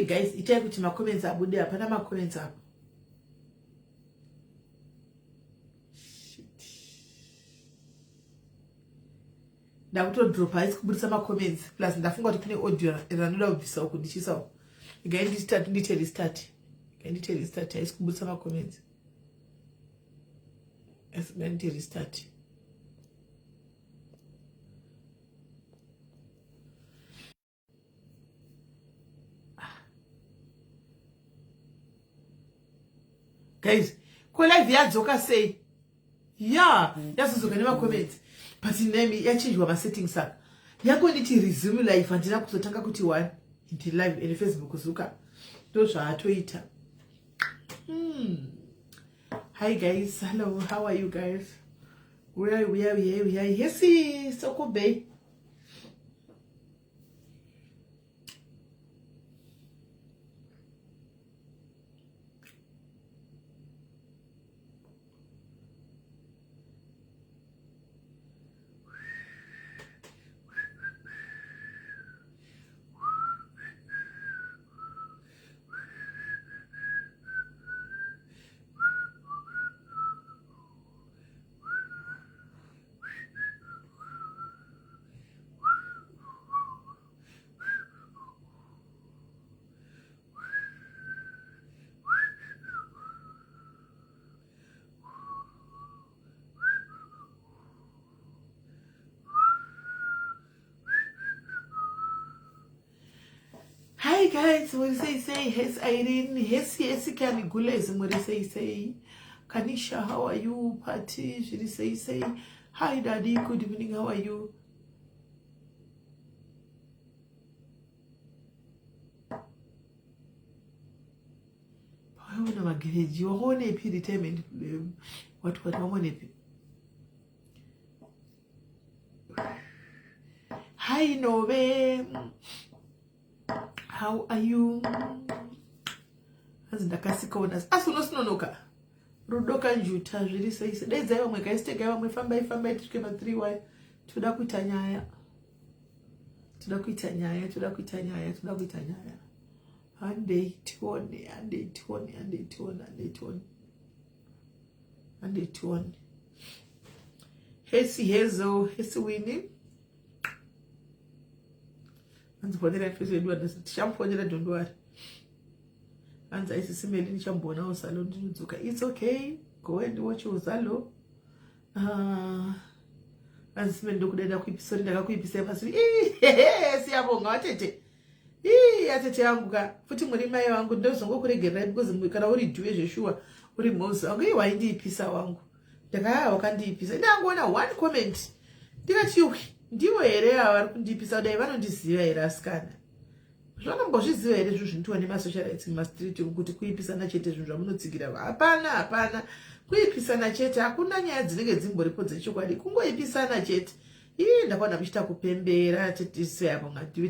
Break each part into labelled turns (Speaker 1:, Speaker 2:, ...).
Speaker 1: guys, itai kuti makomenzi abude hapana makomenzi apo. Ndakutodropa haisi kubudisa makomenzi plus ndafunga kuti kune audio ranoda kubvisa uku ndichisa uku. Ndite restart. Haisi kubudisa makomenzi. Ndite restart. Guys, ko live yadzoka sei? Yeah, yazozoka nemakomenzi. But name yachinjwa ma settings saka. Yako nditi resume live andina kuzotanga kuti 1 ndi live in Facebook zuka. Ndo zvaatoita. Hi guys, hello, how are you guys? We are. Yes, Soko Bay. Hi guys, what say? Yes, Irene. Yes, Kani Gules, what say? Kanisha, how are you? Patty, she say. Hi daddy, good evening, how are you? I want to get you on a determined. What I want to. Hi Nove. How are you? As ndakasikonas. Asunosinonoka. Rudoka njuta zviri sei. Dai vamwe kaistega vamwe fambai tusvike pa 3y. Toda kuita nyaya. Ande tione. Hesi hezo, hesi wini. Anzi ponera ifeso edwa ndichamfonera Dondwari. Anzi aisisimeli nichambona usalo ndinudzuka. It's okay. Go and watch usalo. Anzi simeli ndokudenda kuipisori ndakakuipisa pasiri. Siyabonga watete. Atete yangu ka. Futi muri mai wangu ndozongokuregerera because kana uri duwe zveshua uri Moses. Wangu waindiipisa wangu. Wakandiipisa. Ndangoona one comment. Ndikati ndivo here vari kundipisa dai vanondiziva here asikana. Zvanombozviziva here izvo zvinoitwa nemasocial rights mumastreet kuti kuipisana chete zvinhu zvamunotsigira. Hapana. Kuipisana chete hakuna nyaya dzinenge dzimboripo dzechokwadi. Kungoipisana chete. Ndakaona muchita kupembera tetiseyapo ngativi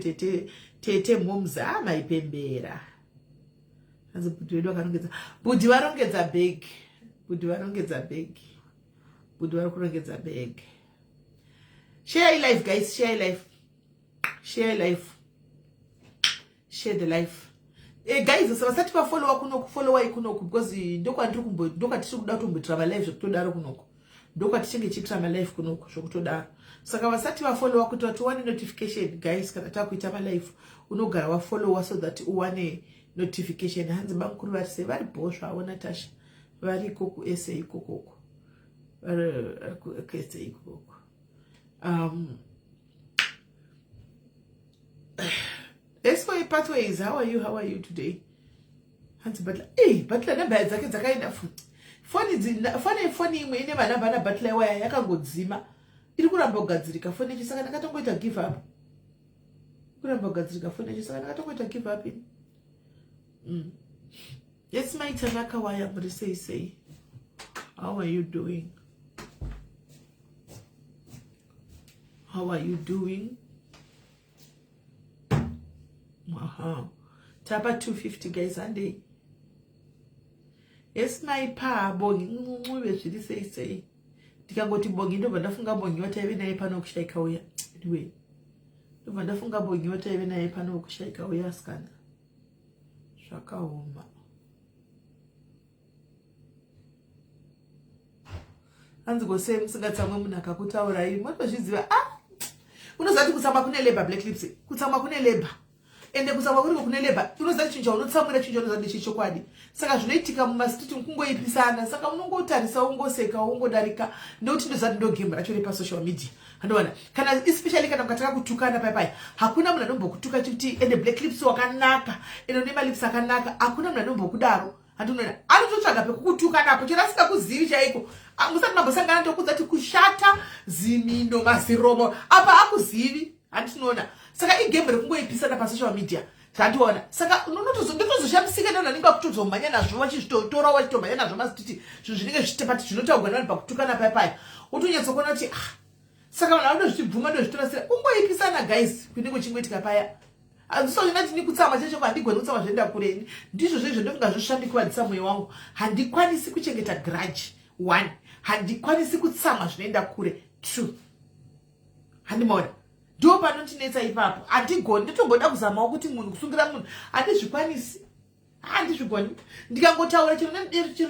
Speaker 1: tete momza maipembera. Hanzi budhi wedu vakarongedza. Budhi varongedza bag. Budhi vari kurongedza bag. Share life, guys. Share the life. Guys, vasati vafollowa kunoku, followai kunoku because ndokwatiri kuda kutomboitira live zvekutodaro kunoku. Ndokwatichenge chiitira live kunoku zvekutodaro. Saka vasati vafollowa kuti vatiwane notification, guys, kana takuita live unogara wafollowa so that uwane notification. Hanzi bamukuru vari sei vari bhosva awo Natasha. Vari ku SA ikoko. Vari ku SA ikoko. Let's go pathways. How are you today? Hansi Butler. Butler namba dzake dzakaenda foni imwe ine manamba Butler waya yakangodzima. Iri kuramba kugadzirika foni yacho saka ndakatongoita give up. Yes, my Tanaka waya but say. How are you doing? Tapa 250 guys and yes my pa bongi ngwe zviri sei ndikangoti bongi ndobva ndafunga bongi wataive naye pano kushaika uya anyway ndobva ndafunga bongi wataive naye pano kushaika uya asikana zvakaoma. Hanzi gose musingatsamwe munhu akakutaurai matozviziva. Unozati kutsamwa kune labor black lips, kutsamwa kune labor. Ende kutsamwa kuriko kune labor, unozati chinja unotsamwira chinja unozati chichokwadi. Saka zvinoitika mumastiti kungoipisana, saka unongotarisa ungoseka ungodarika. Ndokuti ndozati ndogame racho repa social media. Handona kana especially kana mukataka kutukana paya hakuna munhu anombokutuka kuti ende black lips wakanaka ende une lips akanaka, hakuna munhu anombokudaro. Handinoona anototsvaga pekukutuka napo chero asingakuzivi chaiko. Musati mambosangana ndokudza kuti kushata zimino maziromo apa akuzivi. Handinoona saka igame rekungoipisana pa social media. Handinoona saka ndotozoshamsika ndono anenge akutozomhanya nazvo vachitotora vachitomhanya nazvo masititi zvinhu zvinenge zvitepati zvinotaurwa navanhu pakutukana paya utonyatsokuona kuti saka vanhu vanozvibvuma ndozvitorasira ungoipisana guys kunenge kuchingoitika paya. Handisonyana tini kutsama chacho handigoni kutsama zvoenda kureni. Ndizvo zvezvo ndofunga zvoshandikuvadzisa mwoyo wangu. Handikwanisi kuchengeta grudge 1. Handikwanisi kutsama zvinoenda kure 2. Handimaona ndo panotinetsa ipapo. Handigoni nditomboda kuzamawo kuti munhu kusungira munhu handizvikwanisi. Handizvigoni. Ndikangotaura chiro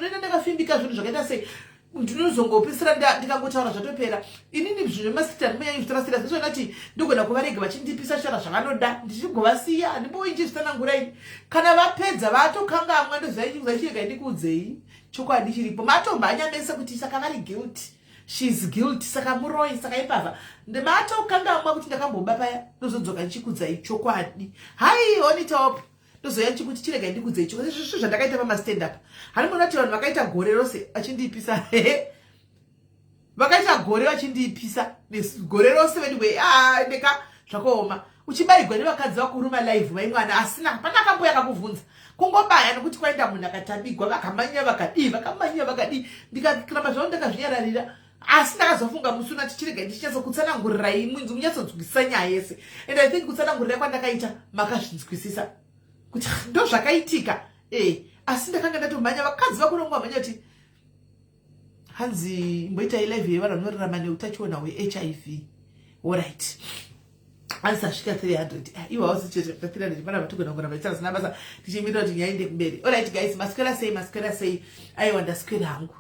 Speaker 1: nenda ndakafimbika zvinhu zvakaita sei ndinozongopisira ndikangotaura zvatopera. Inini zvinhu masita ndimonya zvitorasira zvizvo nati ndogona kuvarega vachindipisa shara zvavanoda ndichigovasiya handimboinji zvitanangurai. Kana vapedza vatokangamwa ndozvachiega ndikuudzei chokwadi chiripo matomhanya mese kuti saka vari guilty, she's guilty, saka muroi, saka ipavha ndematokangamwa kuti ndakamboba paya ndozodzoka ndichikudzai chokwadi. Hai onitaopi ndozoya chikuti chirega ndikudzei chokwadi. Zvisvo zvandakaita pamastand up handimboona kuti vanhu vakaita gore rose vachindipisa. Vakaita gore vachindipisa gore rose anyway. Ndeka zvakaoma uchibaigwa nevakadzi vakuruma live vai mwana asina pana kamboya kakuvhunza kungobaya nokuti kwaenda munhu akatabigwa vakamanya vakadii vakamanya vakadii. Ndikakiramba zvavo ndakazvinyararira asi ndakazofunga musi unati chirega ndichinyatsokutsanaangurirai mwinzi munyatsodzwisa nyaya yese. And I think kutsanangurira kwandakaita makazvinzwisisa kuti ndo zvakaitika. Asi ndakanga ndatomhanya vakadzi vakurongwa mhanya kuti hanzi mboita live yevanhu vanorarama neutachiona hwe-HIV. Alright. Asasvika 300. Iwo hausichete 300 pana vatogona kuramba ichasina basa tichimirira kuti nyaya inde kumberi. Alright guys, maswera sei aiwa ndaswera hangu.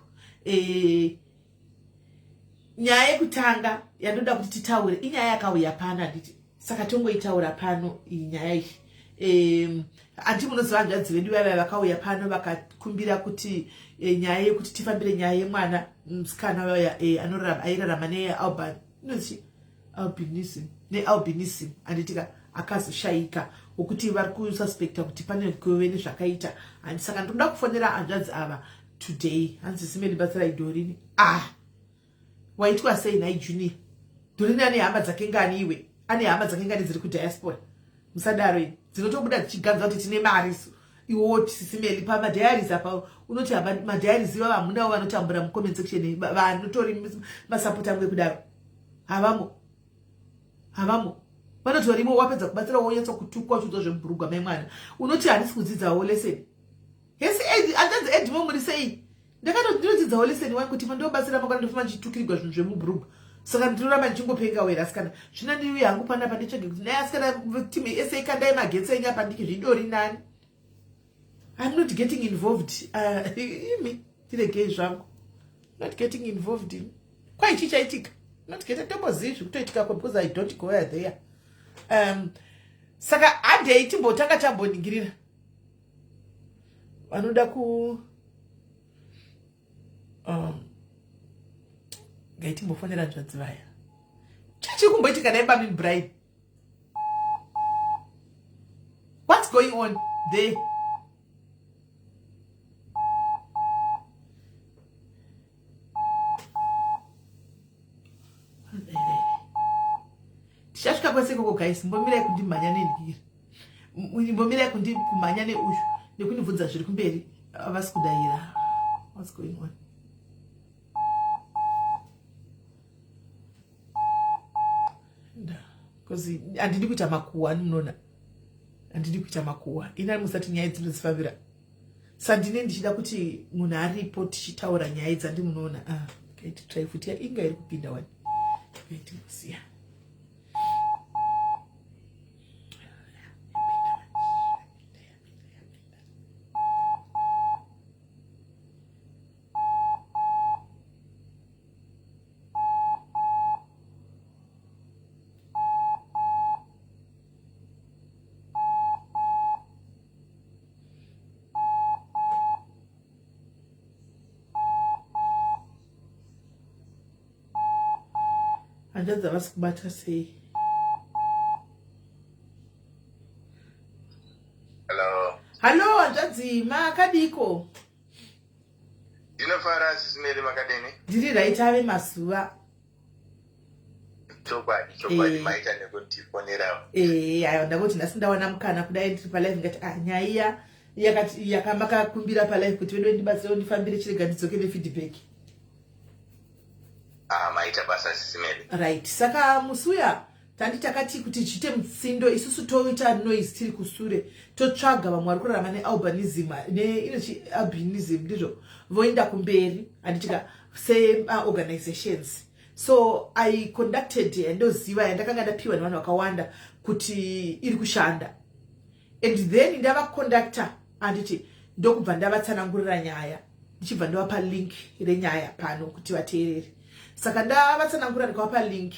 Speaker 1: Nyaya yekutanga yandoda kuti titaure inyaya yakauya pana nditi saka tongoitaura pano iyi nyaya iyi. Anti munoziva hanzvadzi vedu vaya vakauya pano vakakumbira kuti nyaya yekuti tifambire nyaya yemwana musikana waya airarama nealbinism anditika akazoshaika wokuti vari kususpekta kuti pane kuve nezvakaita. Saka ndoda kufonera hanzvadzi ava today. Hanzi simeni batsira idorini waitwa sei nai Junior Dorini ane hama dzake ngani iwe? Ane hama dzake ngani dziri kudiaspora? Musadaro ini dzinotobuda dzichiganza kuti tine mari iwo tisimeli pa madiaries apa unoti aba madiaries iwa vamuna vanotambura mu comment section vanotori masapota amwe kudaro havamo vanotorimo wapedza kubatsira wonyatsa kutukwa chudzo zvemburugwa memwana unoti handisi kudzidzawo lesson. Yesi andanzi edimo muri sei ndakatodzidzawo lesson wangu kuti pandobatsira makwana ndofuma chitukirigwa zvinhu zvemubhurugwa. Saka ndinoramba ndichingopenga wera asikana zvina ndiyo yangu pana panditsvage kuti naye asikana timu ese kandai magetsi enya pandiki zvidori nani. I'm not getting involved. Me tiregei zvangu not getting involved in kwai chichaitika not getting tombozivi zvikutoitika kwa because I don't go there. Saka handei timbotanga tamboningirira vanoda ku ngaitimbofonera nzvadzi vaya chachiri kumboitika naye bami bride. What's going on there? Tichasvika kwese koko guys, mbomirai kundimhanya nenhiri, mbomirai kumhanya neushu nekundibvunza zviri kumberi avasi kudaira. What's going on? Because handidi kuita makuhwa munoona, handidi kuita makuhwa ina musati nyaya dzinozifambira. Sandine ndichida kuti munhu aripo tichitaura nyaya dzandimunoona. Kaiti try futi inga iri kupinda wani. Kaiti musiya. Hanzvadzi havasi kubata sei? Hello, hanzvadzi makadiko?
Speaker 2: Ndinofara Sisimeli makadini.
Speaker 1: Ndiri raitave mazuva.
Speaker 2: Chokwadi maita nekutifonera.
Speaker 1: Ayo ndangoti nhasi ndawana mukana kudai ndiri palive ngati nyaya yakati yakamakakumbira palive kuti vedu ndibatsire ndifambire chirega ndidzoke nefeedback.
Speaker 2: Maita basa Sisimeli.
Speaker 1: Right. Saka musuya tandi takati kuti chite mutsindo isusu toita noise tiri kusure totsvaga vamwe vari kurarama nealbinism inochi albinism ndizvo voenda kumberi handitika same organizations. So I conducted ndoziva yandakanga ndapiwa nevanhu vakawanda kuti iri kushanda, and then ndava conductor handiti ndokubva ndavatsanangurira nyaya ndichibva ndovapa link renyaya pano kuti vateerere. Saka ndavatsanangurira ndikavapa link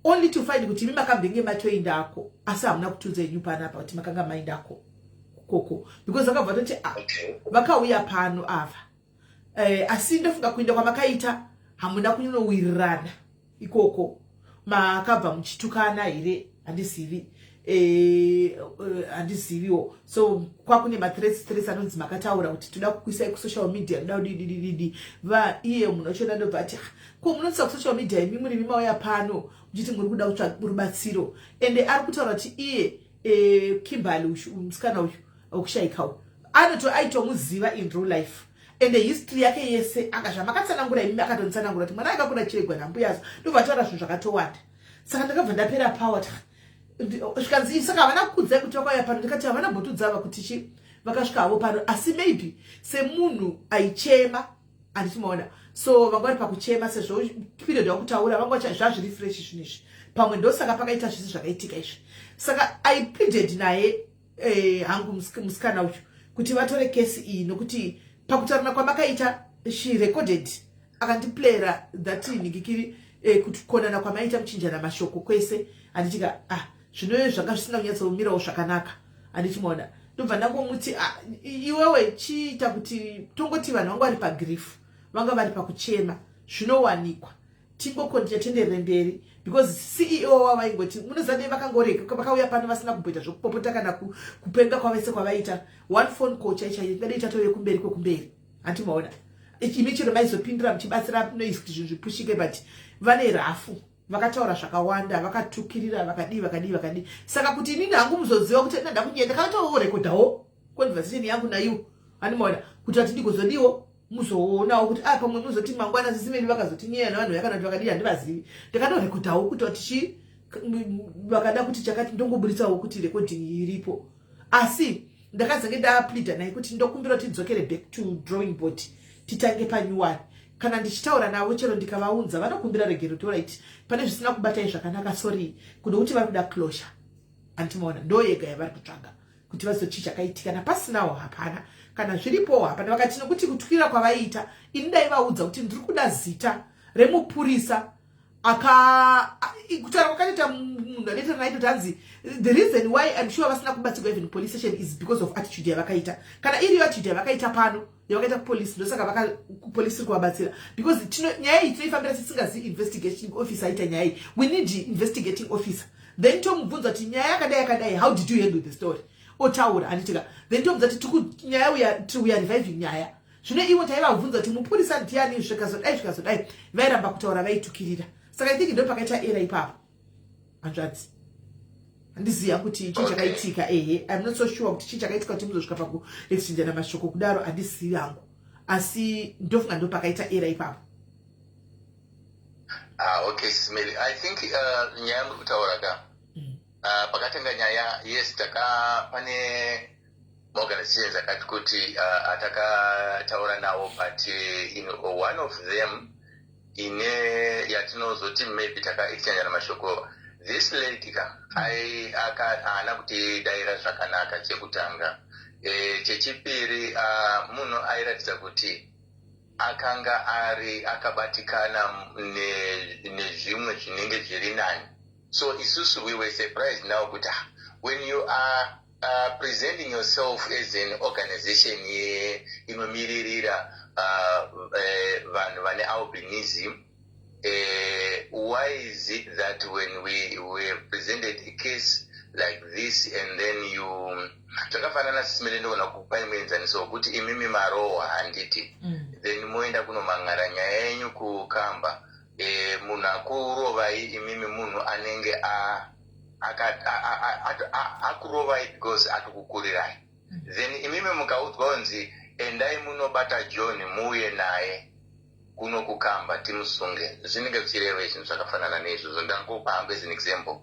Speaker 1: only to find kuti imi makambenge matoindako asi hamuna kutiudza inyu panapa kuti makanga maindako koko, because vakabva toti vakauya pano ava asi ndofunga kuinda kwamakaita hamuna kunyanyowirirana ikoko, makabva muchitukana here handizivi handiziviwo. So kwakune mathreats anonzi makataura kuti toda kukuisai kusocial media toda kudidididi va iye munhu wacho ndobva ati ko munoisa kusocial media imi muri mimauya pano muchiti muri kuda kutsvaga rubatsiro, ende ari kutaura kuti iye Kimberly musikana uyu wekushayika uyu aitomuziva in real life, and history yake yese akazva makatsanangura imi akatotsanangura kuti mwana akakura chiregwa nambuyazo ndobva taura zvinhu zvakatowanda. Saka ndakabva ndapera power zvikanzi saka havana kukudzai kuti vakauya pano, ndikati havana mbotudzava kuti vakasvikavo pano, asi maybe semunhu aichema handitimaona. So vanga vari pakuchema sezvo period yakutaura vanga vacha zvazviri fresh zvinhu izvi pamwe ndosaka pakaita zvisi zvakaitika izvi. Saka I pleaded naye hangu musikana uyu kuti vatore kesi iyi nokuti pakutaurana kwamakaita she recorded akandiplayera that ningikiri kuti konana kwamaita muchinjana mashoko kwese handitika zvinoyo zvanga zvisina kunyatsomirawo zvakanaka handichimaona. Ndobva ndangomuti iwewe chiita kuti tongoti vanhu vanga vari pagrief vanga vari pakuchema zvinowanikwa tingokontinutenderere mberi, because CEO wavaingoti munozane vakangoreka vakauya pano vasina kumboita zvokupopota kana kupenga kwavese kwavaita one phone call chaichaiyo ngadaita tove kumberi kwekumberi handimaona. Imi chiro maizopindura muchibatsira noise kuti zvinhu zvipushike, but vane rafu vakataura zvakawanda vakatukirira vakadii. Saka kuti inini hangu muzoziva kuti ndada kunyenda ndakatorekodhawo conversation yangu naiwo handimaona kuti ati ndigozodiwo muzoonawo kuti pamwe muzoti mangwana Sisimeli vakazoti nyaya navanhu yakanati vakadii handivazivi, ndakatorekodhawo kuti tichi vakada kuti chakati ndongoburitsawo kuti recording iripo. Asi ndakazenge ndapleada naye kuti ndokumbira kuti tidzokere back to drawing board titange panyuwani. Kana ndichitaura navo chero ndikavaunza vanokumbira regero to right pane zvisina kubatai zvakanaka, sorry kuda kuti vari kuda closure handimaona. ndo yega yavari kutsvaga kuti vazochi chakaitika napasinawo hapana, kana zviripo hapana. Vakati nokuti kutukira kwavaita ini ndaivaudza kuti ndiri kuda zita remupurisa kutaura kwakaita munhu anoita naito tanzi the reason why I'm sure vasina kubatsirwa even police station is because of attitude yavakaita. Kana iriyo attitude yavakaita pano yavakaita kupolisi ndosaka kupolisi iri kuvabatsira, because nyaya iyi tinoifambira tisingazivi investigating officer aita nyaya iyi. We need investigating officer, then tomubvunza kuti nyaya yakadai how did you handle the story, otaura handitika, then tomubvunza kuti nyaya uya we are reviving nyaya. Zvino ivo taivabvunza kuti mupurisa ndiani zvikazodai vairamba kutaura vaitukirira. Saka I think ndo pakaita era ipapo hanzvadzi handiziva kuti chii chakaitika. I'm not so sure kuti chii chakaitika kuti muzosvika pakuexchangeana mashoko kudaro handizivi hangu, asi ndofunga ndo pakaita era ipapo.
Speaker 2: Okay Sisimeli, I think nyaya yamuri kutaura ka pakatanga nyaya yes pane organizations akati kuti atakataura nawo, but one of them yatinozoti maybe takaexchangeana mashoko this lady haana kutidaira zvakanaka. Chekutanga chechipiri munhu airatidza kuti akanga akabatikana nezvimwe zvinenge zviri nani. So isusu we were surprised now kuti when you are presenting yourself as an organization inomiririra vanhu vane albinism, why is it that when we presented a case like this and then you takafanana sisimele kupa imenzaniso kuti imimi marowa handiti then moenda kunomang'ara nyaya yenyu kukamba munhu akurovai imimi munhu anenge akurovai because atukukurirai then imimi mukaudzwa kunzi endai munobata John muuye naye kuno kukamba timusunge zvinenge zvichireva zvinhu zvakafanana neizvozvo ndangopa as an example.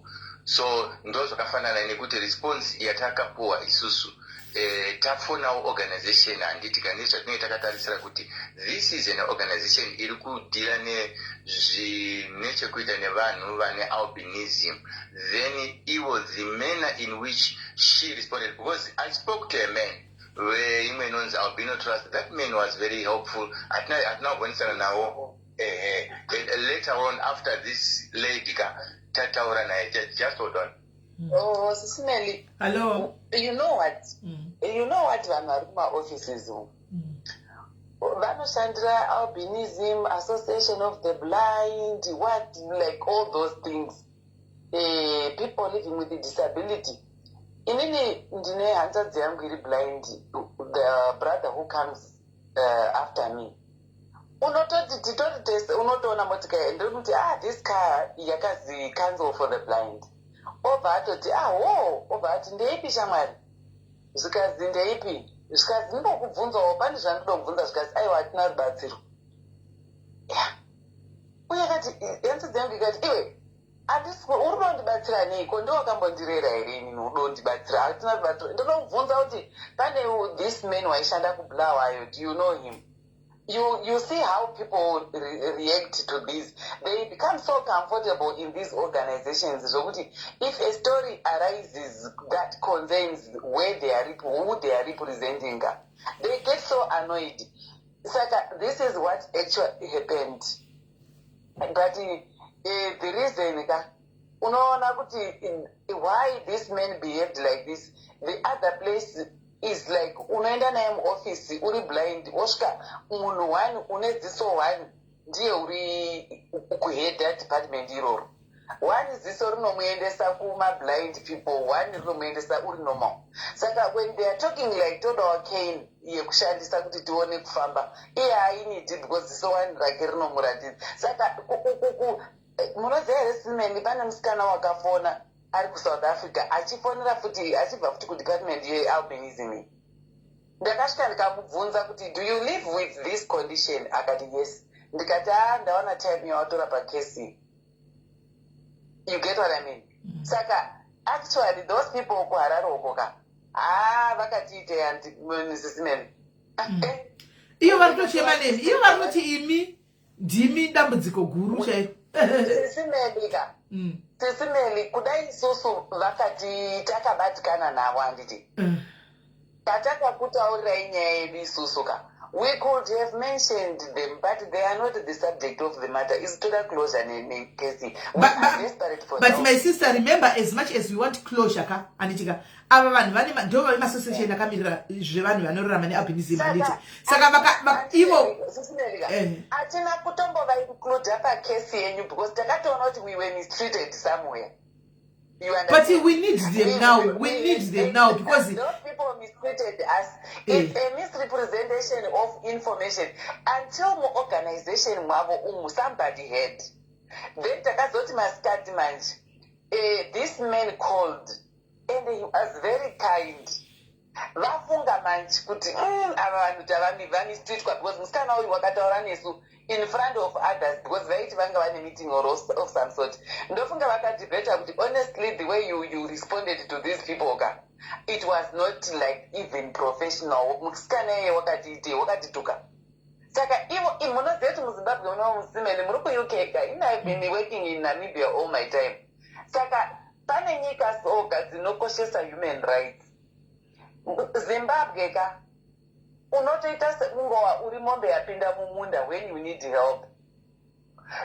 Speaker 2: So ndo zvakafanana nekuti response yatakapuwa isusu tafonawo organization handiti kandi zvatinenge takatarisira kuti this is an organization iri kudhira nechekuita nevanhu vane albinism. Then it was the manner in which she responded, because I spoke to a man where imwe inonzi Albino Trust. That man was very helpful. Atinagonisana nawo later on after this lady tataura naye. Just hold on.
Speaker 3: Oh, Sisimeli.
Speaker 1: Hello.
Speaker 3: You know what? You know what vanhu vari kumaoffices umu vanoshandira albinism, association of the blind, what, like all those things, people living with a disability. Inini ndine hanzvadzi yangu iri blind, the brother who comes after me. Unototi titori tese unotoona motikari ndiri kuti this car yakazi cancel for the blind. Obva atoti obva ati ndeipi shamwari? Zvikazi ndeipi? Zvikazi ndinokubvunzawo pane zvandinoda kubvunza zvikazi aiwa hatina rubatsiro. Uye akati hanzvadzi yangu ikati iwe uri kunondibatsira neiko? Ndowakambondirera here inini udondibatsira? Hatina rubatsiro. Ndinobvunza kuti pane this man waishanda kuBulawayo, do you know him? You see how people react to this. They become so comfortable in these organizations. So if a story arises that concerns where they are, who they are representing, they get so annoyed. It's like this is what actually happened. But the reason why this man behaved like this, the other place is like unoenda naye muoffice uri blind osvika munhu wani une ziso wani ndiye uri kuhead department iroro. One ziso rinomuendesa kuma-blind people, one rinomuendesa uri normal. Saka when they are talking like todawo cane yekushandisa kuti tione kufamba, iye hainidi because ziso wani rake rinomuratidza. Saka munoziva here Simeni pane musikana wakafona ari kuSouth Africa achifonera futi achibva futi kudepartment yealbinism. Ndakasvika ndikamubvunza kuti do you live with this condition? Akati yes. Ndikati ndaona time yawatora pakesi. You get what I mean? Saka actually those people kuHarare ukoka vakatiite anti Simeni.
Speaker 1: Iyo vari kutochema nemi, iyo vari kuti imi ndimi dambudziko guru chaiko.
Speaker 3: Sisimeli Sisimeli kudai isusu vakati takabatikana navo handiti. Patakakutaurirai nyaya yedu isusu ka. We could have mentioned them, but they are not the subject of the matter. It's total closure case.
Speaker 1: But my sister, remember, as much as we want closure, Anitika, ava vanhu vane ndova association akamirira zvevanhu vanorarama nealbinism handiti. Saka ivo
Speaker 3: atina kutombovainclude pakesi yenyu because takatoona kuti we were mistreated somewhere.
Speaker 1: But we need them now. We need them now because
Speaker 3: those people mistreated us. It's a misrepresentation of information. Until my organization somebody had. Then takazoti maskati manje. This man called and he was very kind. Vafunga manje kuti ava vanhu tavami street because musikana uyu wakataura nesu in front of others because vaiti vanga vane meeting or of some sort. Ndofunga vakadebata kuti honestly the way you responded to these people it was not like even professional. Musikana yeye wakatituka. Saka ivo munoziva kuti muZimbabwe muno musimeni muri kuUK I've been working in Namibia all my time. Saka pane nyika soga dzinokoshesa human rights. Zimbabwe unotoita sekungova uri mombe yapinda mumunda when you need help.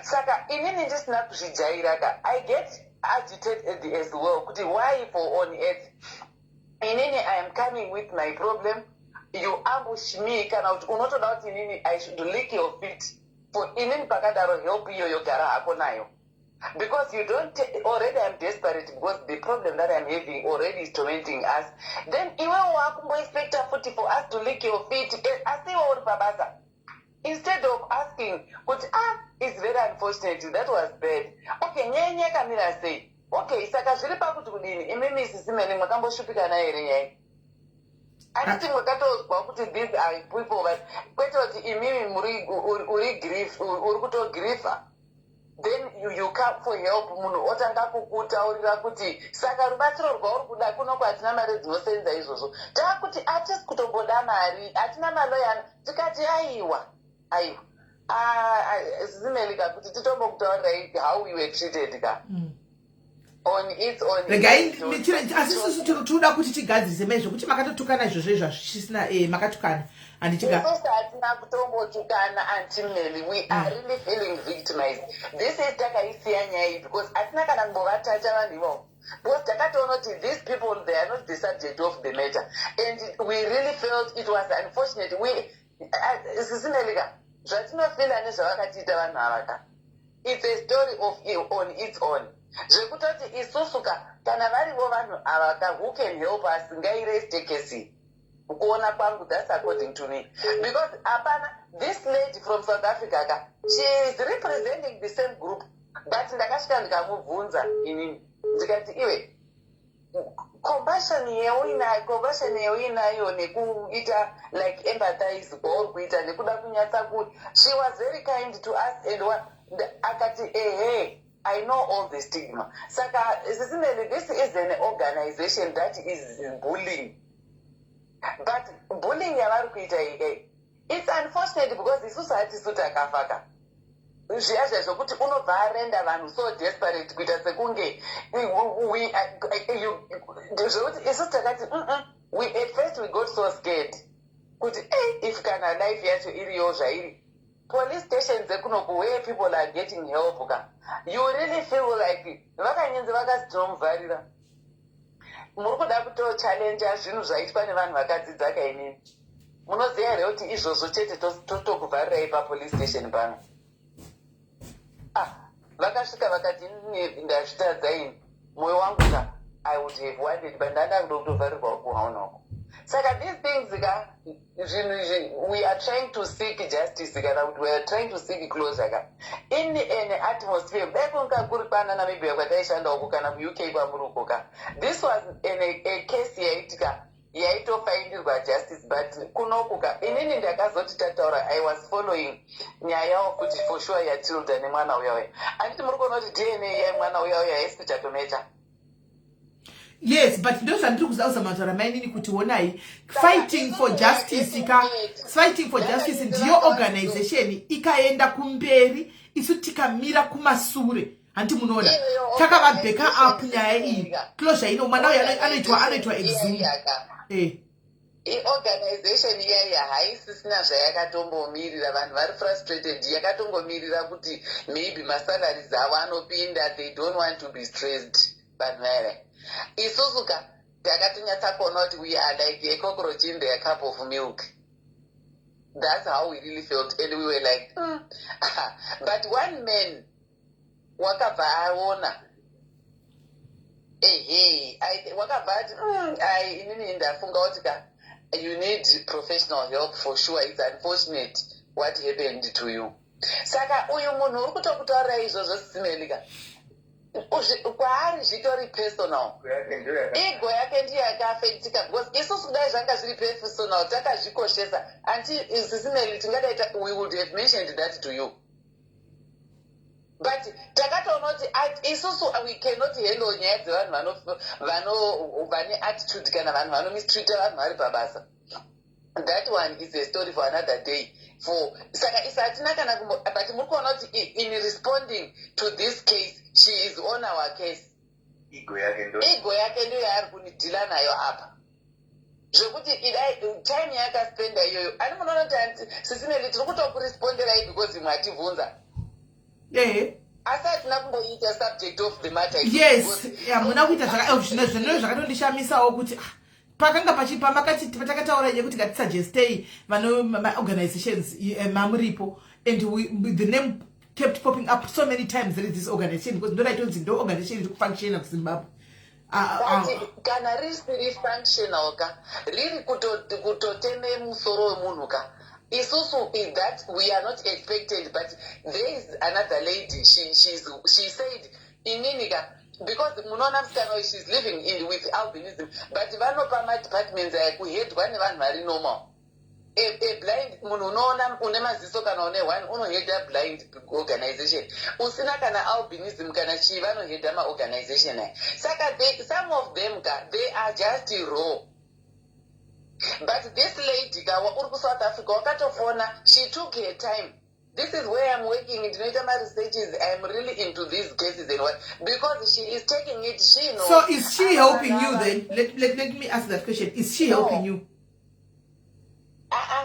Speaker 3: Saka inini ndisina kuzvijaira I get agitated as well kuti why for on earth inini I am coming with my problem, you ambush me kana kuti unotoda kuti inini I should lick your feet for inini pakadaro help iyo yogara hako nayo. Because you don't, already I'm desperate because the problem that I'm having already is tormenting us. Then iwe wakumbo expect for us to lick your feet. Asi ori babasa. Instead of asking, it's very unfortunate, that was bad. Okay, nye kamira say, okay, saka zviripa kuti kudini, imimi sisimeni mwakambo shupika na ere nyai. Anditi mwakatozwa kuti these are people but kwete kuti imimi uri grief, uri kuto griefer. Then you come for help, munhu otanga kukutaurira kuti saka rubatsiro rwauri kuda kuno kwatina mari dzinosenza izvozvo. Takuti atisi kutomboda mari, atina maloyana, tikati aiwa. Zimelika kuti titombokutaurirai how we were treated ka. On its own.
Speaker 1: Asisi tinoda kuti tigadzirise mezvo kuti makatotukana izvozvo zvazvisina makatukana andichiga.
Speaker 3: Hatina kutombotukana antimeli. We are really feeling victimized. This is takaisiya nyaya because hatina kana kumbovatacha vanhu ivavo. Because takatoona kuti these people they are not the subject of the matter. And we really felt it was unfortunate. Sisinelika, zvatinofila nezvavakatiita vanhu avaka. It's a story on its own. Zvekutoti isusuka kana varivo vanhu avaka who can help us ngaireste kesi. Kuona kwangu, that's according to me. Because apana, this lady from South Africa, she is representing the same group. But ndakasvika ndikamubvunza inini. Ndikati iwe, compassion yeuinayo nekuita like empathize or kuita nekuda kunyatsa kuti she was very kind to us and akati I know all the stigma. Saka this is an organization that is bullying. But bullying yavari kuita ike, it's unfortunate because isusu hatisu takafaka. Zviya zvokuti unobva arenda vanhu so desperate kuita sekunge zvokuti isusu takati at first we got so scared kuti if kana life yacho iriyo zvairi police stations dzekunoku where people are getting help ka, you really feel like vakanyenzi vakazitonomuvharira. Muri kuda kutochallenge zvinhu zvaitwa nevanhu vakadzidza kainini. Munoziva here kuti izvozvo chete totokuvharirai papolice station pano. Vakasvika vakati ndazvitadza ini mwoyo wangu ka I would have wanted but ndanda kuda kutovharirwa kuhaunako. Saka these things we are trying to seek justice we are trying to seek closure ka in an atmosphere bekunga kuri pana Namibia kwataishanda uko kana ku UK kwamuruko ka. This was a case yaitika yaitofaindirwa justice but kunoku ka inini ndakazoti tataura I was following nyaya kuti for sure ya children nemwana uya anditi muri kuona kuti DNA ya mwana uya yaisi kuchatometa.
Speaker 1: Yes, but those are true kuza mazara mainini kuti onai fighting for justice ndiyo organization ikaenda kumberi isu tikamira kumasure anti munoona takavabeka up nyaya iyi closure ino mwana uya anoitwa exhume
Speaker 3: organization iyaya haisisina zvayakatombomirira. Vanhu vari frustrated, yakatongomirira kuti maybe masalaries avo anopinda, they don't want to be stressed. Vanhu vaya isusuka takatonyatsa kuona kuti we are like a cockroach in a cup of milk. That's how we really felt and we were like but one man wakabva aona wakabva ati inini ndafunga kuti ka you need professional help for sure. It's unfortunate what happened to you. Saka uyu munhu uri kutokutaurira izvozvo Simelika kwaari zvitori personal, ego yake ndiyo yakaafectika because isusu kudai zvanga zviri personal takazvikoshesa anti Sisimeli tingadaita we would have mentioned that to you but takatoona kuti isusu we cannot handle nyaya dzevanhu vane attitude kana vanhu vanomistreata vanhu vari pabasa. That one is a story for another day. Saka isatina kana but muri kuona kuti in responding to this case she is on our case. Ego yake ndio yaari kunidhila nayo apa. Zvekuti time yakaspenda iyoyo ani munoona kuti Sisimeli tiri kutokuresponderai because imwe ativhunza. Asi hatina kumboita subject of the matter.
Speaker 1: Yes, muna kuita zvino zvakatondishamisawo kuti pakanga pachipa makati patakataura kuti ngatisuggestei vano organizations mamuripo and the name kept popping up so many times. There is this organization because I don't think no organization is function of Zimbabwe.
Speaker 3: But kana riri functional ka riri kutoteme musoro wemunhu ka isusu is that we are not expected, but there is another lady she said inini ka because munoona musikana she's living with albinism, but vanopa madepartments akuhedwa nevanhu vari normal. A blind munhu unoona une maziso kana une one unohedha blind organization, usina kana albinism kana chii vanohedha maorganization aya. Saka some of them they are just raw. But this lady uri kuSouth Africa wakatofona, she took her time. This is where I'm working in my researches. I'm really into these cases and what, because she is taking it. She knows.
Speaker 1: So is she helping you then? Let me ask that question. Is she helping you?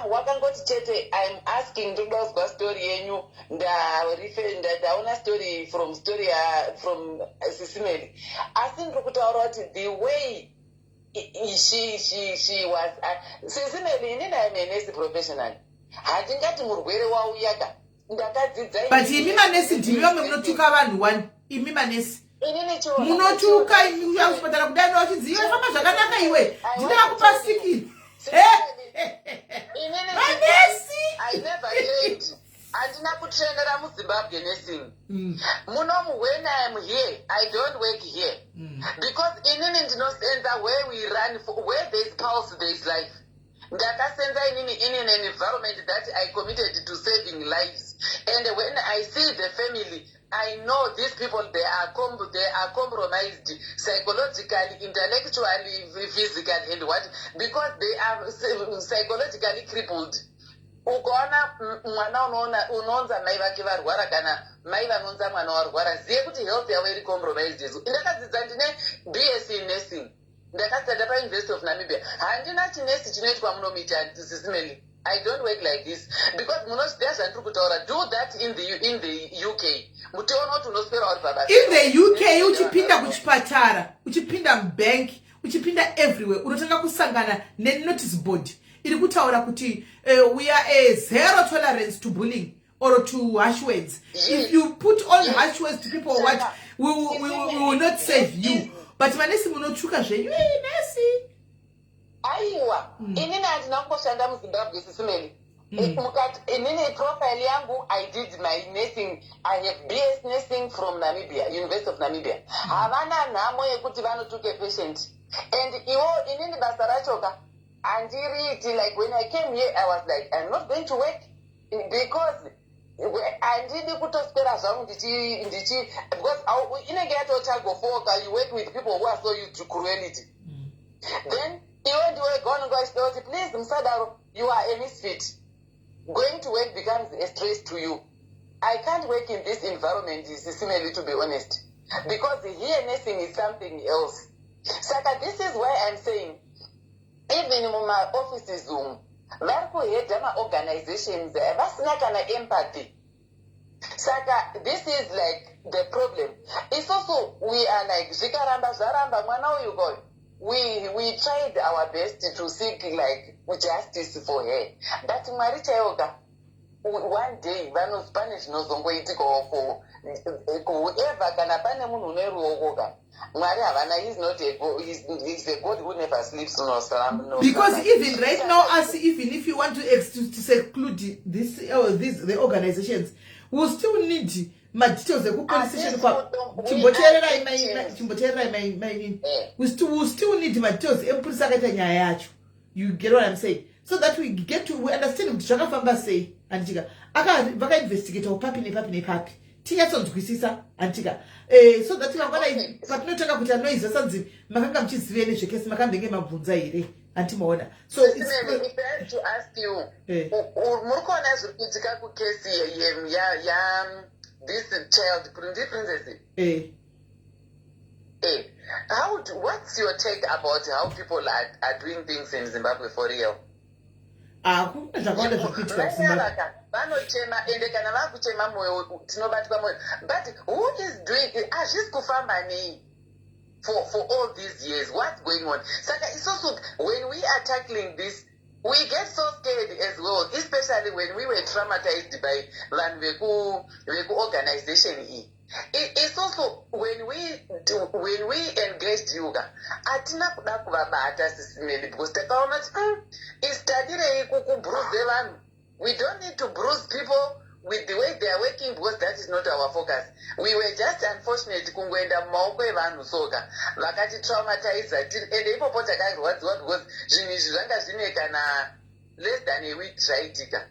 Speaker 3: Wakangoti chete, I'm asking to know story yenyu ndaona story from Sisimeli. Asking kutaura kuti the way she was Sisimeli inini I'm professional. Handingati murwere wauyaka ndakadzidza.
Speaker 1: But imi manesi ndimi munotuka vanhu one. Imi manesi munotuka imi uya kuchipatara kudai wachidziva famba zvakanaka iwe. Ndinakupa sikini.
Speaker 3: I never trained. Andina kutrainera muZimbabwe nursing. Munomu when I am here, I don't work here. Because inini ndinosenza where we run for, where there is pulse, there is life. Ndakasenza inini in an environment that I committed to saving lives. And when I see the family, I know these people, they are compromised psychologically, intellectually, physically, and what? Because they are psychologically crippled. Ukaona mwana unoonza mai vake varwara kana mai vanonza mwana warwara, ziye kuti health yavo iri compromised. Ndakadzidza ndine BSc in nursing. Ndakadzidza paUniversity of Namibia. Handina chinesi chinoitwa munomita Sisimeli. I don't work like this because there's a do that in the UK.
Speaker 1: In the UK uchipinda kuchipatara, uchipinda bank, uchipinda everywhere. Unotanga kusangana ne notice board. Iri kutaura kuti we are a zero tolerance to bullying or to harsh words. Yes. If you put all harsh words to people, what we will not save you. But manesi munochuka zvenyu, nesi.
Speaker 3: Aiwa, inini handina kungoshanda muZimbabwe Sisimeli. Inini profile yangu, I did my nursing. I have BS nursing from Namibia, University of Namibia. Havana nhamo yekuti vanotuke patient. And inini basa rachoka. Like when I came here, I was like, I'm not going to work because I didn't put a spare zone because inenge yatotagofoka, you work with people who are so used to cruelty. Then even the way going to please Msadaro, you are a misfit. Going to work becomes a stress to you. I can't work in this environment, Sisimeli, to be honest. Because here nursing is something else. Saka, this is why I'm saying, even in my offices, organizations, empathy. Saka, this is like the problem. It's also, we are like, Zaramba, Mwana, you go. We tried our best to seek like justice for her. But Marita Yoga, one day, Vano Spanish knows on way to go for whoever can apane mununeru ogoga. Maria Havana is not a god, he's a god who never sleeps no.
Speaker 1: Because even right now, even if you want to seclude the organizations, we still need details of police station. We still need details. You get what I'm saying? So that we understand what Chakafamba say. And Aka investigate or papi. Tinyatsodzwisisa antika so that patinotaga kuti anoiza sanzi makanga mchizivene zvekesi makambenge mabvunza here antimaona. So
Speaker 3: it's I to ask you murikona zviri kuitika kukesi ya this child princess what's your take about how people are doing things in Zimbabwe for real?
Speaker 1: Kuna zvakawanda zvekuitika kuZimbabwe.
Speaker 3: Vanochema ende kana vakuchema moyo tinobatwa moyo, but who is doing azvisi kufamba nei for all these years? What's going on? Saka it's also when we are tackling this, we get so scared as well, especially when we were traumatized by vanhu veku-organization E. It's also when we engaged yoga, atina kuda kuvabata sisimeni because takaona istadirei kukubruze vanhu. We don't need to bruise people with the way they are working because that is not our focus. We were just unfortunate kungoenda mumaoko evanhu soka vakati traumatize ende ipopo takarwadziwa because zvinhu izvi zvanga zvine kana less than a week zvaitika.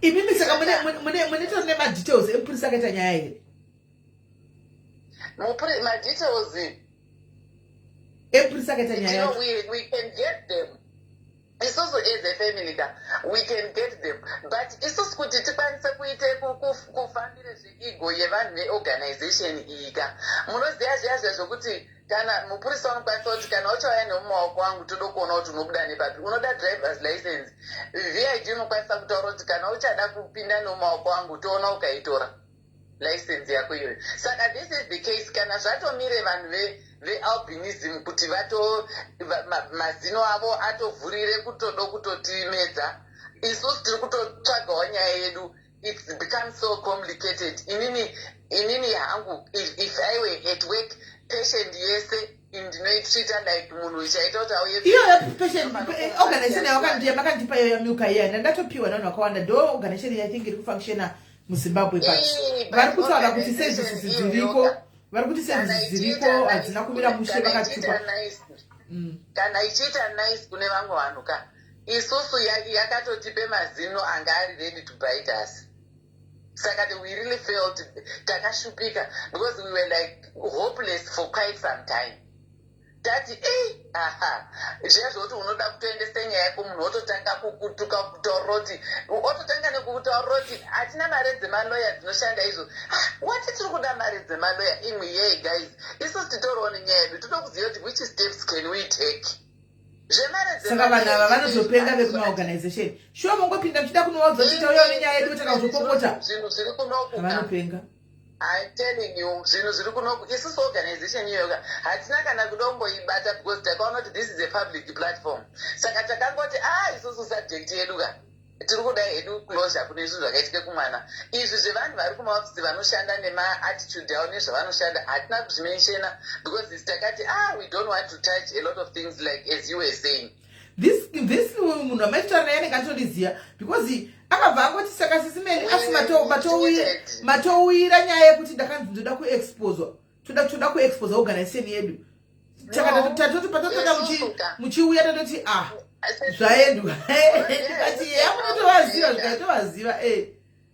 Speaker 1: Imimi saka mune tori nemadetails emupurisa akaita nyaya here?
Speaker 3: Madetails
Speaker 1: emupurisa akaita nyaya
Speaker 3: we can get them. It's also as a family we can get them, but it's also kuti tikwanise kuite kufambire zveego yevanhu veorganization iyi ka munoziva zviya zvokuti kana mupurisa unokwanisa kuti kana uchauya nemumaoko angu toda kuona kuti unobuda nepapi unoda drivers license VID unokwanisa kutaura kuti kana uchada kupinda nemumaoko angu toona ukaitora license yako iyoyo. Saka this is the case kana zvatomire vanhu vealbinism kuti mazino avo atovhurire kutoda kutotimedza isusu tiri kutotsvagawo nyaya yedu. It's become so complicated. Inini hangu if I were at work patient yese ndinoitreata like munhu ichaita kuti auye
Speaker 1: iyoyo patient organization yavakandipa iyo yamyuka iyana ndatopiwa navanhu vakawanda ndo organization yatingi iri kufunctiona muZimbabwe but vari kutaura kuti services dziriko hadzina kumira mushe vakatupa
Speaker 3: kana ichiita nice kune vamwe vanhu ka isusu yakatotipe mazino anga ari ready to bite us. Saka we really felt takashupika because we were like hopeless for quite some time. Tati zviya zvoti unoda kutoendesa nyaya yako munhu ototanga kukutuka kutaura kuti ototanga nekukutaura kuti hatina mari dzemaloya dzinoshanda izvo. Wati tiri kuda mari dzemaloya imwe yei guys isusu titoriwo nenyaya yedu toda kuziva kuti which steps can we take.
Speaker 1: Saka vanhu ava vanozopenga vekumaorganization shuwa mongopinda muchida kunowadza titauyawo nenyaya yedu takazopopota
Speaker 3: zvinhu zviri kunoku
Speaker 1: vanopenga.
Speaker 3: I'm telling you, zvinhu zviri kunoku isusu organization iyoyoka hatina kana kuda kungoibata because takaona kuti this is a public platform. Saka takangoti isusu subject yedu ka tiri kuda hedu closure kune izvi zvakaitika kumwana. Izvi zvevanhu vari kumaofisi vanoshanda nema-attitude avo nezvavanoshanda hatina kuzvimenshena because takati we don't want to touch a lot of things like as you were saying.
Speaker 1: This munhu amaitaura naye anenge atodiziya because akabva angoti saka sisimeni asi matouira nyaya yekuti ndakanzi ndoda kuexposwa toda kuexposa organization yedu saka tatoti patotoda muchiuya tatoti zvaendwa tikati yamunotovaziva zvikatovaziva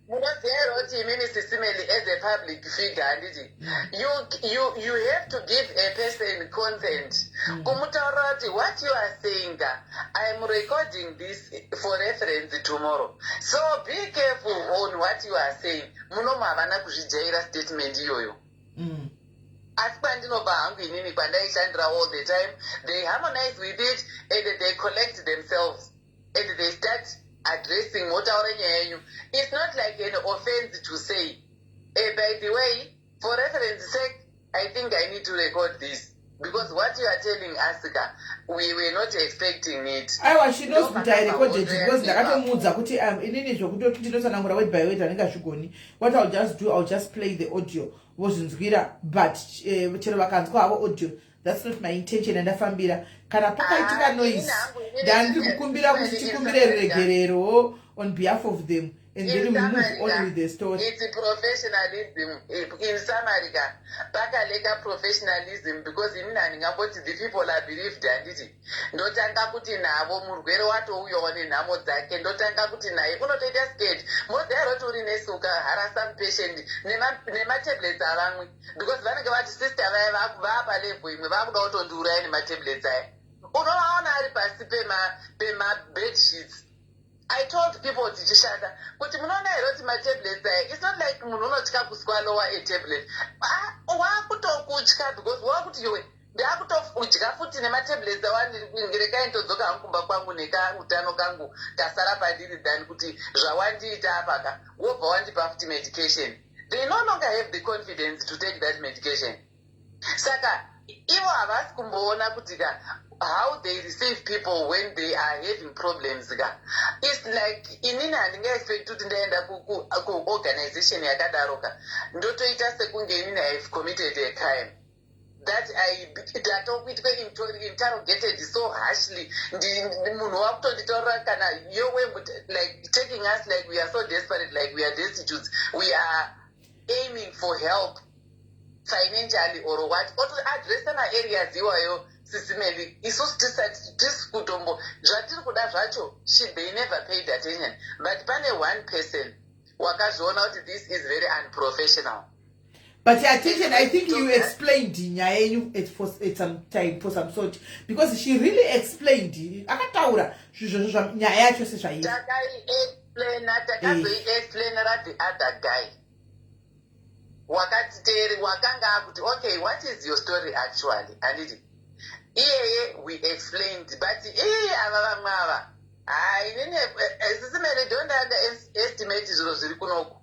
Speaker 3: munoziva kuti imini sisimeli as a public figure handiti you have to give a person consent kumutaura kuti what you are saying I am recording this for reference tomorrow, so be careful on what you are saying. Munomu havana kuzvijaira statement iyoyo. Asi kwandinobva hangu inini kwandaishandira all the time, they harmonize with it and they collect themselves and they start addressing motaura nyaya yenyu. It's not like an offense to say, by the way, for reference sake, I think I need to record this. Because what you are telling us, we were not expecting it.
Speaker 1: She knows kuti I recorded it because ndakatomuudza kuti inini zvokutoti ndinosanangura word by word anenge zvigoni. What I'll just do, I'll just play the audio vozvinzwira but chero vakanzwa havo audio. That's not my intention andafambira. Kana pakaitika noise ndandiri kukumbira kuti tikumbire regerero on behalf of them. And then we move on with the story.
Speaker 3: It's professionalism. In summary, pakaleka professionalism because in the people are believed and it. Ndotanga kuti navo murwere watouyawo nenhamo dzake ndotanga kuti naye unotoita scared modhero tori nesuka harasa patient nematablets avamwe because vanenge vati sister vaya vapa level imwe vakuda kutondiuraya nematablets aya unovaona ari pasi pema bed sheets. I told people tichishanda kuti munoona here kuti matablets aya it's not like munhu unotya kuswalowa a tablet wakutokutya because wakuti iwe ndakutodya futi nematablets awandirekai ndodzoka hangu kumba kwangu nekautano kangu kasara pandiri than kuti zvawandiita apaka wobva wandipa futi medication. They no longer have the confidence to take that medication. Saka ivo havasi kumboona kuti ka how they receive people when they are having problems ka. It's like inini handingaexpect kuti ndaenda kuorganization yakadaro ka ndotoita sekunge inini I've committed a crime that ndatokuitwe interrogated so harshly. Munhu wakutonditaurira kana your way, like taking us like we are so desperate, like we are destitute, we are aiming for help financially or what, oto address maareas iwayo sisimeli isusu tisi kutombo zvatiri kuda zvacho they never paid attention, but pane one person wakazviona kuti this is very unprofessional.
Speaker 1: But attention, I think you explained nyaya at some time for some sort, because she really explained akataura nyaya yacho sezvairi
Speaker 3: takaiexplainera the other guy wakatiteri wakanga akuti okay, what is your story actually, anditi iyeye we explained, but ava vamwe ava inini sisimere don't underestimate zviro zviri kunoku.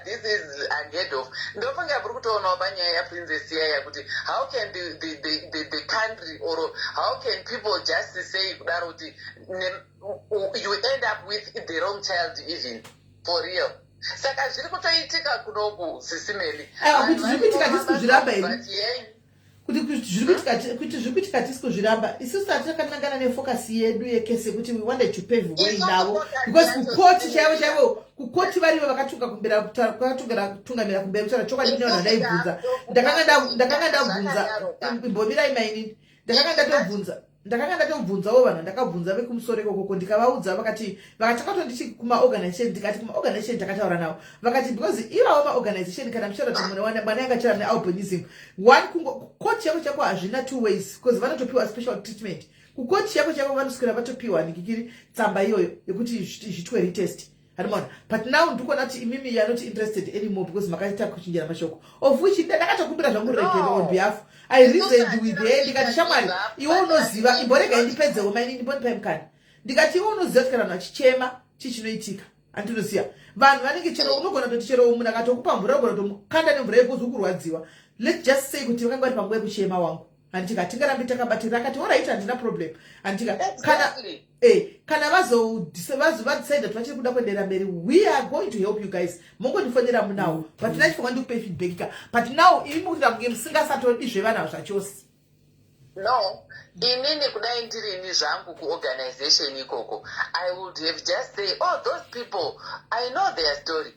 Speaker 3: This is unheard of. Ndofunga kuri kutoonawo panyaya yaprincess yaya kuti how can the country or how can people just say kudaro kuti you end up with the wrong child even for real. Saka zviri kutoitika kunoku sisimeli
Speaker 1: kuti zviri kuitika tisi kuzviramba iri kuti zviri kuitika tisi kuzviramba isusu takanangana nefokasi yedu yekese kuti we wanted to pave way navo, because kukoti chaivo kukoti varivo vakatunga kumbera tungamira kumbera kutaura chokwadi kune vanhu ndaibvunza ndakanga ndabvunza mbomira imainini ndakanga ndatobvunzawo vanhu ndakabvunza vekumusoro ikoko ndikavaudza vakati vakatakatondichi kumaorganization ndikati kumaorganization takataura navo vakati because ivavo maorganization kana muchara kuti mwana yangachira nealbinism one kukoti yako chako hazvina two ways, because vanotopiwa special treatment. Kukoti yako chako vanoswera vatopiwa nikikiri tsamba iyoyo yekuti zvitwe retest. But now ndikuona kuti imimi you are not interested anymore because makaita kuchinjira mashoko, of which ndakatokumbira zvamuregero on behalf. I reasoned with the ndikati shamwari iwe unoziva imborega indipedzewo maini ndimbopa mukana ndikati iwe unoziva kuti kana munhu achichema chichinoitika andinoziva vanhu vanenge chero unogona kuti chero munhu akatokupa mvura ugona kutomukanda nemvura yekuzwa kurwadziwa. Let's just say kuti vakanga vari panguva yekuchema wangu andika tingarambi takabatira akati alright handina problem andika kana vazodecide kuti vachiri kuda kuendera mberi we are going to help you guys mongondifonera munawo but ndinachifanwa ndikupe feedback ka but now imi mukuita kunge musingasatodi zvevana zvachose.
Speaker 3: No, inini kudai ndirini zvangu kuorganization ikoko I would have just say oh those people I know their story,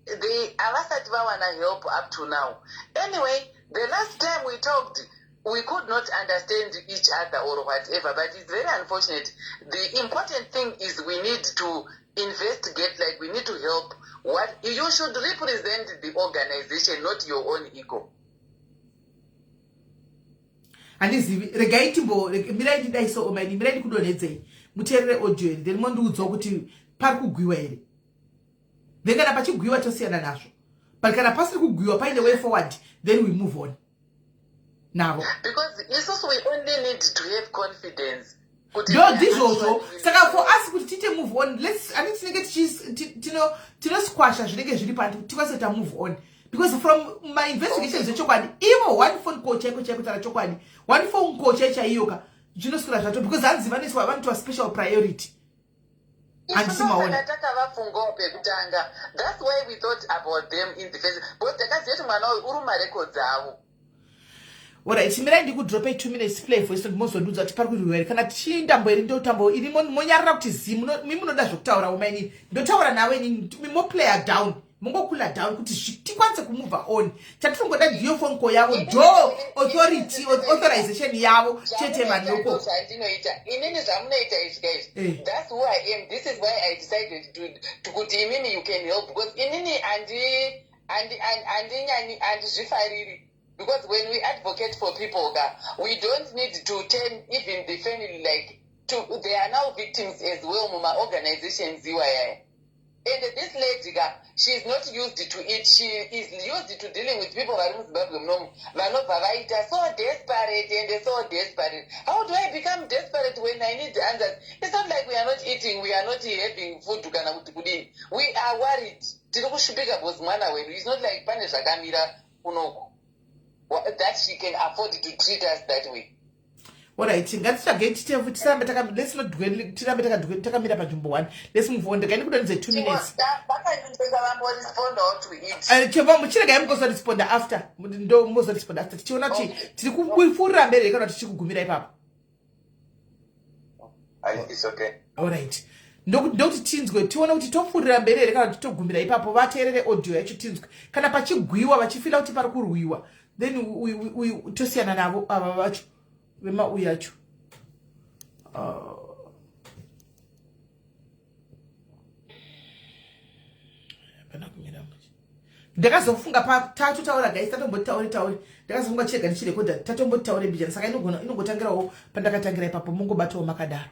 Speaker 3: they havasati vawana help up to now. Anyway, the last time we talked we could not understand each other or whatever, but it's very unfortunate. The important thing is we need to investigate, like we need to help. What you should represent the organization, not your own ego.
Speaker 1: Andizivi regai timbo mirai ndaiso omaini mirai ndikudonedzei muterere audio iri ndimo ndiudzwa kuti pari kugwiwa ere vengana pachigwiwa tosiyana nazvo, but kana pasiri kugwiwa paine way forward then we move on navo,
Speaker 3: because isusu we only need to have confidence.
Speaker 1: No, ndizvozvo saka for us kuti tite move on, let's tinenge tinosquasha zvinenge zviri pandi tikwanise ta move on, because from my investigations zvechokwadi ivo one phone call chaiko kutaura chokwadi one phone call chaiyoka zvinoswera zvato because hanzi vaniswa vanotwa special priority.
Speaker 3: That's why we thought about them in the first, but takaziva kuti mwana uyu uri mumarecords avo.
Speaker 1: Alright, mirai ndikudropa 2 minutes play for instance mozondudza kuti pari kurwere kana tichindambo iri ndotambo iri monyarira kuti mimi munoda zvokutaura umaini ndotaura nawe ini mo player down mungokula down kuti tikwanise kumove on. Chatinongoda ndiyo phone call yavo do authority authorization yavo chete manoko
Speaker 3: inini zvamunoita izvi guys. That's who I am. This is why I decided to kuti imini you can help because inini and zvifariri. Because when we advocate for people, we don't need to turn even the family they are now victims as well, Mama organizations. And this lady, she is not used to it. She is used to dealing with people who are so desperate and so desperate. How do I become desperate when I need answers? It's not like we are not eating, we are not having food. We are worried. It's not like Paneshakamira Unoko. that she can afford to treat us that way.
Speaker 1: Alright, ngatitsvage chitefu tisarambe tirambe takamira panzvimbo 1. Let's move on. Ndakaini kudonedze 2 minutes.
Speaker 3: Vakanyutenga vamborespondawo to it.
Speaker 1: Cheva muchiregai mugozoresponda after. Ndo mugozoresponda after. Tichiona kuti tiri kupfuurira mberi kana kuti tichikugumira ipapo.
Speaker 2: It's okay.
Speaker 1: Alright. Ndokuti tinzwe tione kuti topfuurira mberi here kana kuti togumira ipapo vateerere audio yacho tinzwe. Kana pachigwiwa vachifila kuti pari kurwiwa. Then tosiyana navo ava vacho. Vema uyacho. Ndakazofunga pa tatotaura guys, tatombotauri. Ndakazofunga chega ndichirekodha tatombotaura bijana saka inongotangirawo pandakatangira ipapo mungobatawo makadaro.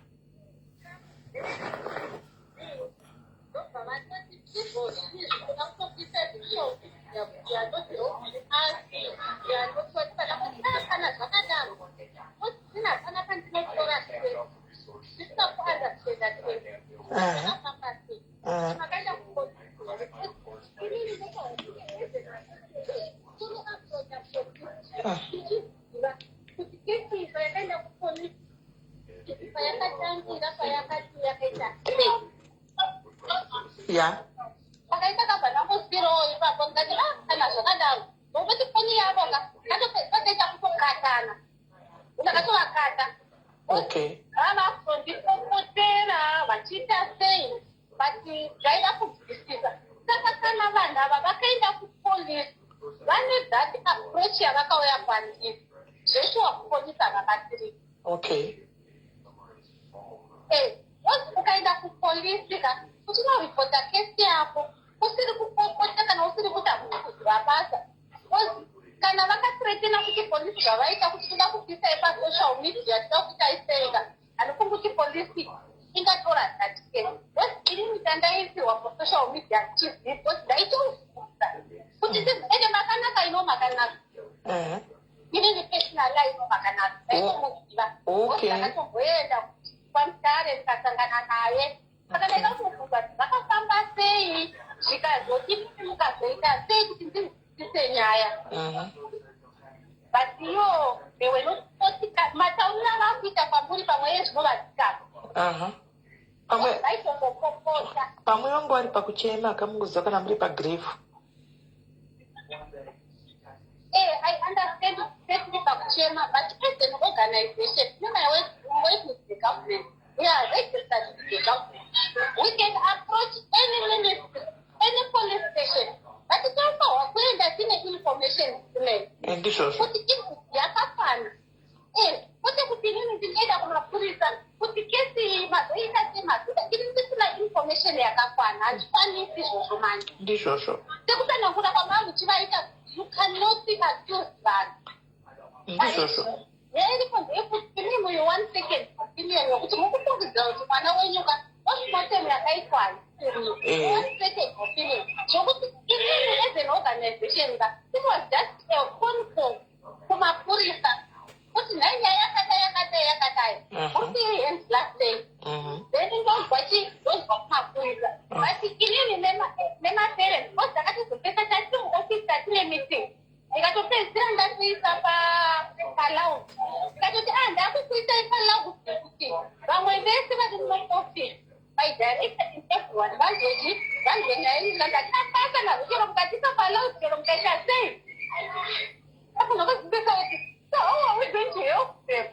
Speaker 3: Yeah. Okay. Okay.
Speaker 4: Ukaenda kupolisi kuchinoreporta kesi yako usiri kupopota kana usiri kuta kuzivapasa kana vakathreatena kuti polisi zvavaita kuti toda kubvisa epasocial media toda kuti aisenga hanifungi kuti polisi ingatora that case inini tandaisirwa pasocial media chizipo ndaitoufuza kuti ende makanaka ino makanaka inini personal ino makanaka ndaitomuziva ndakatomboenda pamutare ndikasangana naye saka ndaida kutobvunza kuti vakafamba sei zvikazoti mukazoita sei kuti ndizise nyaya but iyo newenosika matauriro avakuita kwamuri pamwe yezvinovazikanwa vaitombokoposa
Speaker 3: pamwe vangu vari pakuchema akamunguziva kana muri pagrave.
Speaker 4: I understand that pakuchema but as an organization work with the government. We are registered with the government. We can approach any ministry, any police station. But it's also when there's information today.
Speaker 3: And this also.
Speaker 4: Put it in Yakafan. Put it in the data from a police. Put the case in information Yakafan. And funny this also man.
Speaker 3: This also.
Speaker 4: You cannot be accused that.
Speaker 3: This also.
Speaker 4: Imwe 1 second opinion yokuti mukufungidzira kuti mwana wenyu osimotem yakaitwai 1 second opinion zvokuti inini as an organization it was just a phone call kumapurisa kuti nhai nyaya yakadai kuti and last day then ndozwa kumapurisa but inini nemaparents because takatizopesa tatimuofisi tatine meeting ikatopedzira ndatoisa palaud ikatoti ndakukuisa ipalaud kuti vamwe vese vari muofisi maidirector in everyone vanzonyailandakapasa nazvo chero mukatisa palaud chero mukaita sei akunokuzivisa kuti so how are we going to help them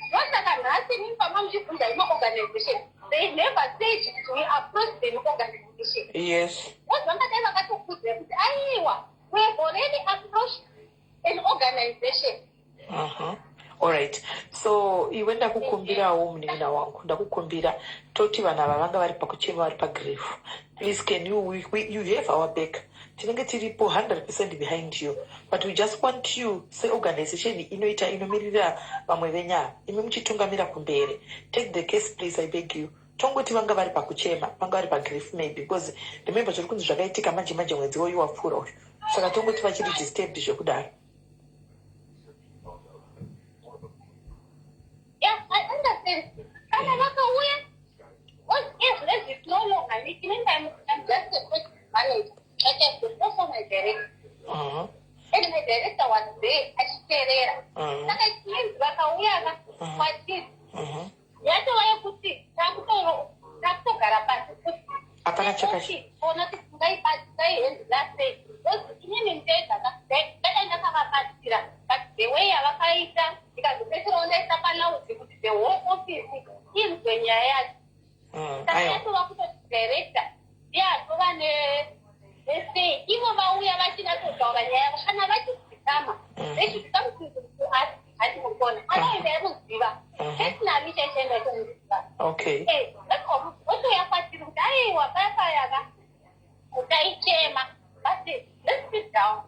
Speaker 4: ndosaka nhasi nini pama muchibvunza imaorganization they never said kuti we approach them organization.
Speaker 3: Yes.
Speaker 4: Wozvangadai vakatokudza kuti aiwa we have already approached an organization.
Speaker 3: Alright. So iwe ndakukumbirawo munina wangu ndakukumbira toti vana vavanga vari pakuchema vari pagrave. Please can you have our back. Tinenge tiripo 100% behind you. But we just want you say organization inoita inomirira vamwe venyaya. Imi muchitungamira kumbere. Take the case please, I beg you. Tongoti vanga vari pakuchema, vanga vari pagrave maybe because remember zviri kunzi zvakaitika manje mwedzi woyu wapfuura uyu. Saka tongoti vachiri disturbed zvekudaro.
Speaker 4: Yes, I understand. And I'm not aware. What if this is no longer making I'm just a quick manager. I can also my director. And my director was there. I saka chinzi vakauya kwatiri yatova yekuti takutogara pasi
Speaker 5: hapana chakacho
Speaker 4: ona kuti tingaihendla sei because inini ndadaenda kavabatsira but the way yavakaita ikazopesera onaisa panauzi kuti the whole office inzwe nyaya yacho saka yatova kutoti director ndiatova nesei ivo vauya vachida totaura nyaya yavo kana vachizikama hatimukona anoenda yakuziva personally chaitenda chomuziva
Speaker 5: okay
Speaker 4: otoya kwatiri kuti aiwa payapayaka utaichema but let's sit down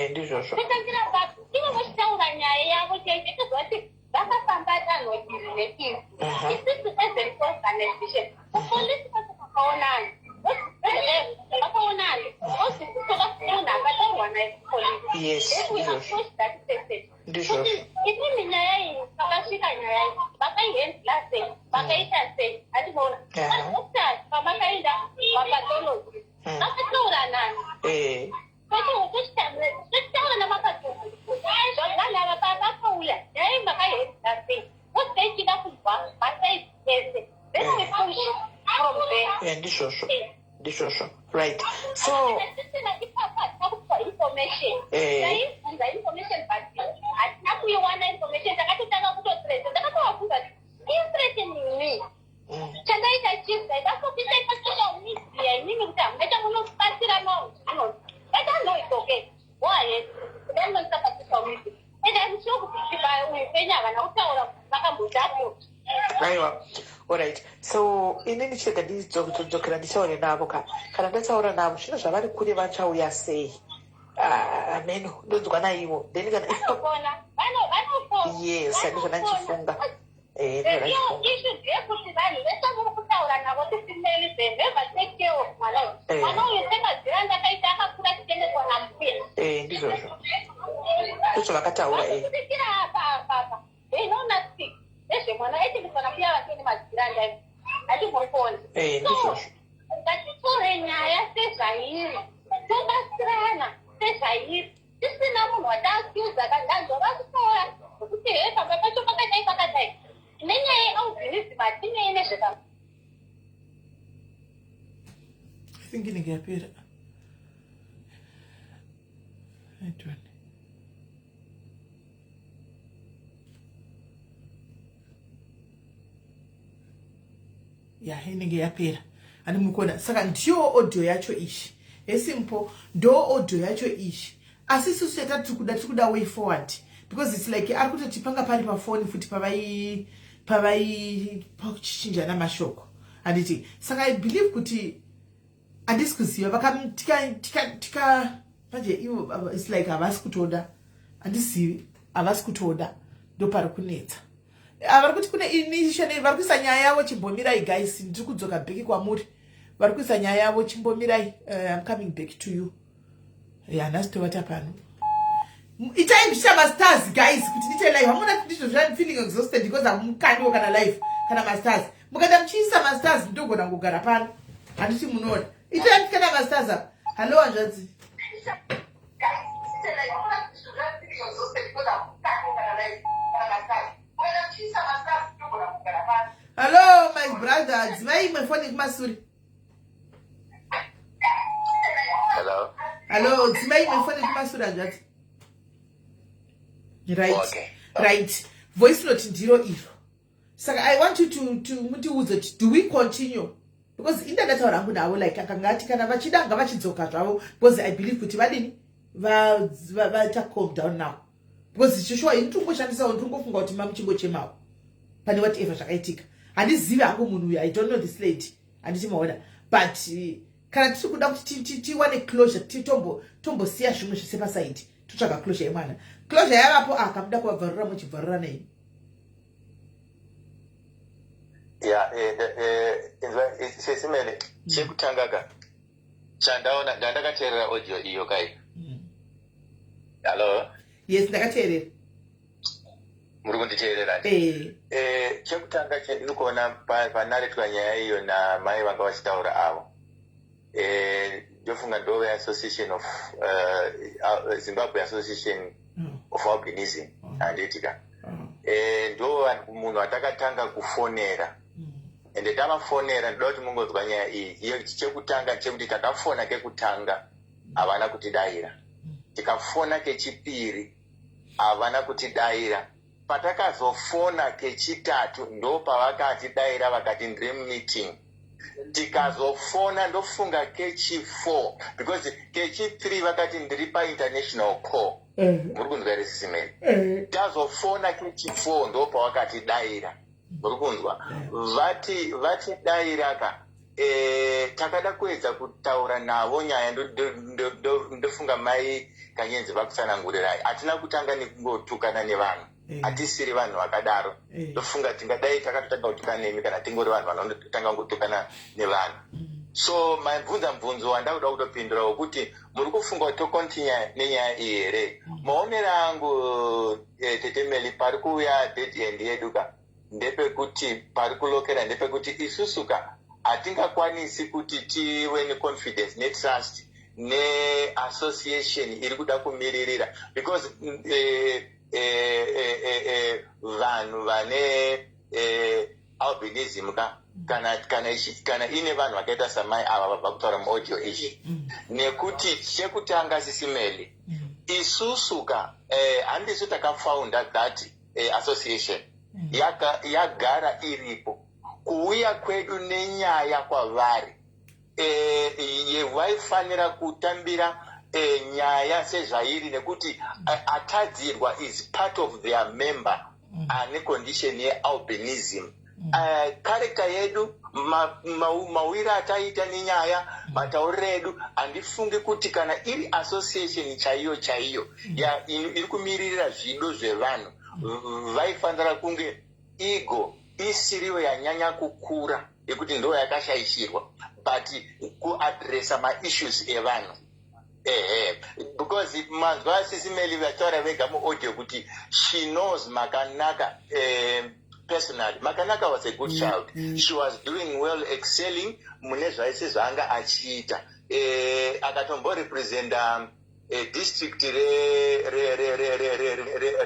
Speaker 5: ndizvozvo
Speaker 4: totangira papi ivo vachitaura nyaya yavo chaite tozvati vakafamba danho iri neiri isisi as an organization kupolisi kwacho kwakaonani vakaonani ozitovakuona akataurwa naye kupolisi
Speaker 5: yes ndizvozvo
Speaker 4: inini nyaya iyi pakasvika nyaya iyi vakaihendla sei vakaita sei hatimaona aokutati pavakaenda mapatologi vakataura nani tochitaura namapatologi vanava pavakauya nyaya iyi vakaihendla sei vosaichida kubva masaisi ese then we push from there
Speaker 5: ndizvozvo right so
Speaker 4: information but hatina kuiwana information takatotanga kutotrete takatovafunga interesting me chandaita chief ndaitafokisa ipasocial media inini kuti hamuna munobatsira mauzvino but I know it's okay go ahead then noisa pasocial media and I'm sure kuti uipenya vana kutaura vakambotapo
Speaker 5: aiwa alright so inini chega ndizodzokera nditaure navo kana ndataura navo zvino zvavari kure vachauya sei ameno ndonzwa naivo then kana yes andizvona ndichifunga
Speaker 4: issue yekuti vanhu vese muri kutaura navo tisimeli them never take care of my life mwana uyu sekazira ndakaita akakura tichendeswa namupenzi
Speaker 5: ndizvozvo ndizvo vakataura
Speaker 4: kutikira apa they know nothing nezvemwana echindisana kuya vatini madziranda hatimurikuona
Speaker 5: ndizvozvo
Speaker 4: ngatitore nyaya sezvairi tobatsirana sezvairi tisina munhu wataakuza kandanzova kutaura kuti he pamba pacho pakadai nenyaya yealbinism hatinei nezveka
Speaker 1: I think inenge yapera. Ya inenge yapera. Ani mukona saka ndiyo audio yacho ishi. Esimple ndo audio yacho ishi. Asisi seta tikuda way forward because it's like ari kutotipanga pari pa phone futi pavai pachinjana mashoko. Anditi saka I believe kuti andisi kuziva vakatika manje ivo it's like havasi kutoda andisivi havasi kutoda ndo pari kunetsa vari kuti kune initially vari kuisa nyaya yavo chimbomirai guys ndiri kudzoka bheki kwamuri vari kuisa nyaya yavo chimbomirai I'm coming back to you nhasi tovata pano itai mbicha masters guys kuti ndiite live hamuna ndizvo zvani feeling exhausted because hamukandiwo kana live kana masters mukaenda muchiisa masters ndogona kugara pano handiti munoona itai kana masters apa hallo hanzvadzi hello my brother dzimai imwe foni kumasuri hello dzimai imwe foni kumasuri hanzvadzi right voice note ndiro iro saka I want you to mutiudze kuti do we continue because indakataura hangu navo like akangati kana vachida nga vachidzoka zvavo because I believe kuti vadini vaita calm down now because Joshua initungoshandisawo ndingofunga kuti mamuchingochemawo pane whatever zvakaitika handizivi hangu munhu uyu I don't know this lady handiti maona but kana tiri kuda kuti tiwane closure tombosiya zvimwe zvese pasaidi totsvaga closure yemwana closure yavapo akamuda kuvabvarura muchibvarura nei
Speaker 2: sesimele chekutangaga chandaona ndandakateerera audio iyo kai hello
Speaker 1: yes ndakateerera
Speaker 2: muri kunditeerera chekutanga chendiri kuona panaretwa nyaya iyo namai vanga vachitaura avo ndofunga ndove association of Zimbabwe Association of Albinism handitika ndo munhu atakatanga kufonera ende tamafonera ndoda kuti mungonzwa nyaya iyi chekutanga chekuti takafona kekutanga havana kutidayira tikafona kechipiri havana kutidayira patakazofona kechitatu ndo pavakatidayira vakati ndiri meeting tikazofona ndofunga kechi4 because kechi3 vakati ndiri painternational call muri kunzwa ere sisimeni tazofona kechi4 ndo pavakatidayira muri kunzwa vatidayiraka takada kuedza kutaura navo nyaya ndofunga mai Kanyenzi vakusanangurirai hatina kutanga nekungotukana nevanhu hatisiri vanhu vakadaro ndofunga tingadai takatotanga kutukana nemi kana tingori vanhu vanotanga kungotukana nevanhu so mabvunzo wandakuda kutopindura wokuti muri kufunga kuti tokontinya nenyaya iyi here maonero angu tetemeli pari kuuya dead end yeduka ndepekuti pari kulokera ndepekuti isusuka hatingakwanisi kuti tive neconfidence netrust neassociation iri kuda kumiririra because vanhu vane albinism kana ine vanhu vakaita samai ava vabva kutaura muaudio ichi nekuti chekutanga sisimeli isusuka handisu takafounda that association yagara iripo kuuya kwedu nenyaya kwavari vaifanira kutambira nyaya sezvairi nekuti atadzirwa is part of their member ane condition yealbinism kareka yedu mawiri ataita nenyaya matauriro edu handifungi kuti kana iri association chaiyo iri kumiririra zvido zvevanhu vaifanira kunge ego isiriyo yanyanya kukura yekuti ndo yakashaishirwa but kuadressa maissues evanhu because manzwa sisimeli vataura vega muaudio kuti she knows makanaka personally makanaka was a good child she was doing well excelling mune zvaise zvaanga achiita akatomborepresenta district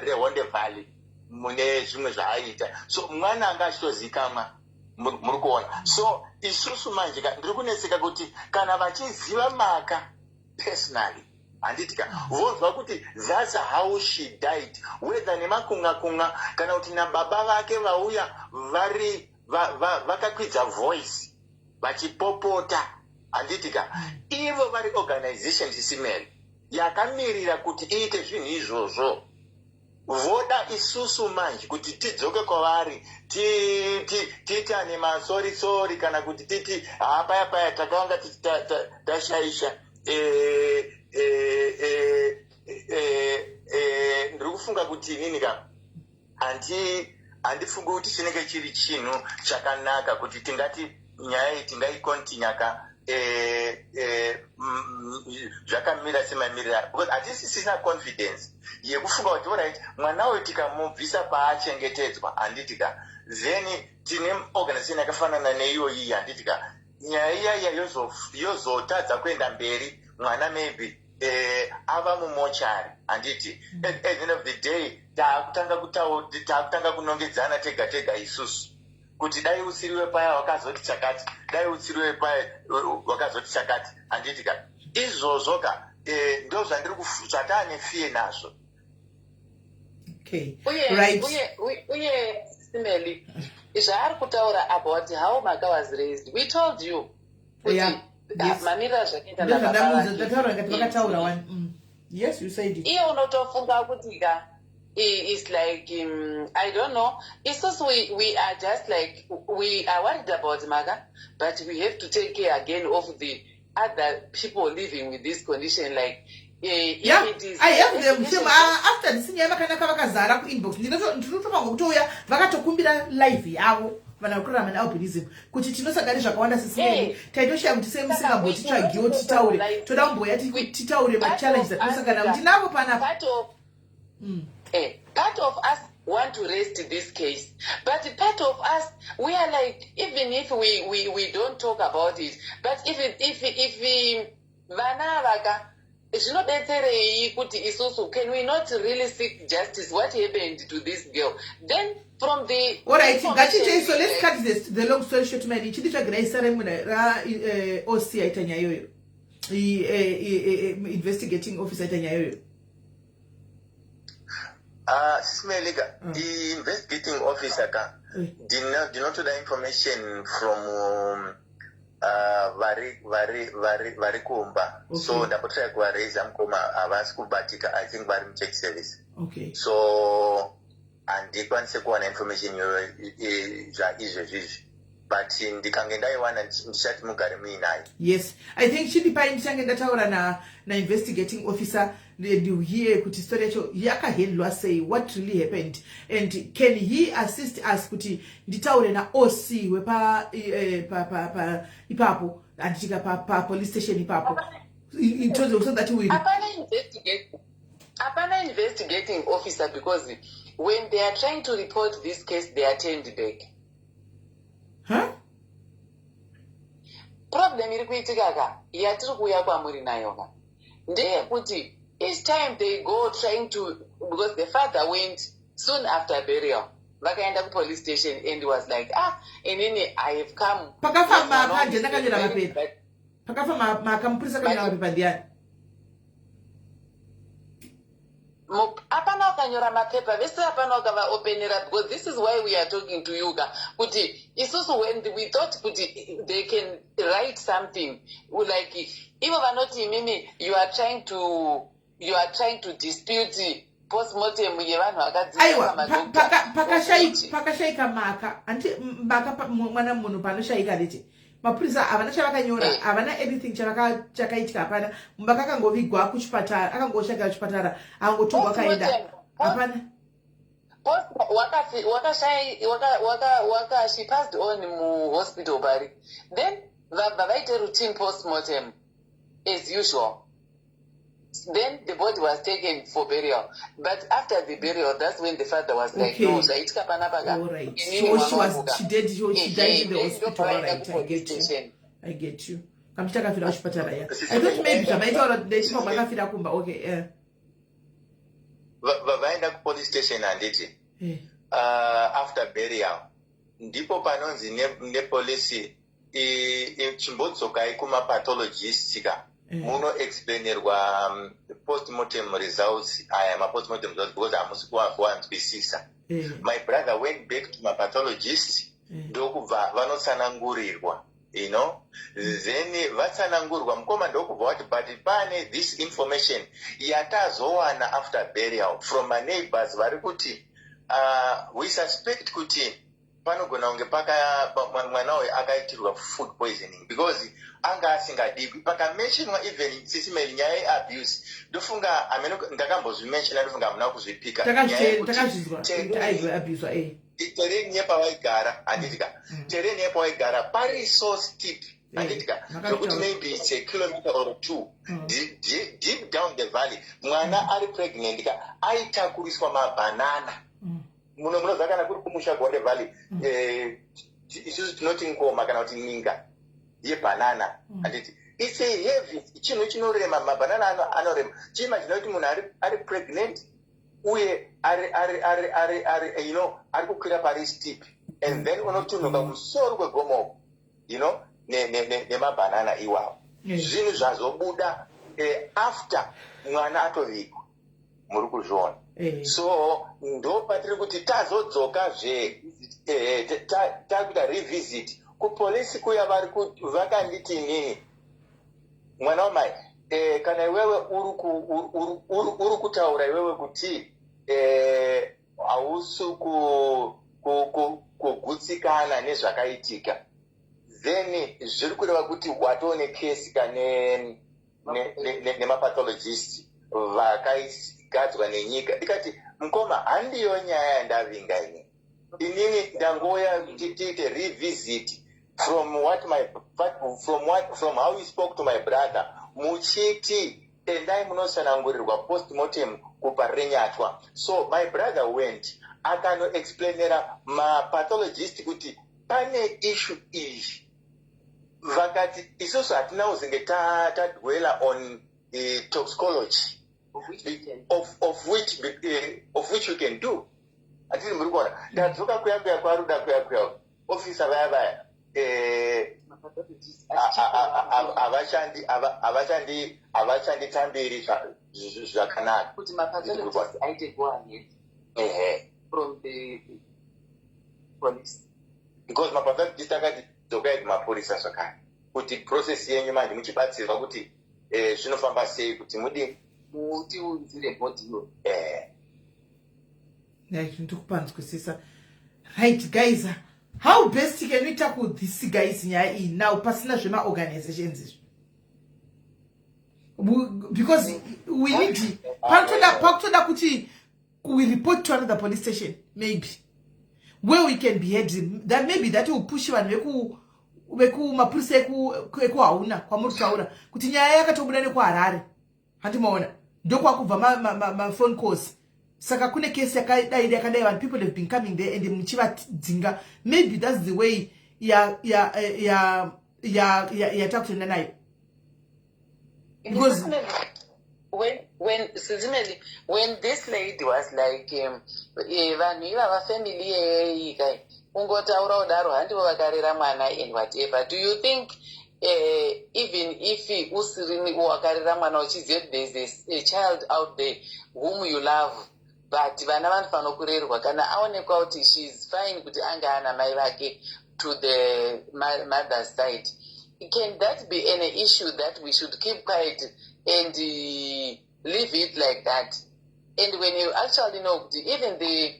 Speaker 2: rehonde valley mune zvimwe zvaaita so mwana anga achitozikamwa muri kuona so isusu manje ndiri kuneseka kuti kana vachiziva maka personally handitika vonzwa kuti that's how she died whether nemakunga kana kuti nababa vake vauya vari vakakwidza voice vachipopota handitika ivo vari organization chisimeri yakamirira kuti iite zvinhu izvozvo voda isusu manje kuti tidzoke kwavari titane masorisori kana kuti titi paya takanga tashaisha ndiri kufunga kuti inini ka handifungi kuti chinenge chiri chinhu chakanaka kuti tingati nyaya iyi tingaikontinya ka zvakamira semamirira because hatisisina confidence yekufunga kuti oright mwana uyu tikamubvisa paachengetedzwa handitika then tine organization yakafanana neiyoyi handitika nyaya iyaya yozotadza kuenda mberi mwana maybe ava mumochari handiti at the end of the day taakutanga kunongedzana tega isusu kuti dai usiriwe paya wakazoti chakati dai usiriwe paya wakazoti chakati handitika izvozvoka ndo zvataane fiye nazvo
Speaker 3: uye simeli zvaari kutaura about how maka was raised we told you kuti mamirira
Speaker 1: zvakaita yes you said it
Speaker 3: iye unotofunga kuti ka it's like I don't know. It's just we are just like we are worried about Maga, but we have to take care again of the other people living with this condition. Like
Speaker 1: it is, I have them after the senior makanaka vakazara ku inbox. Ndinotopa ngokutoya vakatokumbira live yavo vanakura mana albinism kuti tinosangana zvakawanda sisi taitoshaya kuti semusingambo titsvagiwo titaure toda kumboya titaure ma challenge atinosangana kuti navo panapa
Speaker 3: part of us want to rest this case, but part of us we are like, even if we don't talk about it, but if vanavaga zvinodetserei kuti isusu can we not really seek justice? What happened to this girl? Then from the
Speaker 1: alright, ngatiite so let's cut the long story short mani chidi chagira ceremony ra OC aita nyaya yoyo investigating officer aita nyaya yoyo
Speaker 2: Smelika, the investigating officer did not the information from vari kumba. So the portrait was raised kubatika, I think vari check service.
Speaker 1: Okay.
Speaker 2: So and the consequent information is but in the kangenda one and chat mugarimi nai.
Speaker 1: Yes, I think she depends ngenda taura na investigating officer do here kuti story yacho yakahendwa say what really happened and can he assist us kuti nditaure na OC wepa ipapo anditika pa police station ipapo in terms of so that we
Speaker 3: apana investigating officer because when they are trying to report this case they are turned back.
Speaker 1: Huh?
Speaker 3: Problem iri kuitika ka yatiri kuuya kwamuri nayo ka ndeye kuti each time they go trying to, because the father went soon after burial vakaenda ku police station and was like inini I have come
Speaker 1: pakafamba kanje ndakanyora mapepa pakafamba makamupurisa kanyora mapepa ndiani
Speaker 3: apana wakanyora mapepa vese apana wakavaopenera because this is why we are talking to you ka kuti isusu when we thought kuti they can write something like ivo vanoti mimi you are trying to dispute postmortem yevanhu
Speaker 1: aiwa pakashaika maka anti maka mwana munhu panoshaika leti mapurisa havana chavakanyora havana anything chakaitika hapana mbaka akangovigwa kuchipatara akangoshakira kuchipatara akangotogwa akaenda hapana
Speaker 3: she passed on muhospital pari then vabva vaite routine postmortem as usual. Then the body was taken for burial. But after the burial, that's when the father was like, no, Zaitika Panapaka.
Speaker 1: All right. So she died in the hospital. All right, I get you. I thought maybe okay, yeah.
Speaker 2: Vaenda ku police station anditi. After burial. Ndipo panonzi ne police chimbotsoka ikuma pathologist ka. Muno explainerwa postmortem results. I am a postmortem results because I must go and specisisa. My brother went back to my pathologist. Ndoku vanotsanangurirwa. You know, then vatsanangurwa mukoma ndokubva wati but pane this information yatazowana after burial from my neighbors vari kuti we suspect kuti panogona kunge mwana uyu akaitirwa food poisoning because anga asingadiwi pakamentionwa even sisimeli nyaya yeabuse ndofunga ndakambozvimenshona ndofunga hamuna kuzvipika tereni yepawaigara handitika tereni yepawaigara pari so steep handitika zvokuti maybe it's a kilometer or two deep down the valley mwana ari pregnant ka aitakuriswa mabhanana munoziva kana kuri kumusha gonde valley isusu tinoti ngoma kana kuti ninga yebhanana handiti it's a heavy chinhu chinorema mabhanana anorema chiimagina kuti munhu ari pregnant uye ari you know ari kukwira pari steep and then unotunhuka musoro kwegomo you know nemabhanana iwawo zvinhu zvazobuda after mwana atovigwa muri kuzviona so ndo patiri kuti tazodzokazve takuita revisit kupolisi kuya vari vakanditi nini mwana wamai kana iwewe uri kutaura iwewe kuti hausi kugutsikana nezvakaitika then zviri kureva kuti watone kesi nemapathologist vakaigadzwa nenyika ndikati mukoma handiyo nyaya yandavinga inini ndangoya tiite revisit from how you spoke to my brother muchiti endai munosanangurirwa postmortem kuparenyatwa so my brother went akanoexplainera mapathologist kuti pane issue iyi vakati isusu hatina kuzinge tadwela on toxicology of which we can do. Atiri muri kuona ndadzoka kuyambira kwaruda kuya officer vaya avashandi tambiri zvakanaka
Speaker 3: kuti mapathologist aite go ahead from the police,
Speaker 2: because mapathologist akati dzokai kumapurisa zvakare kuti process yenyu manje muchibatsirwa kuti zvinofamba sei kuti
Speaker 3: mutiunzire bhodhiyo.
Speaker 1: ndikupanzwisisa. Right guys, how best can we tackle this guys nyaya iyi now pasina zvemaorganizations izvi? Because we need pakutoda kuti we report to another police station maybe where we can behead him, that maybe that will push vanhu vekumapurisa ekuhauna kwamuri kutaura kuti nyaya yakatobuda nekuharare handimaona ndokwakubva ma-phone calls. Saka kune case yakadai vanhu people have been coming there and muchivadzinga. Maybe that's the way yatakutoenda nayo. Because
Speaker 3: when this lady was like vanhu ivava family yeyikai ungotaura udaro handivo vakarera mwana and whatever, do you think even if usiri wakarera mwana uchiziva kuti there's a child out there whom you love but vana vanofanira kurerwa kana aonekwa kuti she's fine kuti anga ana mai vake to the mother's side, can that be an issue that we should keep quiet and leave it like that? And when you actually know even the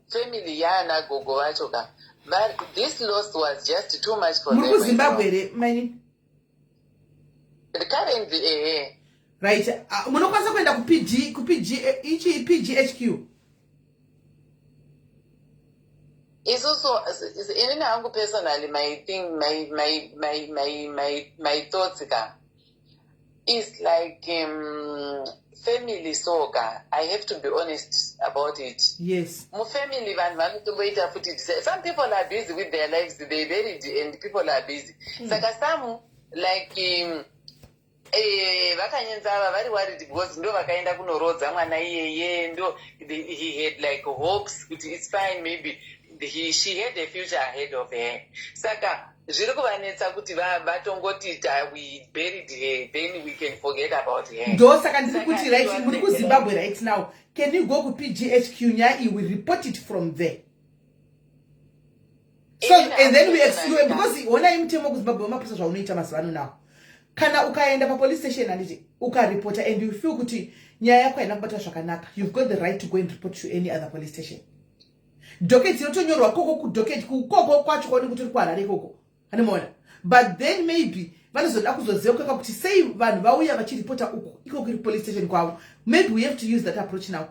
Speaker 3: family yana gogo vachoka, but this loss was just too much for them.
Speaker 1: Zimbabwe mani
Speaker 3: currently
Speaker 1: right, munokwanisa kuenda PGHQ.
Speaker 3: It's also in hangu personally my thing, my thoughts is like family soka. I have to be honest about it.
Speaker 1: Yes.
Speaker 3: Mu family some people are busy with their lives, they buried and people are busy. Saka some like vakanyenza vari worried because ndo vakaenda kunorodza mwana iyeye ndo he had like hopes kuti it's fine, maybe she had a future ahead of her. Saka zviri kuvanetsa kuti vatongoti we buried her then we can forget about her.
Speaker 1: Ndo saka ndiri kuti right muri kuZimbabwe right now, can you go to PGHQ nyaya iyi, we report it from there. So and then we exclude because wona imutemo kuZimbabwe mapasa zvaunoita mazivano now. Kana ukaenda pa police station anditi ukareport and you feel kuti nyaya yako haina kubata zvakanaka, you've got the right to go and report to any other police station. Docket inotonyorwa koko ku docket kukoko kwacho kwani kuti kwarare koko. Hanimona. But then maybe vanozoda kuzoziva kweka kuti sei vanhu vauya vachiripota uko iko ku police station kwavo. Maybe we have to use that approach now.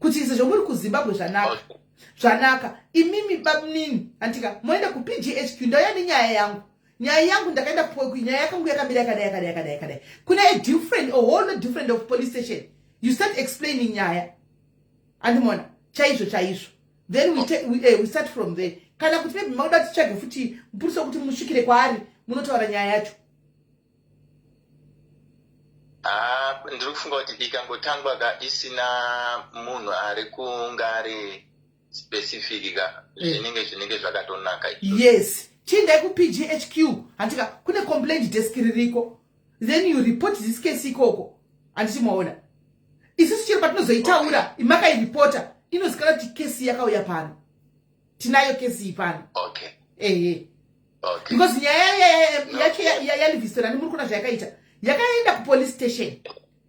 Speaker 1: Kuti izvo zvomuri kuZimbabwe zvanaka. Imimi babnini antika moenda ku PGHQ ndaya nenyaya yangu. Nyaya yangu ndakaenda nyaya yakangu yakamira yakadai. Kuna a whole different of police station. You start explaining nyaya. Andimona chaizvo. Then we start from there. Kana kuti maybe mauda tichage futi mpuriso kuti musvikire kwaari munotaura nyaya yacho.
Speaker 2: Ndiri kufunga kuti ikangotangwa isina munhu ari kungari specific zvinenge zvakatonaka.
Speaker 1: Yes. Chinda ku PGHQ antika kune complaint desk ririko, then you report this case ikoko antimaona isusu chiro patinozoitaura imaka iripota inozikana kuti case yakauya pano, tinayo case ipano.
Speaker 2: Okay.
Speaker 1: Okay. Because nyaya yacho yalivisora ndi muri kuna zvayakaita yakaenda ku police station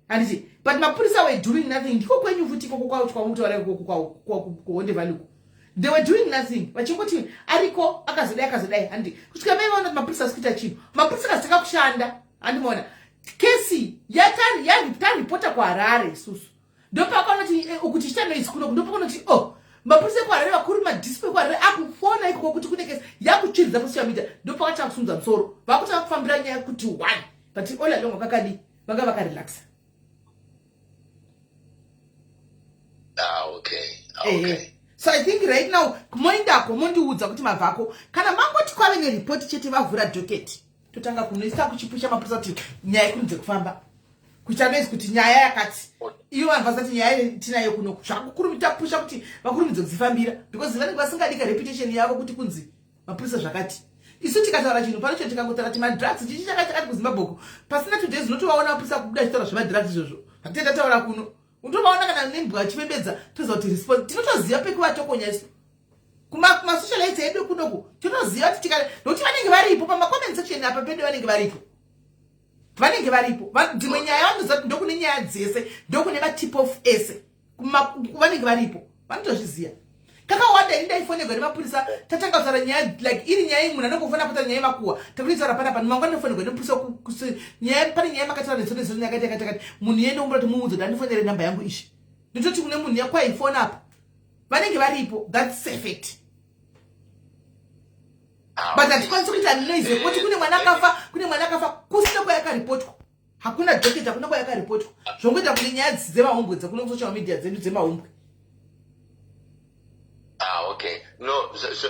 Speaker 1: anditi but mapurisa were doing nothing. Ndiko kwenyu futi koko kwa mtu wale kwa kuonde valuko. They were doing nothing. Vachingoti ariko akazodai handi kusvika mai vaona mapurisa asikuita chinhu, mapurisa akasaka kushanda handimona kesi yataripota kuHarare isusu ndopakaonati kuti chitano izi kuno ndopakaonati mapurisa ekuHarare vakuru madisipo ekuHarare akufona ikoko kuti kune kesi yakuchiridza pasocial media ndopakati akusunza musoro vakuti vakufambira nyaya kuti why but all along vakakadi vanga vakarelaxa.
Speaker 2: Okay.
Speaker 1: So I think right now kumoindako mondiudza kuti mavhako kana mangoti kwave nereport chete vavhura docket totanga kunoisa kuchipusha mapurisa kuti nyaya ikunze kufamba kuchandoisi kuti nyaya yakati ivo vanhu vasati nyaya tinayo kuno zvakukurumita pusha kuti vakurumidze kudzifambira because vanenge vasingadika reputation yavo kuti kunzi mapurisa zvakati. Isu tikataura chinhu pano cho tikangotaura kuti madrugs chichi chakati kuZimbabwe pasina 2 days unotovaona mapurisa kubuda achitaura zvemadrugs izvozvo hatitenda taura kuno unotovaona kana nembwa achipembedza toziva kuti response tinotoziva pekuvatokonya isu kumasocialites edu kunoku totoziva kuti nokuti vanenge varipo pamacomments section apa pedu vanenge varipo dzimwe nyaya vanoziva kuti ndokune nyaya dzese ndokune matip of ese vanenge varipo vanotozviziva. Kakawanda ini ndaifonegwa nemapurisa tatanga kutaura nyaya like iri nyaya imwe munhu anongofana kutaura nyaya yemakuwa takuitaura panapa mangwana ndinofonegwa nemapurisa nyaya pane nyaya makataura nezoni yakati munhu yende umbura kuti mumuudza kuti andifonere namba yangu ishi nditoti kune munhu yakwaifona apa vanenge varipo. That's perfect. But hatikwanisi kuita noise kuti kune mwana akafa kusina kwayakaripotwa hakuna docket hakuna kwayakaripotwa zvongoita kune nyaya dzemahombwe dzakune social media dzedu dzemahombwe.
Speaker 2: Okay. No,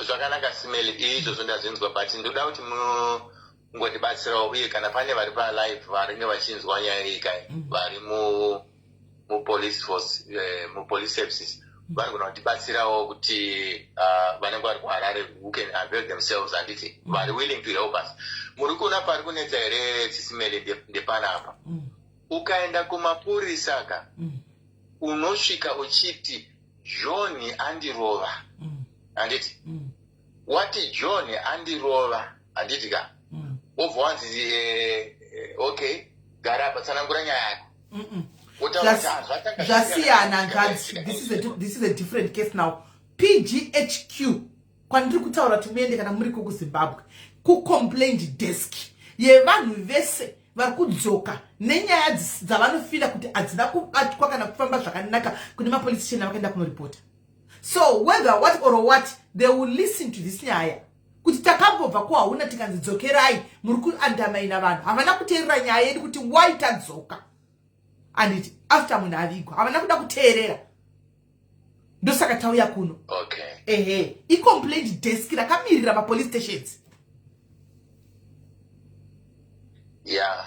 Speaker 2: zvakanaka Simeli izvo ndazvinzwa but ndoda kuti mungotibatsirawo uye kana pane vari palive varinge vachinzwa nyaya iyi kai vari mupolice force mupolice services vanogona kutibatsirawo kuti vanenge vari kuHarare who can avail themselves anditi vari willing to help us. Muri kuona pari kunetsa here Simeli ndepanapa ukaenda kumapurisa ka unosvika uchiti John andirova anditi wati John andirova anditi ka obva wanzi okay gara patsanangura nyaya yako
Speaker 1: zvasiyana ngadzi. This is a different case now. PGHQ kwandiri kutaura tumuende kana muri kuZimbabwe kucomplaint desk yevanhu vese vari kudzoka nenyaya dzavanofira kuti hadzina kubatwa kana kufamba zvakanaka kune mapolice station avakaenda kunoripota. So whether what or what they will listen to this nyaya kuti takambobva kuHauna tikanzi dzokerai muri kuandamaina vanhu havana kuteerera nyaya yedu kuti why tadzoka anditi after munhu avigwa havana kuda kuteerera ndosaka tauya kuno.
Speaker 2: Okay.
Speaker 1: Icomplaint desk rakamirira mapolice stations.
Speaker 2: Yeah,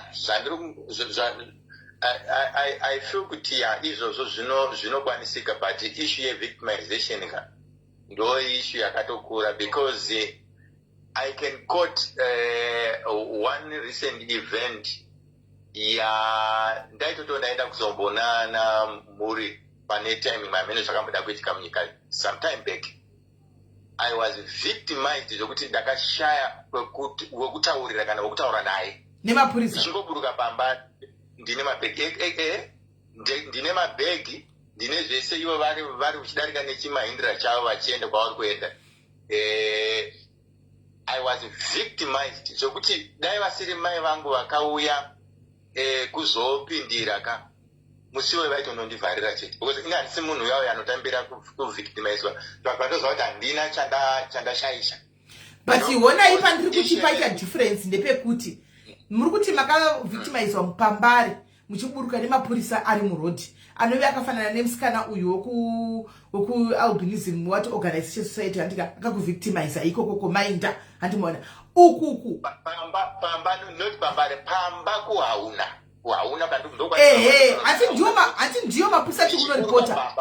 Speaker 2: I feel kuti izvozvo zvinokwanisika but issue yevictimization ndo issue yakatokura because I can quote one recent event ndaitoto ndaenda kuzombonana muri pane time mamene zvakamboda kuitika munyika sometime back. I was victimized zvokuti ndakashaya wekutaurira kana wekutaura naye
Speaker 1: nemapurisa
Speaker 2: chingoburuka pamba ndine mabhegi ndine mabhegi ndine zvese ivo vari kuchidarika nechimahindira chavo vachienda kwavari kuenda. I was victimized zvokuti dai vasiri mai vangu vakauya kuzopindira ka musiwe vaitonondivharira chete because inga handisi munhu uyawo anotambira kuvictimizwa zvakandozva kuti handina chandashaisha.
Speaker 1: But iwona ipa ndiri kuchipaita difference ndepekuti muri kuti makavictimizwa mupambare muchiburuka nemapurisa ari murodhi anove akafanana nemusikana uyu wokualbinism what organization society handika akakuvictimiza ikoko komainda handimona ukuku
Speaker 2: pamba not pambare pamba kuHauna
Speaker 1: ati ndiyo mapurisa ati kunoripota.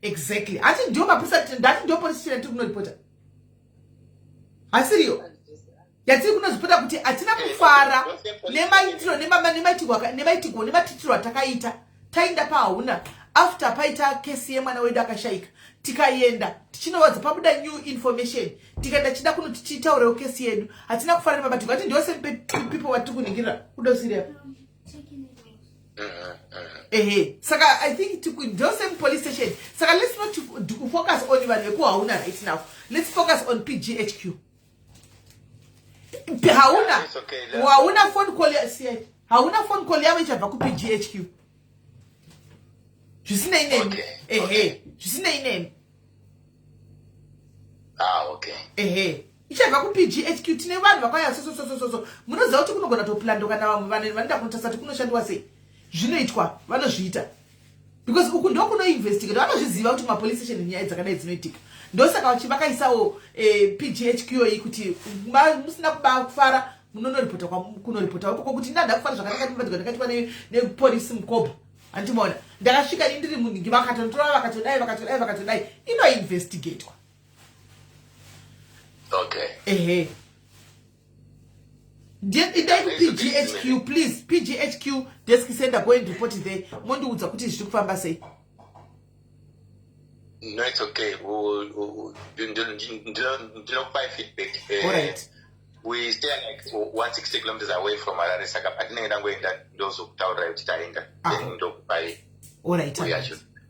Speaker 1: Exactly. Ati ndiyo mapurisa ndati ndiyo police station ati kunoripota asiriyo yatiri kunozipota kuti hatina kufara nemaitirwo atakaita taenda paHauna after paita kesi yemwana wedu akashaika tikaenda tichinowadza pabuda new information tikaenda chida kuno tichitaurewo kesi yedu hatina kufara nemabatiko ati ndiose people watiri kuningirira kudosiria saka I think ndiose police station saka let's not focus on vanhu vekuHauna right now, let's focus on PGHQ. Hauna phone call ya CI. Hauna phone call yavo ichabva kuPGHQ. Zvisina inemi. Zvisina inemi.
Speaker 2: Okay.
Speaker 1: Ichabva kuPGHQ tine vanhu vakauya so. Munoziva kuti kunogona toplando kana vamwe vanhu vanoda kunotasa kuti kunoshandwa sei. Zvinoitwa, vanozviita. Because uku ndo kunoinvestigate, vanozviziva kuti mapolice station nyaya dzakadai dzinoitika. Ndosaka vachivakaisawo PGHQ iyi kuti musina kuba kufara munonoripota kunoripota uko kuti ndada kufana zvakanaka ndakatwa nepolisi mukobha andimona ndakasvika ndiri munhingi vakatontora vakatodai inoinvestigatewa.
Speaker 2: Okay.
Speaker 1: Ehe. PGHQ, please. PGHQ desk center, go and report it there. Mondi udza kuti zviri kufamba sei.
Speaker 2: No, it's okay. Ndinokupai feedback.
Speaker 1: All right.
Speaker 2: We stay like 160 kilometers away from Harare. Saka patinenge tangoenda ndozokutaurira kuti taenda. Then ndokupai.
Speaker 1: All right.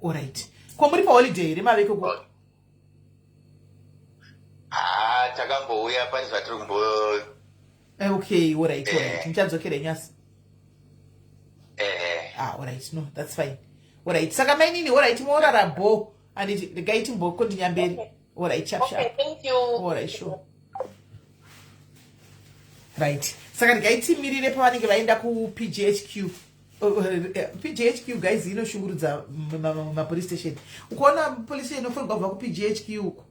Speaker 1: All right. Ko muri pa holiday here maveko ko.
Speaker 2: Takambouya pani zvatiri kumbo.
Speaker 1: Okay, all right. Ndichadzokera nyasi. All right. No, that's fine. All right. Saka mainini, all right. Morara bo. And the guy to book on the Yamberi. All right, chap.
Speaker 4: Okay, thank you.
Speaker 1: All right, sure. Right. Saka the guy team mirire pawani ngevaenda ku PGHQ. PGHQ guys, shunguru za ma police station. Ukoona police station inofanirwa kubva ku PGHQ uko.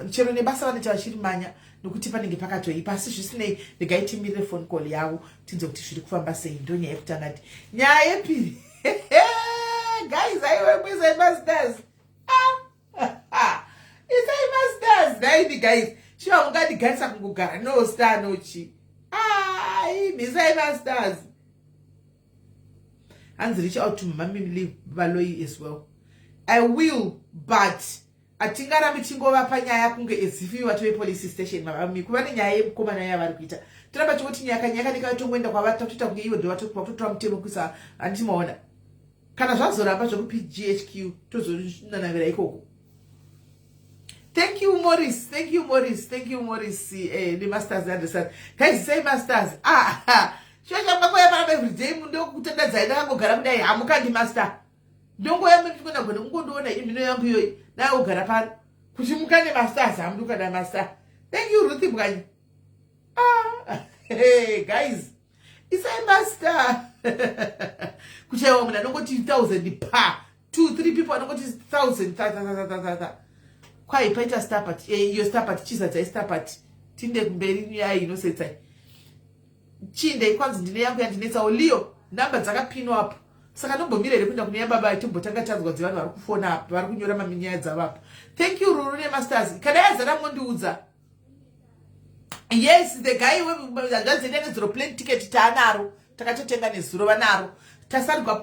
Speaker 1: Chero nebasa vane chavashirimanya nokuti panenge pakatoipa asi zvisinei regai timirire phone call yavo tinze kuti zviri kufamba sei. Ndonyaya yekutanga kuti nyaya yepiri guys aiwe masters isai masters naini guys shiva mungandigarisa kungogara no star nochi misai masters hanzi reach out to Mami Valoi as well. I will, but atingarambi tingovapa nyaya kunge ezifi watu wepolice station mami kuva nenyaya yemukomana yaya vari kuita tiramba chikuti nyaka ndikatongoenda kwavata kutoita kunge ivo ndovatotwa mutemo kuisa handimaona kana zvazoramba zvoku PGHQ tozonanavira ikoko. Thank you Morris. The masters understand guys. Say masters shosha makoya para every day mundo kutandadza ndakangogara mudai hamukandi master ndongoya mutikuenda gona ungondoona imino yangu yoyi naye ugara pano kuti mukane masters hamudukana master. Thank you Ruthi Mukanya. Hey guys, it's a master. Kuchaiwa muna nongoti 1000 pa 2-3 people nongoti 1000 kwai paita star party yo star party chiza dza star party tinde kumberi yayi inosetsa chinde kwanzi ndine yangu yandinetsawo Leo namba dzakapinwa apo saka ndombomirere kuenda kune baba timbotanga tadzwa dzivanhu vari kufona apo vari kunyora maminyaya dzavapo. Thank you Ruru ne masters kana yazara mondiudza. Yes, the guy wazadzenda nezuro plane ticket taanaro takatotenga nezuro vanaro tasarigwa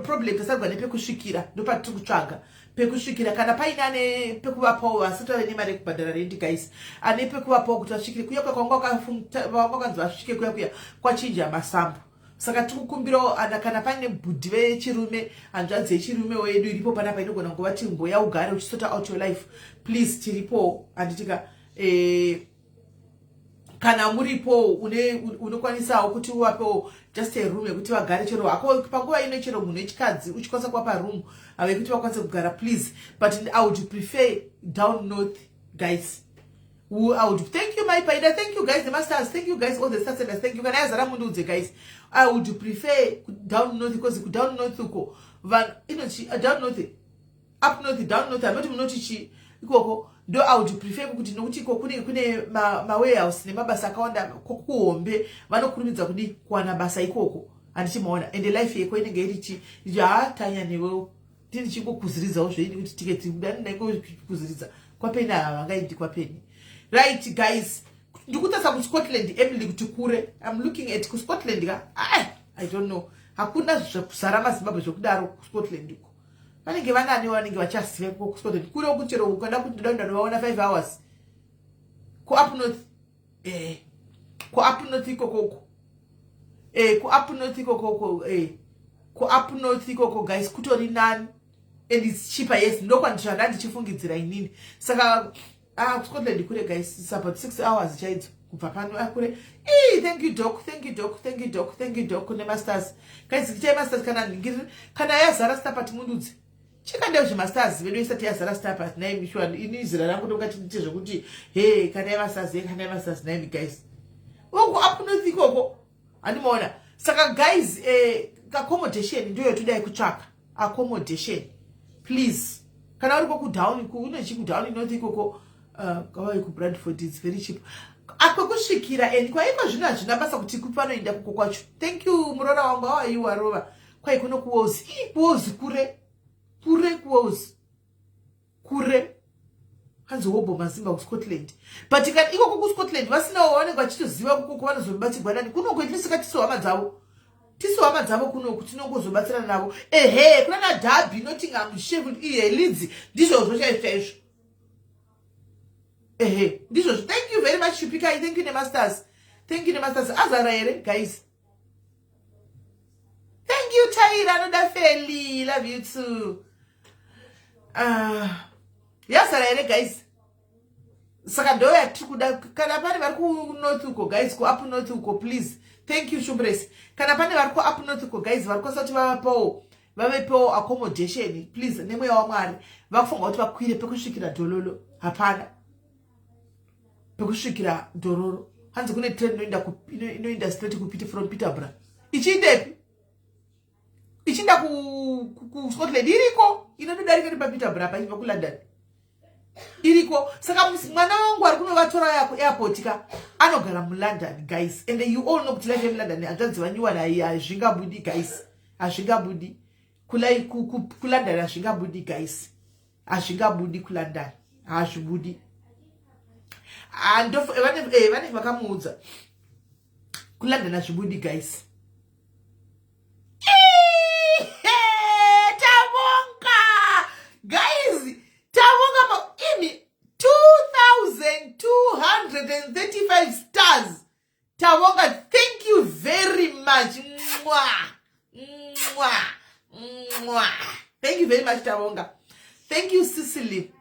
Speaker 1: problem tasarigwa nepekusvikira ndopatiri kutsvaga pekusvikira kana painane pekuvapawo vasitove nemari yekubhadhara rendi guys ane pekuvapawo kuti vasvikire kuya kwakanzi vasvike kuya kwachinja masambo. Saka tikukumbirawo kana paine bhudhi vechirume hanzvadzi yechirume wedu iripo panapa inogona ngova timboya ugare uchisota out your life please tiripo handitika kana muripo unokwanisawo kuti uvapewo just a room yekuti vagare chero hako panguva ino chero munhu wechikadzi uchikwanisa kuvapa room ave kuti vakwanise kugara please. But I would prefer down north guys. I would thank you my paida, thank you guys the masters, thank you guys all the stars, thank you kana yazara munduudze guys. I would prefer down north because down north uko van down north up north down north amati munoti ikoko ndo I would prefer kuti nokuti iko kune ma warehouse nemabasa akawanda kuhombe vanokurumidza kudi kuwana basa ikoko handichimaona and life yeko inenge irichi tanya newe tini chingokuziridzawo zveini kuti tiketi kuziridza kwapeni havangaindi kwapeni. Right guys, ndikutasa ku Scotland Emily kuti kure. I'm looking at ku Scotland I don't know hakuna zvakuzara maZimbabwe zvokudaro ku Scotland uko vanenge vanani vanenge vachaziva ku Scotland kure ukuchero ukanda kuti ndinoona 5 hours ku up north ku up north ikoko ku up north ikoko ku up north ikoko guys kutori nani and it's cheaper. Yes, ndokwanditsvanga ndichifungidzira inini saka Scotland kure guys, it's about 6 hours chaidzo kubva pano akure. Thank you doc ne masters guys. Kitai masters kana yazara star party mundudzi chikandeu zvemasters vedu isati yazara star party naimi sure ini zira rangu ndongati ndite zvokuti kana masters naimi guys uku apuno zikoko andimoona saka guys accommodation ndoyo tudai kutsvaka accommodation please. Kana uri ku down ku unochi ku down north ikoko kawai ku Bradford it's very cheap. akwekusvikira and kwaiko zvino hazvina basa kuti kupanoenda kuko kwacho. Thank you murora wangu, how are you warova? Kwai kuno kuwozi, kuwozi kure kuwozi kure hanzi wobo mazimba kuScotland. But iko kuScotland vasina waonekwa vachitoziva kuko vanozobatsirwa nani kuno kwetisika tiso hama dzavo kuno kuti tinongozobatsirana navo. Kuna na Derby, Nottingham, Sheffield, Leeds ndizvo chaita izvo. Ndizvo. Thank you very much Shupika, thank you Nemasters. Thank you Nemasters. Azara here guys. Thank you Taira Noda Feli, love you too. Yazara here guys. Saka ndoya tikuda kana pane vari ku north uko guys, ku up north uko please. Thank you Shumbres. Kana pane vari ku up north uko guys, vari kusati vavepo accommodation please, nemweya waMwari vakufunga kuti vakwire pekusvikira Dololo. Hapana. Pekusvikira Dololo hanzi kune train inoenda straight from Peterborough. Ichiindepi? Ichienda ku Scotland iriko inodarika pa Peterborough pa ichibva ku London. Iriko saka mwana wangu ari kunovatora airport ka anogara mu London guys, and you all know kuti life in London anzanzi vanyuwa na hazvingabudi guys, hazvingabudi kulai ku London, hazvingabudi guys, hazvingabudi ku London, hazvibudi. And vane vakamuudza ku London hazvibudi guys. Guys, Tawonga imi 2,235 stars. Tawonga, thank you very much. Thank you very much Tawonga. Thank you Cecily.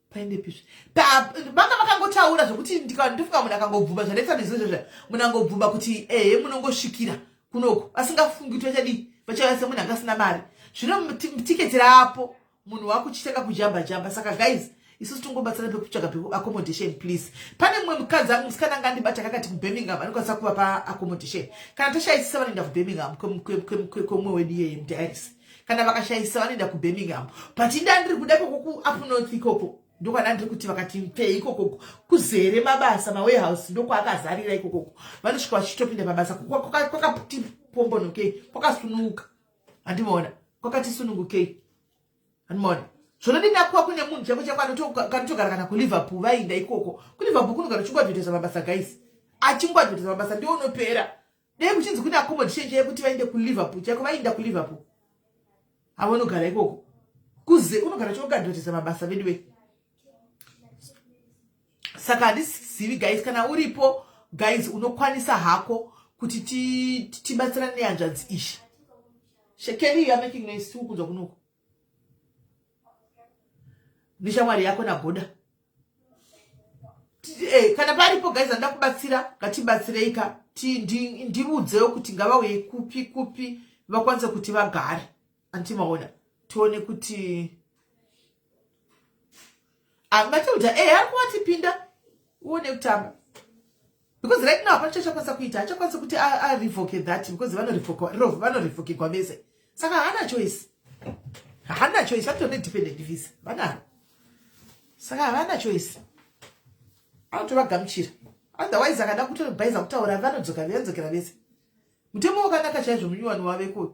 Speaker 1: Painde pish. Banga makangotaura zvokuti ndifunga munhu akangobvumba zvandeta nezvozvo munhu angobvumba kuti munongosvikira kunoko asingafungi kuti vachava munhu angasina mari. Zvino tiketi rapo munhu wakuchitanga kujamba. Saka guys, isusu tingobatsana pekutsvaga accommodation please. Pane mumwe mukadzi angu musikana anga andibata kakati kuBirmingham anokwanisa kuva pa accommodation. Kana tashaisisa vanoenda kuBirmingham kwemumwe wedu yeye muDiaries. Kana vakashaisa vanoenda kuBirmingham. But inda ndiri kuda ku up north ikoko ndokwana ndiri kuti vakati pay ikoko kuzere mabasa warehouse ndoko akazarira ikoko. Vanosvika vachitopinda mabasa kwakati pombonokei kwakasunuka. Andimona kwakati sunungukei. Andimona zvinodina kuwa kune munhu chako kanotogara kana kuLiverpool vainda ikoko. kuLiverpool kunogara chingwadvotesa mabasa guys, achingwadvotesa mabasa ndio unopera. Dai kuchinzi kune accommodation yekuti vainde kuLiverpool chako vainda kuLiverpool avonogara ikoko kuze unogara chogadvotesa mabasa vediwe. Saka handisizivi guys, kana uripo guys unokwanisa hako kuti tibatsirane nehanzvadzi ishi. Shekeli, you are making noise too kunzwa kunoko. Nishamwari yako na boda. Kana paripo guys andakubatsira ngatibatsireika ndiudzewo kuti ngavauye kupi vakwanise kuti vagare. Antimaona tione kuti Matilda arikuwatipinda uone kutamba. Because right now panachakwanisa kuita achakwanisa kuti revoke that because vanorevoke kwa mese. Saka hana choice. Hana choice, hatone dependent visa. Vanaro. Saka hana choice. Anotovagamuchira. Otherwise akada kutobaiza kutaura vanodzoka venzokera vese. Mutemo wakanaka chaizvo munyuwani waveko.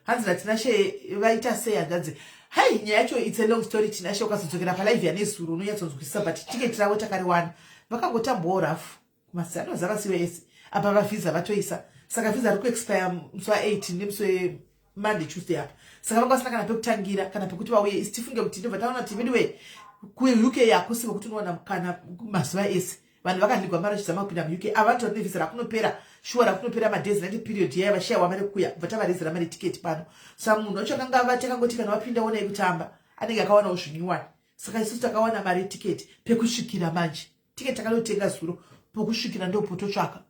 Speaker 1: Hanzi natinashe vaita sei hanzvadzi. Hai nyaya yacho it's a long story. Tinashe ukazodzokera palive yanesuru unonyatsonzwisisa but ticket ravo takariwana. Vakangotambawo rafu. Masano zakasiwe ese. Apa vavhiza vatoisa. Saka visa riku expire musi wa8 nemusi Monday Tuesday apa. Saka vakasina kana pekutangira kana pekuti vauye isitifunge kuti ndobva taona kuti anyway kuUK yakusiva kuti unowana kana mazuva ese. Vanhu vakandigwa mara chizama kupinda muUK avatori nevisa rakunopera shuwa rakunopera madezi 90 period yaiva shaya mari kuya kubva tavarezera mari ticket pano. Saka munhu wacho akanga vatakangoti kana wapinda onai kutamba anenge akawanawo zvinyuwani. Saka isusu takawana mari ticket pekusvikira manje. Ticket takanotenga zuro pokusvikira ndopototsvaka.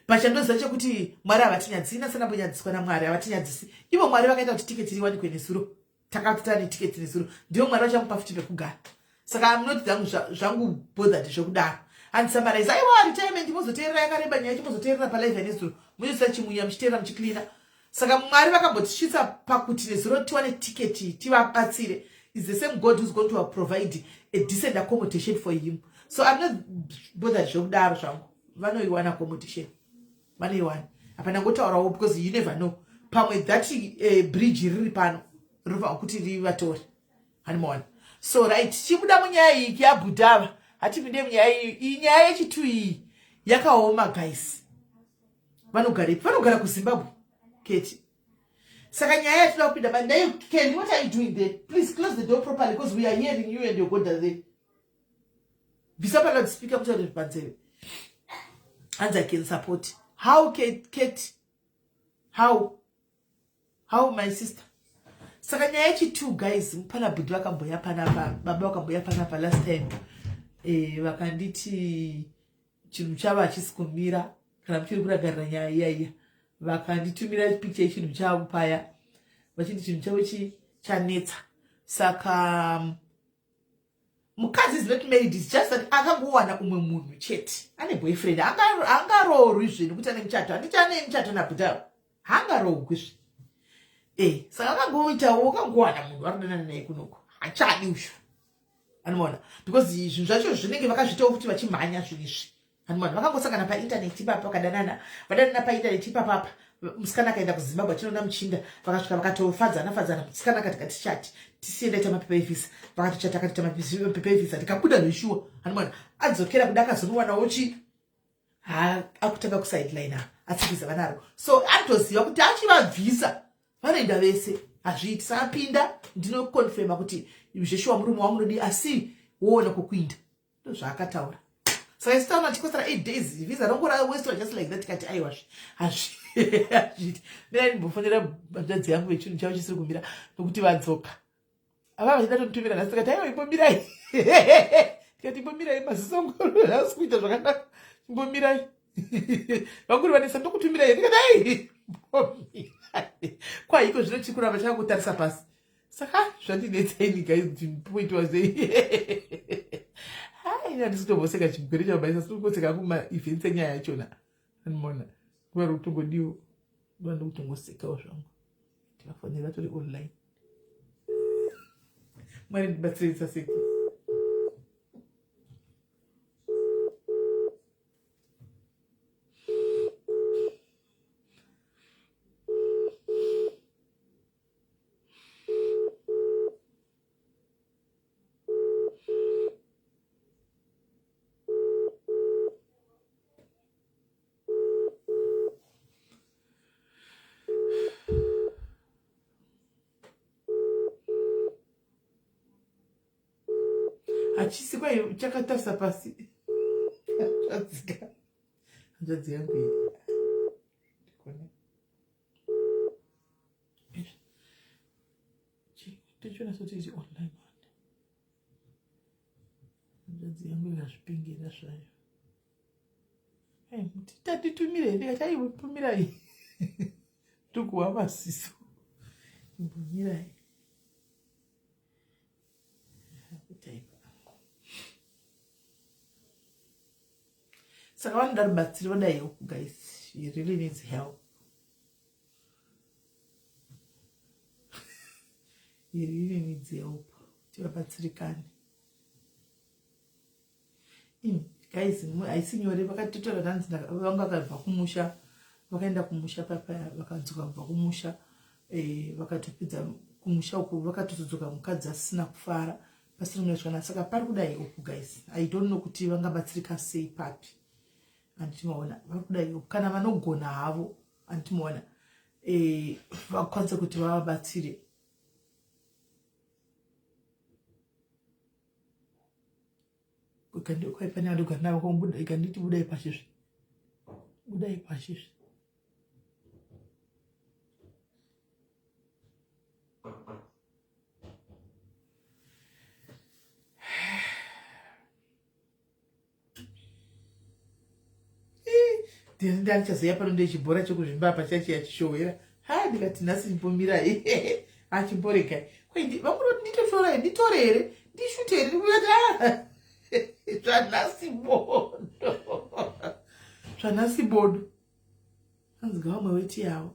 Speaker 1: Pachandoziva chekuti Mwari havatinyadzisi nasana mbonyadziswa naMwari havatinyadzisi. Ivo Mwari vakaita kuti tiketi riwanikwe nesuro. Takatota netiketi nesuro. Ndiwo Mwari vachamupa futi pekugara. Saka munoti dzangu zvangu bothered zvokudaro. Handisummarize aiwa retirement mozoteerera yakareba nyaya chimozoteerera palive yanesuro. Munoisa chimunya muchiteerera muchiklina. Saka Mwari vakambotisvitsa pakuti nesuro tiwane tiketi tivabatsire. is the same God who's going to provide a decent accommodation for him. So I'm not bothered zvekudaro zvangu. Vanoiwana accommodation. Vanoiwana. Hapana ngotaurawo because you never know. Pamwe that bridge riri pano rinofanira kuti rivatore. Hanimaona. So right, chibuda munyaya iyi yabhudhava. Hatipinde munyaya iyi. Nyaya yechitu iyi yakaoma guys. Vanogara kuZimbabwe. Keti. Saka nyaya yatinoda kupinda bandai. Ken, what are you doing there? Please close the door properly because we are hearing you and your God are there. Bisapa not speak up to the panel. And I can support. How, Kate? How, my sister? Saka nyaya yechitu guys. Mpana budu wakamboya panapa. Baba wakamboya panapa last time. Vakanditi chinhu chavo hachisikumira kana muchiri kuragarira nyaya iyaiya vakanditumira picture yechinhu chavo paya vachiti chinhu chavo chanetsa saka mukadzi is not married, it's just that akangowana umwe munhu chete ane boyfriend angaroorwi zvinhu kuti ane muchato handichane muchato nabhudharo haangaroorwi saka akangoitawo akangowana munhu varikudanana naye kunoko hachadi ushu anoona because zvinhu zvacho zvinenge vakazvitawo kuti vachimhanya zvinizvi anoona vakangosangana paintaneti ipapa vakadanana vadanana paintaneti ipapapa musikana akaenda kuZimbabwe achinoona muchinda vakasvika vakatofadzana musikana akati katichati tisienda ita mapepa evhisa vakatochata akati mapepa evhisa tikabuda zveshuwa anoona adzokera kuda akazonowanawo akutanga kusideline atsikiza vanaro so anotoziva kuti achivabvisa vanoenda vese hazviiti sakapinda ndinokonfirma kuti zveshuwa murume wamunodi asi woona kokuinda ndozvaakataura saka isitaona tikosara 8 days visa rongora westwa just like that kati aiwa hazviti mina ndimbofonera hanzvadzi yangu vechinhu chavo chisiri kumira nokuti vadzoka ava vachida tonditumira nhasi tikati aiwa imbomirai tikati imbomirai mazisongoro hasi kuita zvakanaka imbomirai vakuri vanesa ndokutumirai tikati ai imbomirai kwaiko zvino chikuramba chakutarisa pasi saka zvandinetsaini guys point was handisitomboseka chigwere chabaisa sitokoseka kuma-events enyaya yachona animona kuvari kutongodiwo vanda kutongosekawo zvangu tikafanira tori online mwari ndibatsirisa seki hachisi kwai chakatarisa pasi hanzvadzi yangu iyi tichiona soti online hanzvadzi yangu ikazvipengera zvayo tatitumire ndikati aitumirayi tokuwa masiso imbomirai saka vanoda rubatsiro voda help guys, he really needs help. He really needs help. Tivabatsirikane guys. Aisinyore vakatotora tanzi vanga vakabva kumusha vakaenda kumusha papaya vakadzoka kubva kumusha vakatopedza kumusha uku vakatotodzoka mukadzi asina kufara pasina kunyashwana. Saka pari kudai uku guys, I don't know kuti vangabatsirika sei papi. Anditimaona vari kudai uku kana vanogona havo anditimaona vakwanisa kuti vavabatsire. Ukandikwaipane andogara navo kombuda ikanditi budai pashizvi budai pashizvi ndanichazoya pano ndechibhora chekuzvimba pachachi yachishowera ndikati nhasi ndimbomirai achimboregai vangunoti nditotorai nditore here ndishute here ndikuyati zvanhasi bodo anziga vamwe weti yavo.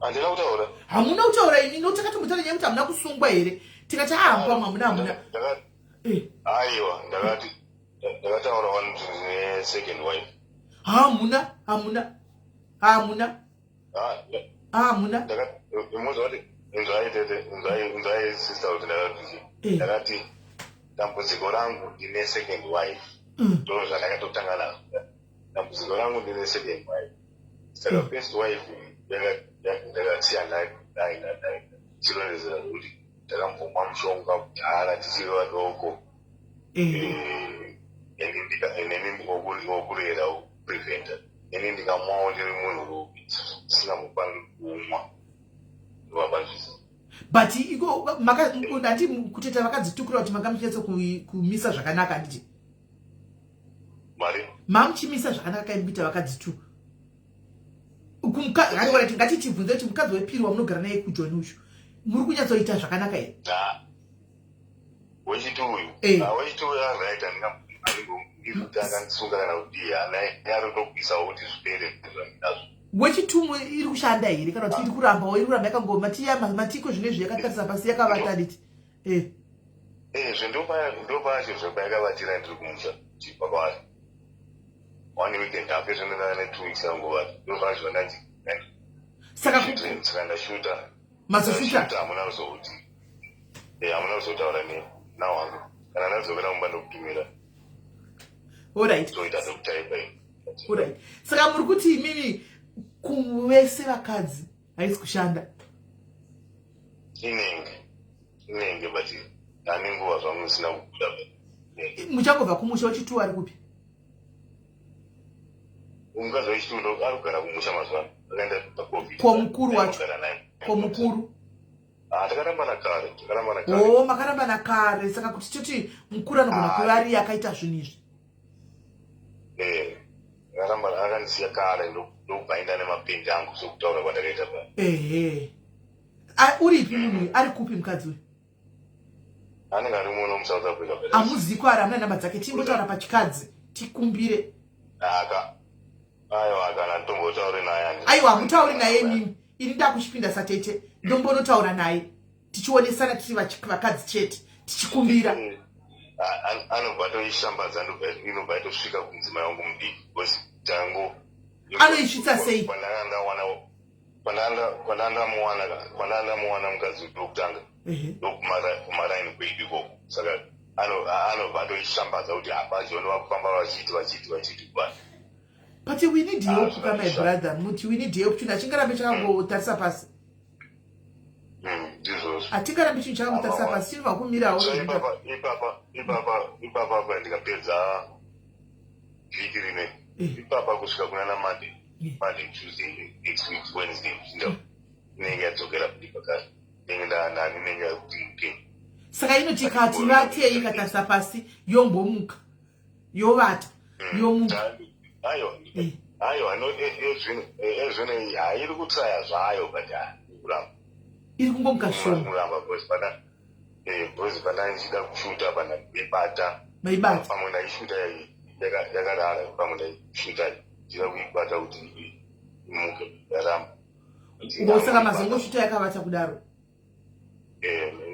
Speaker 6: Andina kutaura.
Speaker 1: Hamuna kutaura ini nokuti takatombotaura nyaya kuti hamuna kusungwa here. Tikati hamuna.
Speaker 6: Aiwa, ndakataura vantu ne second wife.
Speaker 1: Hamuna.
Speaker 6: Ndakati inzai sister kuti ndakati dambudziko rangu ndine second wife. Ndo zvandakatotanga nazvo. Dambudziko rangu ndine second wife. Saka first wife ndakasiya naye chirondedzera kuti ndakambomwa mushonga kudhara tichiri vadoko. Inini wokurera preventa. Ini ndikamwawo ndiri munhu sina mukwanisa kumwa.
Speaker 1: But iko ndati kuteta vakadzitukura kuti makamichetso kumisa zvakanaka nditi.
Speaker 6: Mari?
Speaker 1: Mamuchimisa zvakanaka imbita vakadzitu. Ngati ngatichibvunze kuti mukadzi wepiri wamunogara naye kuJoni uyu muri kunyatsoita zvakanaka here?
Speaker 6: Wechitu uyu. Wechitu uyu right ndikutanga kana kuti yarotopisa kuti zvipere zvandinazo.
Speaker 1: Wechitumwe iri kushanda here kana kuti iri kuramba yakangoma matiko zvinezvi yakatarisa pasi yakavata diti.
Speaker 6: Ndopacho zvapayakavatira ndiri kumusha chipakawari. One weekend after another 2 weeks ago, no rush when I
Speaker 1: saka
Speaker 6: ndashuta.
Speaker 1: Masoshuta.
Speaker 6: Amuna uzoti. Amuna uzoti awani now wangu. Kana nazokera mumbando kutumira.
Speaker 1: Alright.
Speaker 6: So ita dokutaipa.
Speaker 1: Alright. Saka muri kuti mimi kuwese vakadzi haisi kushanda.
Speaker 6: Inenge bati. Nani nguva zvangu sina kubuda.
Speaker 1: Muchangobva kumusha wechitu ari kupi?
Speaker 6: Ungazo wechitu arikugara kumusha mazuva. Akaenda paCovid.
Speaker 1: Kwa mukuru wacho. Kwa mukuru.
Speaker 6: Takaramba nakare.
Speaker 1: Makaramba nakare. Saka kuti choti mukuru anogona kuva ari akaita zvinhu izvi.
Speaker 6: Takaramba akandisiya kare ndokubvainda nemapendi angu sokutaura kwandakaita pa.
Speaker 1: Uripi munhu ari kupi mukadzi uyu?
Speaker 6: Anenge ari muno muSouth Africa.
Speaker 1: Amuziko ari hamuna namba dzake timbotaura pachikadzi tikumbire.
Speaker 6: Aiwa kana tombotaura naye.
Speaker 1: Aiwa hamutauri naye nini? Ini ndakuchipinda satete ndombonotaura naye. Tichionesana tiri vakadzi chete tichikumbira.
Speaker 6: Anobva toishambadza inobva tosvika kunzima yangu mudiki because tangu
Speaker 1: anoisvitsa sei?
Speaker 6: Pandandamuwana mukadzi wokutanga ndokumaraini kweidi ikoko. Saka anobva toishambadza kuti hapazvono vakufamba vachiti bwana.
Speaker 1: But we need hope, my brother. Muti we need hope. Chingarambe changotarisa pasi. Atingarambe changotarisa pasi. Chiri vakumirawo.
Speaker 6: Ipapa ndikapedza vhiki rine. Ipapa kusvika kuna Monday, Tuesday, next week, Wednesday. Inenge yadzokera kudipakari. Inenge yakuti mupenyu.
Speaker 1: Saka inoti kati vatei ikatarisa pasi yombomuka. Yovata. Yomuka.
Speaker 6: Aiwa, ezvino hairi kutsaya zvayo but kuramba.
Speaker 1: Iri kungomuka shoma.
Speaker 6: Kuramba because pana ndichida kushuta pana kuibata.
Speaker 1: Maibata.
Speaker 6: Pamwe ndaishuta yakarara pamwe ndaishuta ndira kuibata kuti imuke yaramba.
Speaker 1: Ngosaka mazongoshuta yakavata kudaro.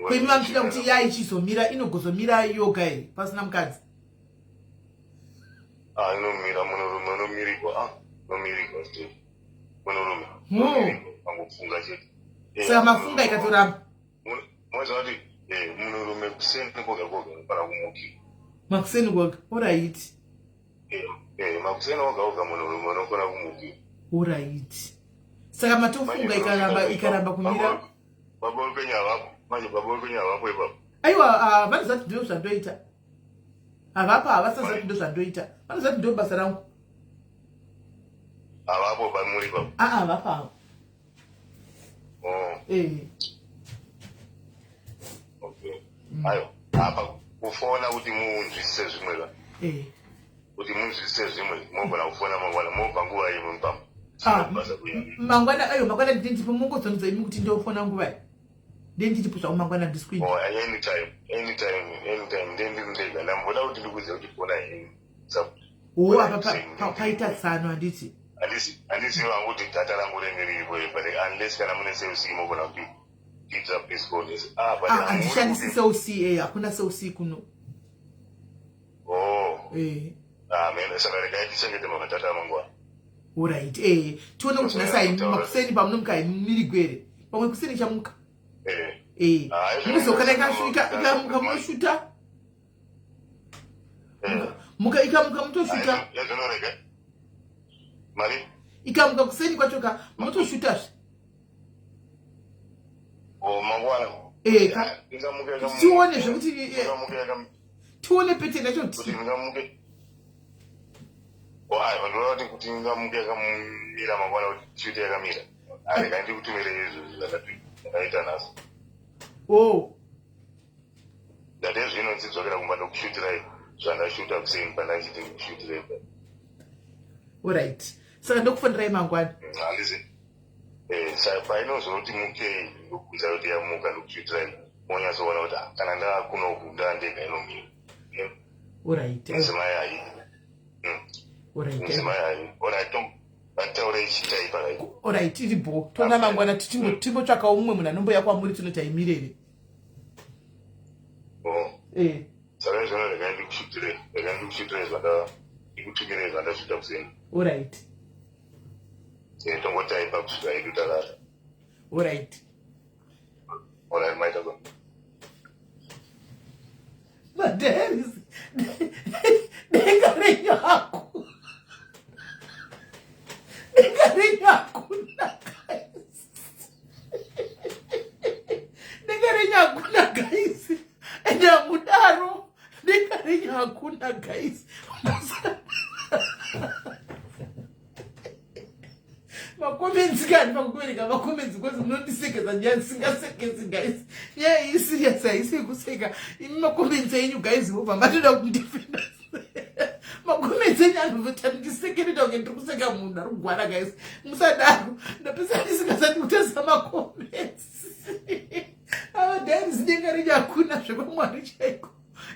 Speaker 1: Kuimwa mchida kuti yaichizomira inogozomira yoga here pasina mukadzi.
Speaker 6: Inomira munorume unomirikwa still. Munorume. Pangofunga chete.
Speaker 1: Saka mafunga ikatoramba.
Speaker 6: Mwaza kuti munorume kuseni koga para kumuki.
Speaker 1: Makuseni koga. Alright.
Speaker 6: Makuseni koga munorume unokona kumuki.
Speaker 1: Alright. Saka matofunga ikaramba kumira.
Speaker 6: Baba upenya vapo. Manje baba upenya vapo ipapo.
Speaker 1: Aiwa, vanozati ndio zvandoita. Avapa havasazati ndo zvandoita. Vanozati ndo basa rangu.
Speaker 6: Avapo pamuri papo.
Speaker 1: Avapa.
Speaker 6: Okay. Ayo, apa kufona kuti munzwisise zvimwe ka. Kuti munzwisise zvimwe, mobva kufona mangwana, mobva nguva imwe mpamo.
Speaker 1: Mangwana ndindipo mungozonudza imi kuti ndofona nguva iyi. Ndenditi zvawo mangwana ndisikuita.
Speaker 6: Anytime ndendindega ndamboda kuti ndikuzive kuti fona yini.
Speaker 1: Apa paita tsano handiti.
Speaker 6: Andisiwa kuti data rangu rengeriripo but unless kana mune seusimo bona kuti pizza please call this but
Speaker 1: andishandisi seusi hakuna seusi kuno.
Speaker 6: Mena saka rekaitichengete madata amangwa.
Speaker 1: Alright, tione kuti nasai makuseni pamunomuka mirigwere pamwe kuseni chamuka muzoka ikasvika moshuta muka ikamuka mutoshuta
Speaker 6: yazvinorega mari
Speaker 1: ikamuka kuseni kwachoka mutoshutazve
Speaker 6: mangwana
Speaker 1: tione zvekuti tione pete nacho
Speaker 6: kuti ndingamuke vanhu kuti ndingamuke yakamira mangwana kuti shute yakamira areka ndikutumire izvo zvakaita nhasi data zvino nzidzokera kumba ndokushutirai zvandashuta kuseni pandachiti kushutirai.
Speaker 1: Alright, saka ndokufonirai mangwana
Speaker 6: handizi painozoti mukei ndokubvunza kuti yamuka ndokushutirai monyazoona kuti kana ndakunoku ndandega inomira.
Speaker 1: Alright,
Speaker 6: nzimai hai nzimai hai alright vataure ichitai parai.
Speaker 1: Alright, iripo tona mangwana timbotsvaka umwe munhu anomboya kwamuri tinoti aimirere.
Speaker 6: Saka izvona rega ndikushutirai ndikutumire zvandashuta kuseni.
Speaker 1: Alright,
Speaker 6: tongotaipa kusvika idu takara.
Speaker 1: Alright,
Speaker 6: maita kwa
Speaker 1: Maderis dengarenyaku na guys endamudaro dengarenyaku na guys makomenzi kani pakubereka makomenzi kwezi munondisekeza ndisingasekezi guys yeah serious haisi kuseka imi makomenzi enyu guys vobva matoda kuti ndifenda makomenzi enyu anovota ndisekereta kunge ndiri kuseka munhu ari kugwara guys musadaro ndapesa ndisingasati kutesa makomenzi avadhari zidenga renyu hakuna zvekwamwari chaiko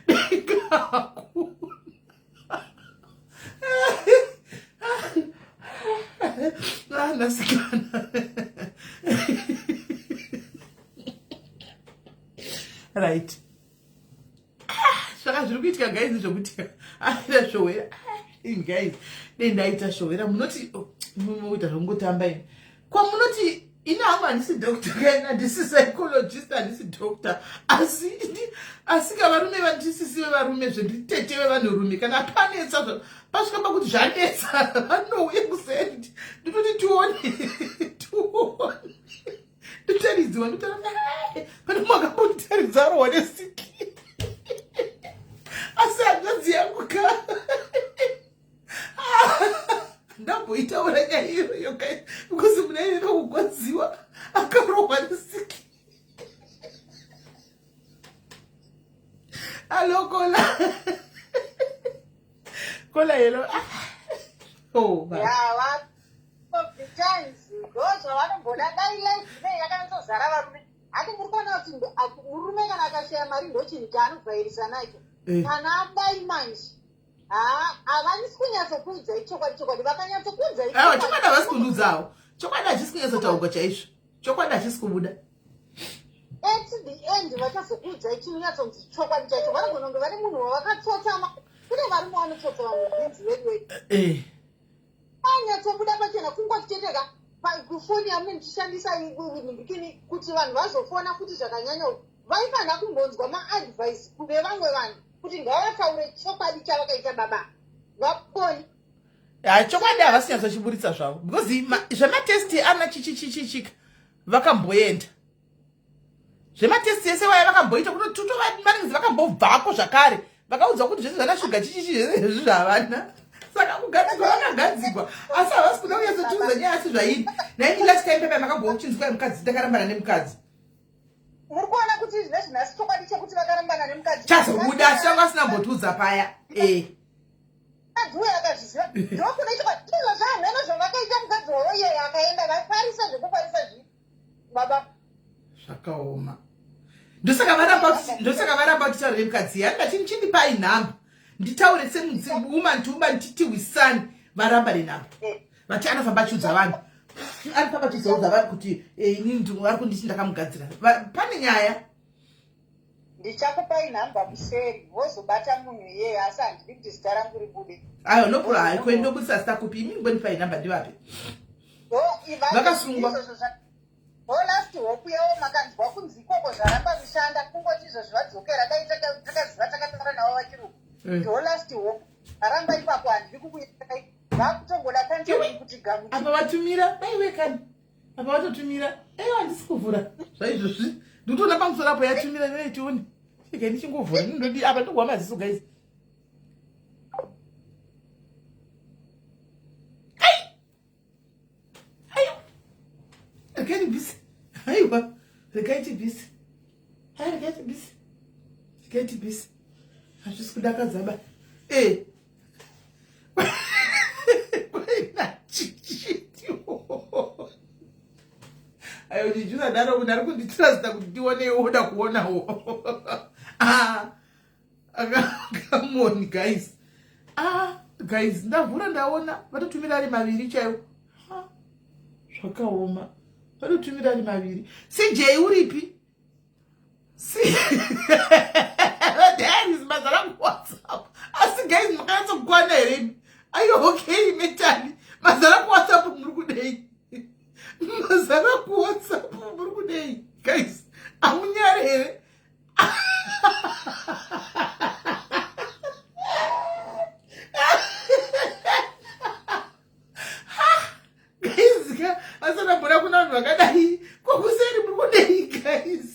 Speaker 1: denga hakuna nasikana right saka zviri kuitika guys zvokuti aita showera guys dendaita showera munoti munoita zvongotamba ini kwamunoti ina hangu handisi doctor kaina handisi psychologist handisi doctor asi kavarume vandisisive varume zvenditete vevanhurume kana panetsa pasvika pakuti zvanetsa vanouye kuseri nditoti tione ndotaridziwa ndotaura pane makambonditaridza rohone siki asi hanzvadzi yangu ka ndamboitaura nyaya iyoyo kai because muna ine kakugwadziwa akarohwa nesiki alo kola kola yelo
Speaker 7: yava times ndozva vanomboda dai life yakanyatozara varume hati muri kuona kuti murume kana akashaya mari ndochinhu chaanobvairisa nacho kana adai manje havanisi kunyatsokuudzai chokwadi vakanyatsokuudzai
Speaker 1: chokwadi havasi kunudzawo chokwadi hachisi kunyatsotaurwa chaizvo chokwadi hachisi kubuda
Speaker 7: at the end vachazokuudzai chinonyatsonzi chokwadi chacho vanogona kunge vane munhu wavakatsotsama kune varume vanototsa vamwe bhinzi vedu anyatsobuda pachena kungotiteteka kufoni yamunenge muchishandisa ndikini kuti vanhu vazofona kuti zvakanyanya vaifanira kumbonzwa maadvice kune vamwe vanhu kuti ngavataure chokwadi chavakaita baba vaponi
Speaker 1: chokwadi havasi nyatsochiburitsa zvavo because zvematesti ana chichichichika vakamboenda zvematesti ese vaya vakamboita kunotutovamanisi vakambobvako zvakare vakaudzwa kuti zvese zvanashuga chichichi zvezvi zvavana saka kugadzigwa vakagadzigwa asi havasi kuda kunyatsotiudza nyaya asi zvairi naini last time pepa makambouchinzwa mukadzi takarambana nemukadzi
Speaker 7: muri kuona kuti zvezvinasi chokwadi chekuti vakarambana nemukadzi
Speaker 1: chazobuda asi vanga vasina mbotiudza paya
Speaker 7: adziwe akazviziva ndokuna chokwadi izvo zvahamheno zvavakaita mukadzi wavo iyeyo akaenda vafarisa zvekukwanisa zvi baba
Speaker 1: zvakaoma ndosaka varamba kutaura nemukadzi yanga chindipai nhamba nditaure sewoman to woman titi wisani varamba nenhamba vati anofamba achiudza vanhu anofamba achizoudza vanhu kuti ini ndinhu ari kunditi ndakamugadzira pane nyaya
Speaker 7: ndichakupai nhamba kuseri wozobata munhu iyeye asi handidi kuti zita rangu ribude
Speaker 1: ayo nopura kwendobudisa zita kupi imi ngonipai nhamba ndivapi vakasungwa
Speaker 7: last hope yavo makanzwa kunzi ikoko zvaramba mishanda kungoti izvozvo vadzokera dai takaziva takataura navo vachiruku ndo last hope aramba ipapo handidi kukuyeai vakutongoda kanjei kuti gamu
Speaker 1: apa vatumira daiwekani apa vatotumira handisi kuvhura zvaizvozvi nditoona pamusoro apo yatumira neitioni chike ndichingovhura ndodi apa ndokuwa maziso guys regaiti bhisi aiwa regaiti bhisi regaiti bhisi regaiti bhisi hazvisi kudakadzaba ayo ndichunadaro kuti ari kunditrasta kuti ndionewo oda kuonawo kamoni guys guys ndavhura ndaona vatotumira ari maviri chaiwo zvakaoma vatotumira ari maviri sijei uripi diaries mazara kuwhatsapp asi guys makanatsokukwana here ayo okay mentally mazara kuwhatsapp muri kudei mazara kuwhatsapp muri kudei guys amunyare here asana kuna vanhu vakadai kokuseri muri kudei guys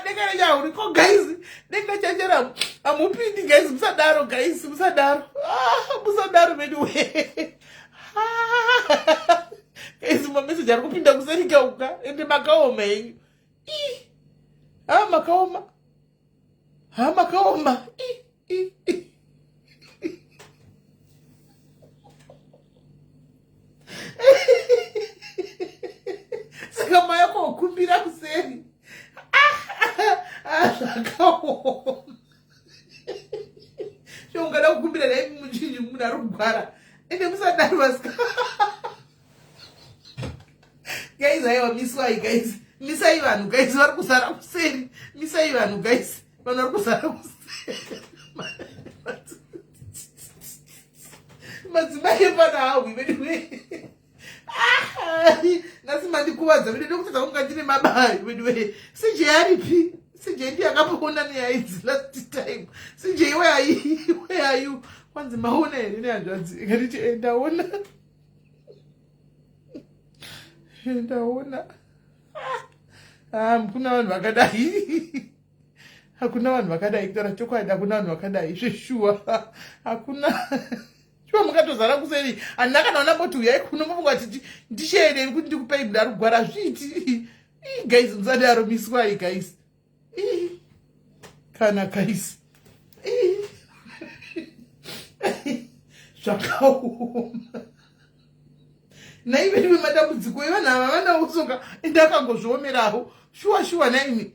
Speaker 1: denganechauriko guys dengachachera amupindi guys musadaro guys musadaro veduwe guys mameseji ari kupinda kuseri kauka ende makaoma enyu makaoma makaoma saka mayako okumbira kuseri zvakaoma shongada kukumbira nai muchinji munhu ari kugwara ende musadaro vasika guys aiwa miswai guys misai vanhu guys vari kusara kuseri misai vanhu guys vanhu vari kusara kuseri madzimai epana hawi veduwe nhasi mandikuvadza vede ndokutadza kunga ndine mabai veduwe sijei aripi sijei ndiyakapoona neyaidzi last time sijei weayu kwanzi maona here nehanzvadzi ikatiti ndaona kuna vanhu vakadai hakuna vanhu vakadai kutaura chokwadi hakuna vanhu vakadai zveshuwa hakuna shuwa mukatozara kuseri handina kana ona boti uyai kuno mafunga kuti ndisheereri kuti ndikupei mudari kugwara zviti guys musadaro miswai guys kana guys zvakaoma naivediwe matambudziko evanhu ava vana usoka endakangozviomerawo shuwa naimi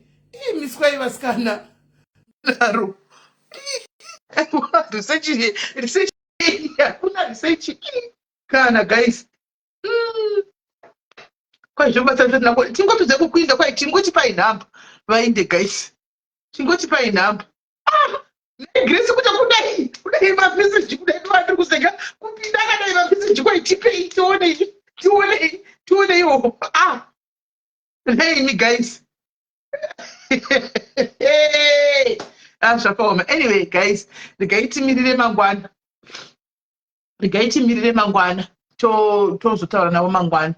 Speaker 1: miswai vasikana daro research hakuna research kana guys kwaizvobatsaatinako tingotodze kukuinda kwai tingotipai nhamba vainde guys tingotipai nhamba Grace kuta kudai mameseji kudai ndiri kuseka kupinda akadai mameseji kwai tipei tione iwo naimi guys zvakaoma anyway guys regaitimirire mangwana tozotaura navo mangwana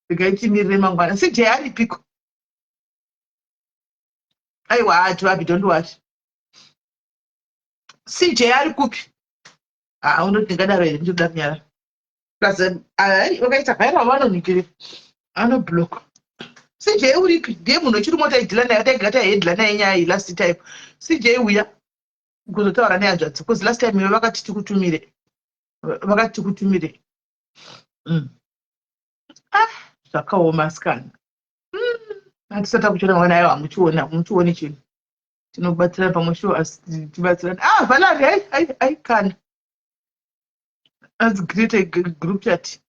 Speaker 1: regaitimirire mangwana sijei aripiko aiwa hativabi don't worry sijei ari kupi unoti ndingadaro here ndichoda kunyara vakaita vaira vanonhikire anoblock sijei uripi ndiye munhu wechiri motaidhila naye ataigara taihedhila naye nyaya iyi last time sijei uya kuzotaura nehanzvadzi bcause last time ive vakati tikutumire zvakaoma asikana hatisata kuchona mwana aiwa hamuchioni chinhu tinobatsirana pamwe sure asi tibatsirana. Valerie, I can. Let's create a group chat.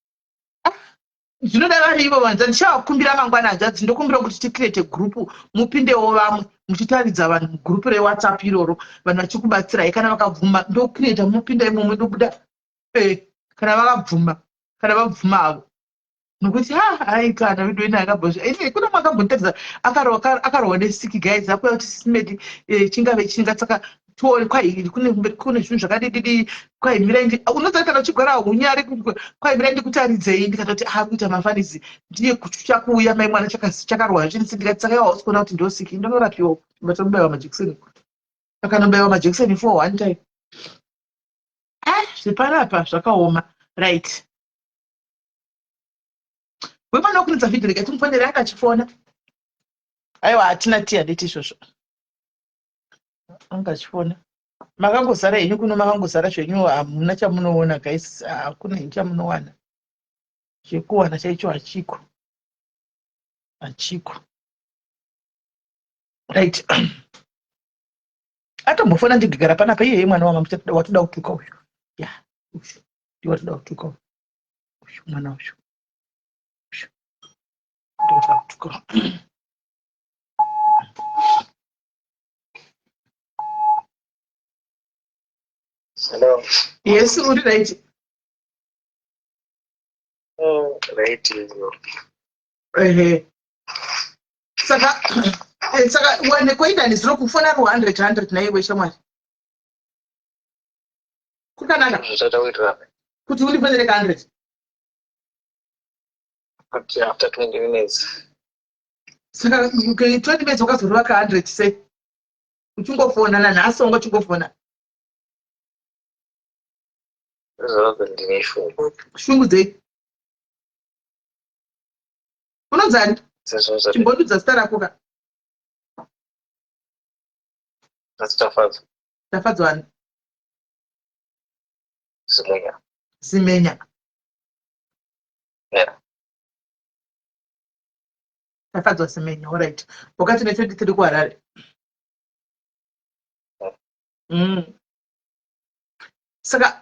Speaker 1: Zvinoda vari ivo vanza ndichavakumbira mangwana hanzvadzi ndokumbira kuti ticreate group mupindewo vamwe muchitaridza vanhu mugroup rewhatsapp iroro vanhu vachikubatsirai kana vakabvuma ndocreata mupinda imomo ndobuda kana vakabvuma kana vabvuma avo nokuti hai kana vidoina akabhozva kuna makambonitaridza akarohwa ne6 guys akuya kuti sisimedi chingave chinga saka kwai kune zvinhu zvakadididi kwai mirai unoziva kana uchigara hunyari kwai mirai ndikutaridzei ndikatoti kuita mafanizi ndiye kuchucha kuuya mai mwana chakarohwa zviri ndikati saka iwa kuona kuti ndosiki ndonorapiwa batanobayiwa majekiseni akanobayiwa majekiseni for one time zvepanapa zvakaoma right. Wepano kunidza vhidhiyo rega timufonere angachifona aiwa hatina tii handiti izvozvo angachifona makangozara henyu kuno makangozara zvenyu hamuna chamunoona guys hakuna henyu chamunowana chekuwana chaicho hachiko right. Atombofona ndigigara panapa iyeye mwana watoda kutuka uyu ushu ndiwatoda kutuka uyu mwana ushu
Speaker 2: Hello.
Speaker 1: Yes, uri right.
Speaker 2: Right.
Speaker 1: Saka wane koita ndiziro kufona ru 100 naiwe shamwari. Kukanaka.
Speaker 2: Zvatakuitira.
Speaker 1: Kuti uri fonere 100.
Speaker 2: After 20 minutes.
Speaker 1: Saka 20 minutes wakazorova ka 100 sei. Uchingofona nanhasi ungachingofona. Shungu dzei. Unonzani? Chimbondudza zita rako ka. Tafadzwani. Zimenya.
Speaker 2: Yeah.
Speaker 1: Tafadzwa Zimenya, all right. Wakati ne 23 kuHarare. Saka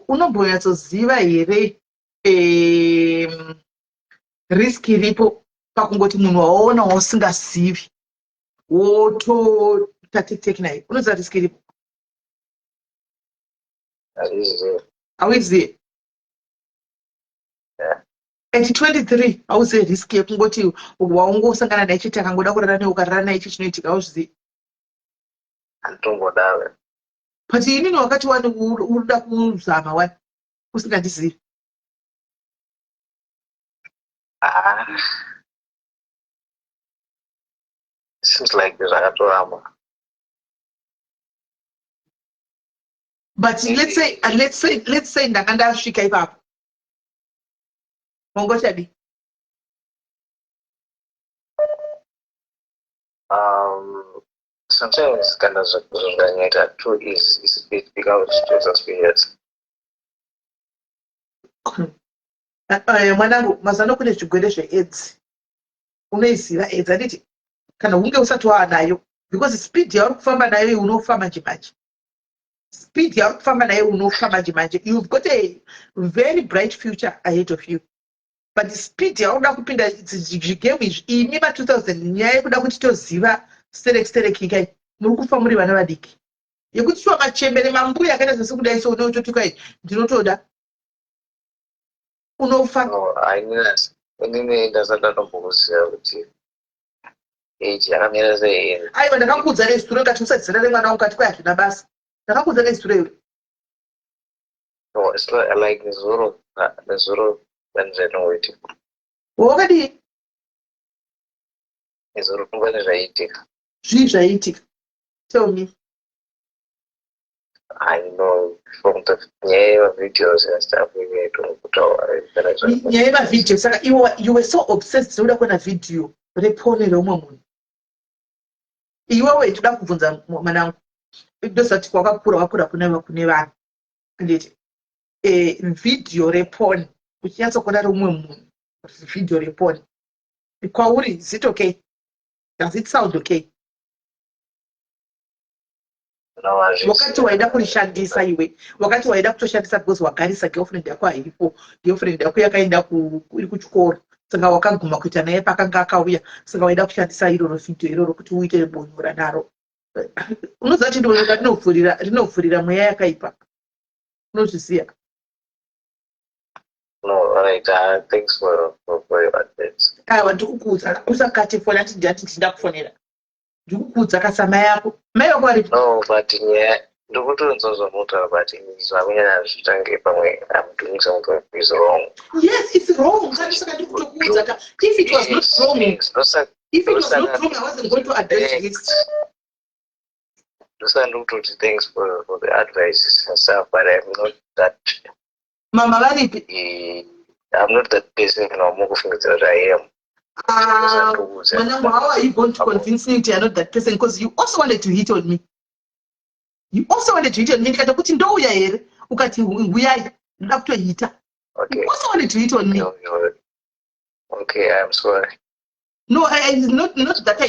Speaker 1: unombonyatsoziva here risk iripo pakungoti munhu waona wausingasivi wototatek naye. Unoziva risk iripo? Hauizivi? At 23 hauzivi risk yekungoti waungosangana naye chete akangoda kurara naye ukarara naye ichi chinoitika hauzvizivi?
Speaker 2: Antongodawe.
Speaker 1: But inini wakati wani urida kuzama wani usingandizivi.
Speaker 2: Seems like zvakatoramba.
Speaker 1: But let's say ndanga ndasvika ipapo. Mongochadi.
Speaker 2: Sometimes kind of zvakanyaita too is a bit because stress experience.
Speaker 1: Mwanangu mazano kune zvigwere zveAIDS. Unoiziva AIDS anditi kana hunge usati waanayo because speed yauri kufamba nayo unofa manje manje. Speed yauri kufamba nayo unofa manje manje. You've got a very bright future ahead of you. But the speed yauri kupinda zvigame izvi ini ma 2000 nyaya yekuda kuti toziva stereki kai muri kufa muri vana vadiki. Yekuti shwa machembere mambuya akaita sesekudai so unototuka ndinotoda unofa.
Speaker 2: Inini ndasadatombokuziva kuti age yakamira sei.
Speaker 1: Aiwa ndakakudza nezituro ngati usadzira remwana wangu kati kwai hazvina basa. Ndakakudza nezituro iri.
Speaker 2: No, it's like nezuro waiting.
Speaker 1: Wakadi?
Speaker 2: Nezuro kungani zvaiitika.
Speaker 1: Zvii zvaiitika? Tell me.
Speaker 2: I know from the videos and stuff we made to put our
Speaker 1: video. Saka you were so obsessed with kuona video repone romwe munhu. Iwewe toda kubvunza mwanangu. Ndosati wakakura kune vanhu. Nditi video repone uchinyatso kuona romwe munhu. Video repone. Kwauri is it okay? Does it sound okay? wakati waida kurishandisa iwe wakati waida kutoshandisa because wagarisa girlfriend yako hairipo girlfriend yako yakaenda iri kuchikoro saka wakaguma kuita naye pakanga akauya saka waida kushandisa iroro video iroro kuti uite bonyora naro unoziva kuti ndinoda rinovhurira mweya yakaipa unozviziva.
Speaker 8: No, right. Thanks for your advice.
Speaker 1: Aiwa ndikukuudza usakati fona ati ndati ndakufonera ndikukuudza kasama yako mai vako vari
Speaker 8: no but ndikutonzwa mutaura but zvakunyanya zvitange pamwe I'm doing something is wrong.
Speaker 1: Yes, it's wrong. Saka ndikutokuudza ka if it was not wrong if it was not wrong I wasn't going to address this.
Speaker 8: Thanks for the advice and stuff, but I'm not that.
Speaker 1: Mama varipi?
Speaker 8: I'm not that person that I am.
Speaker 1: Manangu, how are you going to convince me that you're not that person? Because you also wanted to hit on me. Nikata kuti ndouya here ukati uyai ndoda kutohita.
Speaker 8: Okay.
Speaker 1: You also wanted to hit on me.
Speaker 8: Okay, I'm sorry.
Speaker 1: No, not that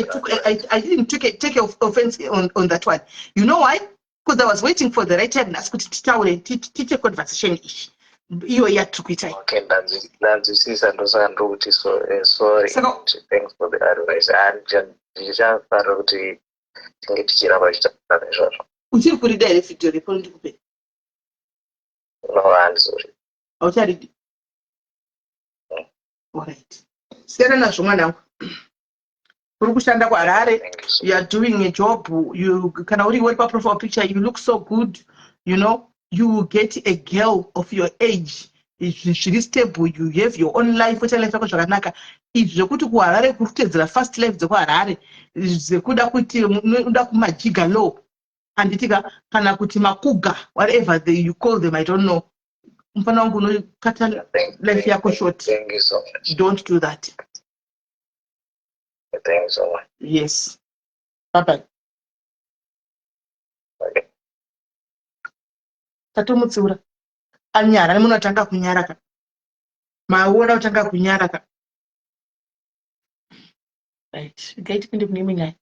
Speaker 1: I didn't take offense on that one. You know why? Because I was waiting for the right time and asked to teach a conversation ish. You are yet to quit.
Speaker 8: Okay, that's sorry. Thanks for the advice. And just
Speaker 1: uchiri kurida here video repo ndikupe.
Speaker 8: No, I'm sorry.
Speaker 1: Aucharidi. Alright. Siyana nazvo mwanangu. Uri kushanda kuHarare, you are doing a job, you kana uri profile picture, you look so good, you know, you will get a girl of your age, zviri stable, you have your own life, ucha life yako zvakanaka. Izvi zvekuti kuHarare kuri kutedzera first life dzekuHarare, zvekuda kuti unoda kumajiga low, anditika kana kuti makuga, whatever you call them, I don't know. Mfana wangu unokata life yako short.
Speaker 8: Thank you so much.
Speaker 1: Don't do that.
Speaker 8: Thank you so much.
Speaker 1: Yes. Bye-bye.
Speaker 8: Okay.
Speaker 1: Tatumutsura. Anyara, nemunhu atanga kunyaraka. Maona utanga kunyaraka. Right. Gaiti pinde kune imwe nyaya.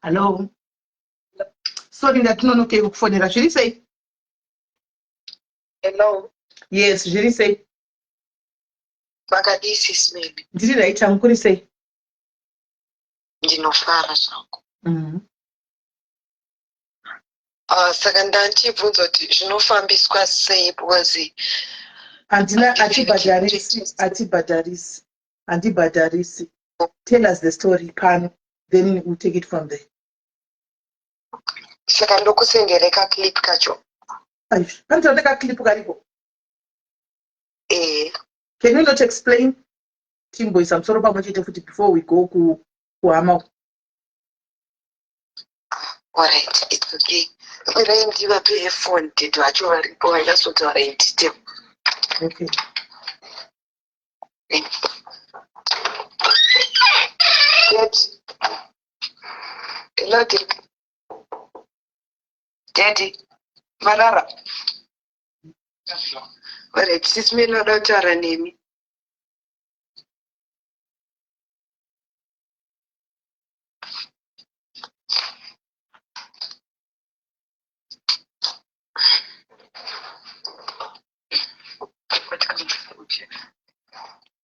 Speaker 1: Hello. Sorry, ndatinonoke kufonera. Zviri sei?
Speaker 5: Hello.
Speaker 1: Yes, zviri sei?
Speaker 5: Makadisi smeli.
Speaker 1: Ndiri right, mukuri sei?
Speaker 5: Ndinofara zvangu. Saka ndanchibvunza kuti zvinofambiswa sei because
Speaker 1: Andina atibhadharisi. Tell us the story, Pano. Then we'll take it from there.
Speaker 5: Saka ndokusendere ka clip kacho.
Speaker 1: Aish, kanti ka clip karipo.
Speaker 5: Can
Speaker 1: you not explain? Timbo is amsoro pamwe chete futi before we go kuhama.
Speaker 5: Alright, it's okay. Ira ndiva pe phone titu acho varipo vaitasotaura in detail.
Speaker 1: Okay.
Speaker 5: Hello, Daddy. Marara. Alright, sis me no kutaura nemi.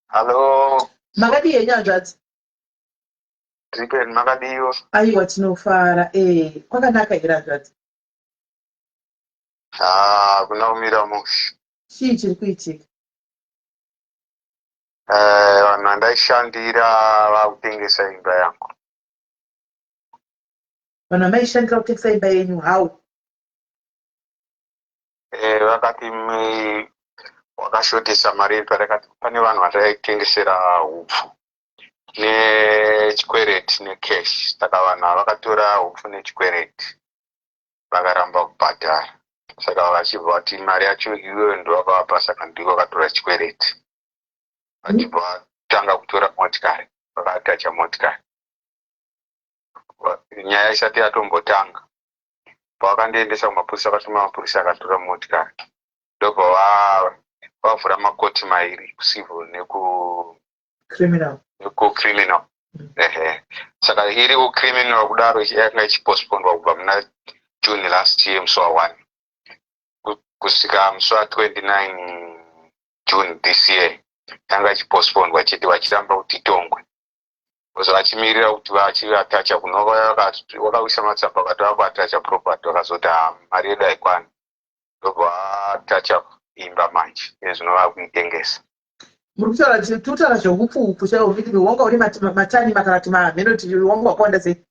Speaker 8: Hello.
Speaker 1: Makadi yenyanzvadzi.
Speaker 8: Zipeni makadiyo.
Speaker 1: Aiwa tinofara. Kwakanaka here hanzvadzi.
Speaker 8: Kuna umira musha.
Speaker 1: Chii chiri kuitika?
Speaker 8: Vanhu vandaishandira vakutengesa imba yangu.
Speaker 1: Vanhu vamaishandira kutengesa imba yenyu how?
Speaker 8: Vakati wakashotesa mari parakati pane vanhu vataitengesera hupfu nechikwereti necash. Saka vanhu vakatora hupfu nechikwereti vakaramba kubhadhara. Saka vachibva vati mari yacho iwewe ndovakavapa, saka ndiko vakatora chikwereti. Vachibva vatanga kutora motikari, vakatacha motikari. nyaya isati yatombotanga pavakandiendesa kumapurisa vakatuma mapurisa akatora motikari ndobva vavhura makoti mairi kucivil
Speaker 1: criminal
Speaker 8: ehe saka iri kucriminal kudaro yakanga ichipostponedwa kubva muna June last year musi wa1 kusvika musi wa29 June this year yanga ichipostponedwa chete vachiramba kuti itongwe koza vachimirira kuti vachivatacha kunova vakawisa matsamba vakati vakuvatacha property vakazoti mari yedu haikwana ndobva vatacha imba manje nezvinova kuitengesa.
Speaker 1: Muri kutaura zveupu chaiwo kuti wanga uri matani makarati mamhenoti wanga wakawanda sei?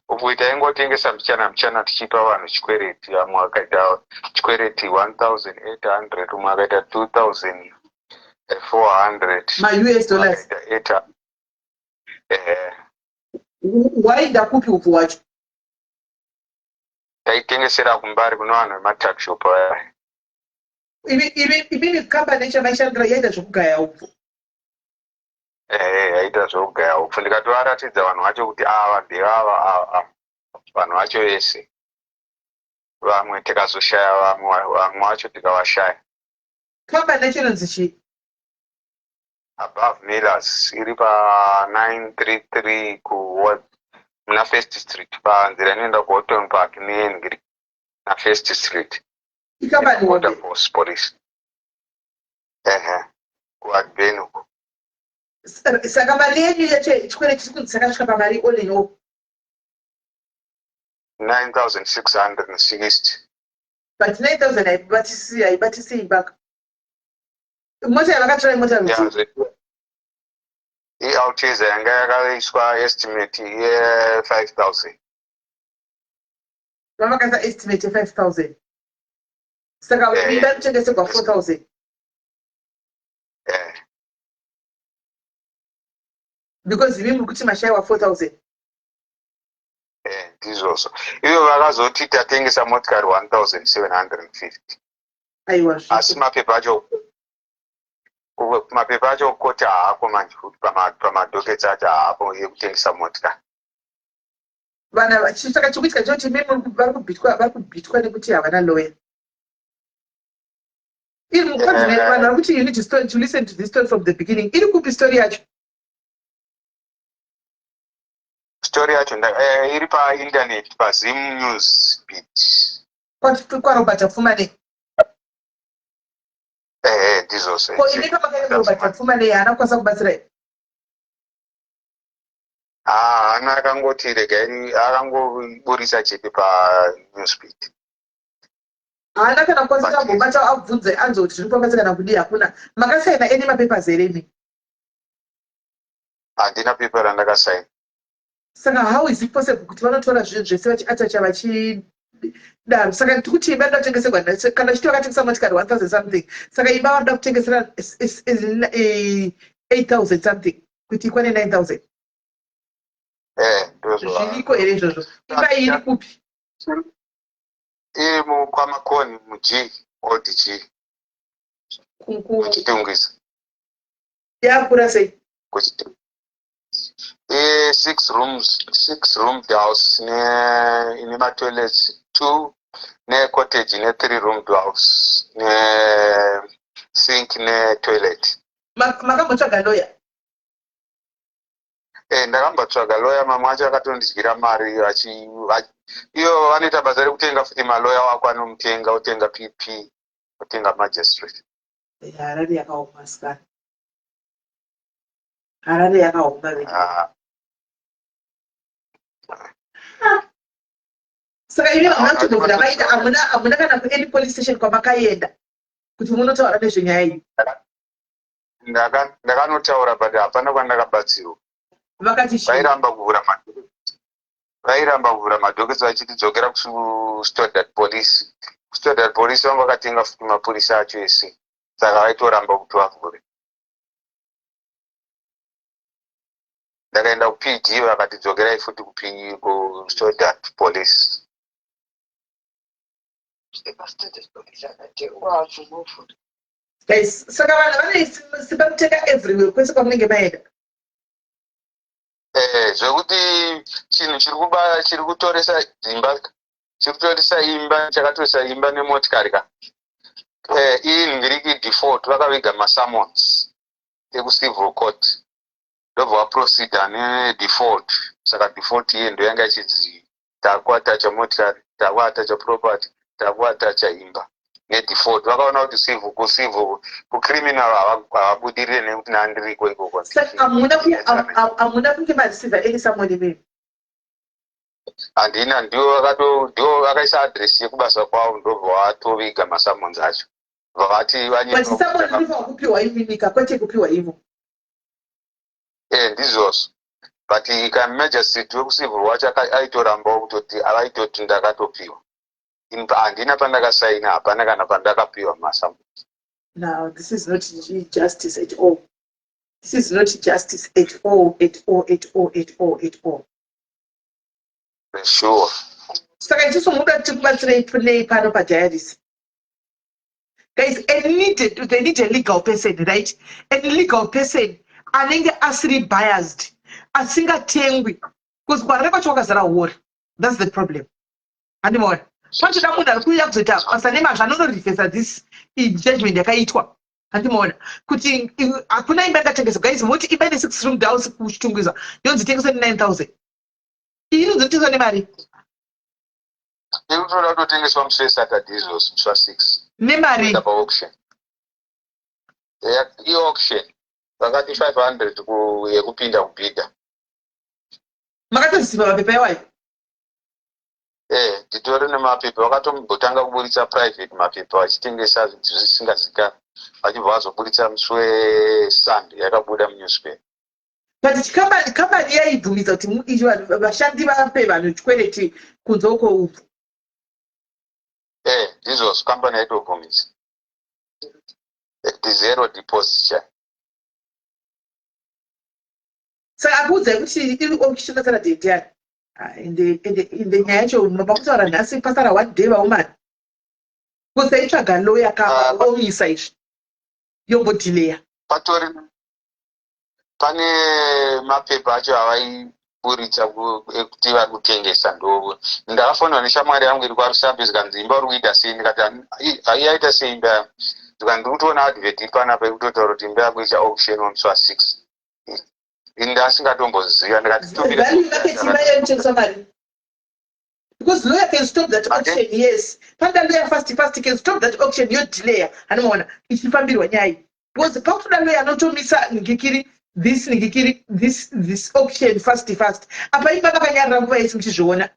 Speaker 8: Upu taingotengesa mchana tichipa vanhu chikwereti, vamwe vakaita chikwereti 1,800 umwe akaita 2,400
Speaker 1: ma-US dollars. Waida kupi upu wacho?
Speaker 8: Taitengesera kumbari kuno vanhu vematuckshop vaya.
Speaker 1: Imini kambani chavaishandira yaita zvokugaya upfu?
Speaker 8: Yaita zvokugaya upfu. Ndikatovaratidza vanhu vacho kuti ava ndevava vanhu vacho vese. Vamwe tikazoshaya vamwe vacho tikavashaya.
Speaker 1: Kambani chinonzi chii?
Speaker 8: Above Millers iri pa 933 muna First Street panzira inoenda kuHoughton Park neHenry na First Street.
Speaker 1: Ikambani
Speaker 8: Water Force Police. Kuadbeni.
Speaker 1: Saka mari yenyu yacho chikwereti chiri chakasvika pamari all in all
Speaker 8: 9,660.
Speaker 1: but 9,000 haibatisi ibaka. Mota yavakatora imota ruti?
Speaker 8: Alteza yanga yakaiswa estimate ye5,000.
Speaker 1: Vavakaisa estimate ye5,000. Saka imba kutengeserwa 4,000. Because imi muri kuti mashaiwa 4,000.
Speaker 8: Ndizvozvo. Ivo vakazoti tatengesa motikari 1,750.
Speaker 1: Aiwa.
Speaker 8: Asi mapepa acho koti haako manje kuti pamadhoketi acho haapo ekutengesa motikari.
Speaker 1: Vana saka chikuitika choti mimi vari kubitwa nekuti havana lawyer. Iri mukonzi vanhu vari kuti you need to listen to this story from the beginning. Iri kupi story yacho?
Speaker 8: Story yacho iri painternet paZim News Beat.
Speaker 1: KwaRobert Pfumane.
Speaker 8: Ndizvose.
Speaker 1: Ko ine pamakaita Robert Pfumane haana kubatsira.
Speaker 8: Haana akangoti regai akangoburisa chete paNewsbeat.
Speaker 1: Haana kana kukonzera kubata abvunze anzoti zviri kubatsira kana kudii hakuna. Makasaina eni mapepers here imi?
Speaker 8: Handina pepa randakasaina.
Speaker 1: Saka how is it possible kuti vanotora zvinhu zvese vachiatacha vachidaro? Saka kuti imba inoda kutengeserwa kana chiti vakatengesa motikari 1,000 something. Saka imba vanoda kutengesera 8,000 something kuti ikwane 9,000. Zviriko here izvozvo? Imba iyi iri kupi?
Speaker 8: Iri kwamakoni muG Old G. Kuchitungisa.
Speaker 1: Yakura sei?
Speaker 8: Kuchitungisa. 6 roomed house ine matoilets 2 necottage ine 3 roomed house sink netoilet.
Speaker 1: Makambotsvaga lawyer?
Speaker 8: Ndakambotsvaga lawyer, mamwe acho akatondidyira mari iyo vanoita basa rekutenga futi maloya wako anomutenga, otenga PP, otenga magistrate.
Speaker 1: Harare yakaoma sikana. Harare yakaoma. Saka imi vamatogovhura vaita hamuna kana kuendi police station kwamakaenda kuti munotaura nezvenyaya iyi?
Speaker 8: Ndakanotaura but hapana kwandakabatsirwa.
Speaker 1: Vakati
Speaker 8: vairamba kuvhura madhoketi vachitidzokera kuStoddard Police. kuStoddard Police vanga vakatenga futi mapurisa acho ese, saka vaitoramba kuti vavhure. Ndakaenda kuPD vakatidzokerai futi kuStoddard Police.
Speaker 1: Guys, saka vanhu vane simba kutenga everywhere kwese kwamunenge maenda.
Speaker 8: zvekuti chinhu chiri kutoresa imba chakatoresa imba nemotikari ka iyi ngiriki default vakaviga masummons ekucivil court ndobva vaproceda nedefault. Saka default iye ndo yanga ichidzi takuatacha motikari, takuatacha property, takuatacha imba nedefault. Vakaona kuti kucriminal havabudirire nekuti nandiriko ikoko.
Speaker 5: Hamuna kunge marisiva eri samwene mimi
Speaker 8: handina, ndiwo vakaisa adresi yekubasa kwavo ndobva vatoviga masummons acho vakati
Speaker 5: kupiwa iminika kwete kupiwa ivo
Speaker 8: ndizvozvo. But magistrate wekucivil wacho aitoramba kutoti avaitoti ndakatopiwa. Handina pandakasaina, hapana kana pandakapiwa masummons.
Speaker 5: Now this is not justice at all. This is not justice at all.
Speaker 8: Sure.
Speaker 5: Saka ichiso muda tikubatsirei play pano padiaries. Guys, they need a legal person, right? A legal person anenge asiri biased, asingatengwi. Because whatever chokazara war, that's the problem. And more. Pancho da munhu arikuuya kuzoita basa nemazvo anonorifesa this judgment yakaitwa. Handimona kuti hakuna imba yakatengeswa. Guys, moti imba ine 6 room house kuchitungwiza yonzi tengeswa ne9,000. Iyi inozotengeswa nemari.
Speaker 8: Inotoda kutotengeswa musi weSaturday izvozvo musi wa6
Speaker 5: nemari
Speaker 8: paauction. I-auction vakati 500 yekupinda kubhidha.
Speaker 5: Makatoziva mapepa ewayo?
Speaker 8: Nditori nemapepa. Vakatombotanga kuburitsa private mapepa vachitengesa zvinhu zvisingazikani vachibva vazoburitsa musi weSunday yakabuda munewspaper.
Speaker 5: But kambani yaibvumidza kuti vashandi vape vanhu chikwereti kunze uko ubvu.
Speaker 8: Ndizvozvo kambani yaitobvumidza. Zero deposit.
Speaker 5: Saka akuudzai kuti iri auction Saturday ndiani? Ende nyaya yacho mabakutaura nhasi pasara one day vaumani. Kusaitsvaga lawyer kaomisa izvi yombodhileya.
Speaker 8: Pane mapepa acho avaiburitsa ekuti vari kutengesa ndo ndakafonwa neshamwari yangu iri kwaRusambi zikanzi imba uri kuita sei, ndikati haiyaita sei imba yangu, ndikati ndiri kutoona advert ipanapa yekutotaura kuti imba yako icha auction musi wa6. Ndasingatomboziva ndikati
Speaker 5: because lawyer can stop that auction. Yes, panda lawyer fast can stop that auction yo delay anoona ichifambirwa nyaya because pakutoda lawyer anotomisa ngikiri this auction fast apa imba vakanyarira nguva yese muchizviona.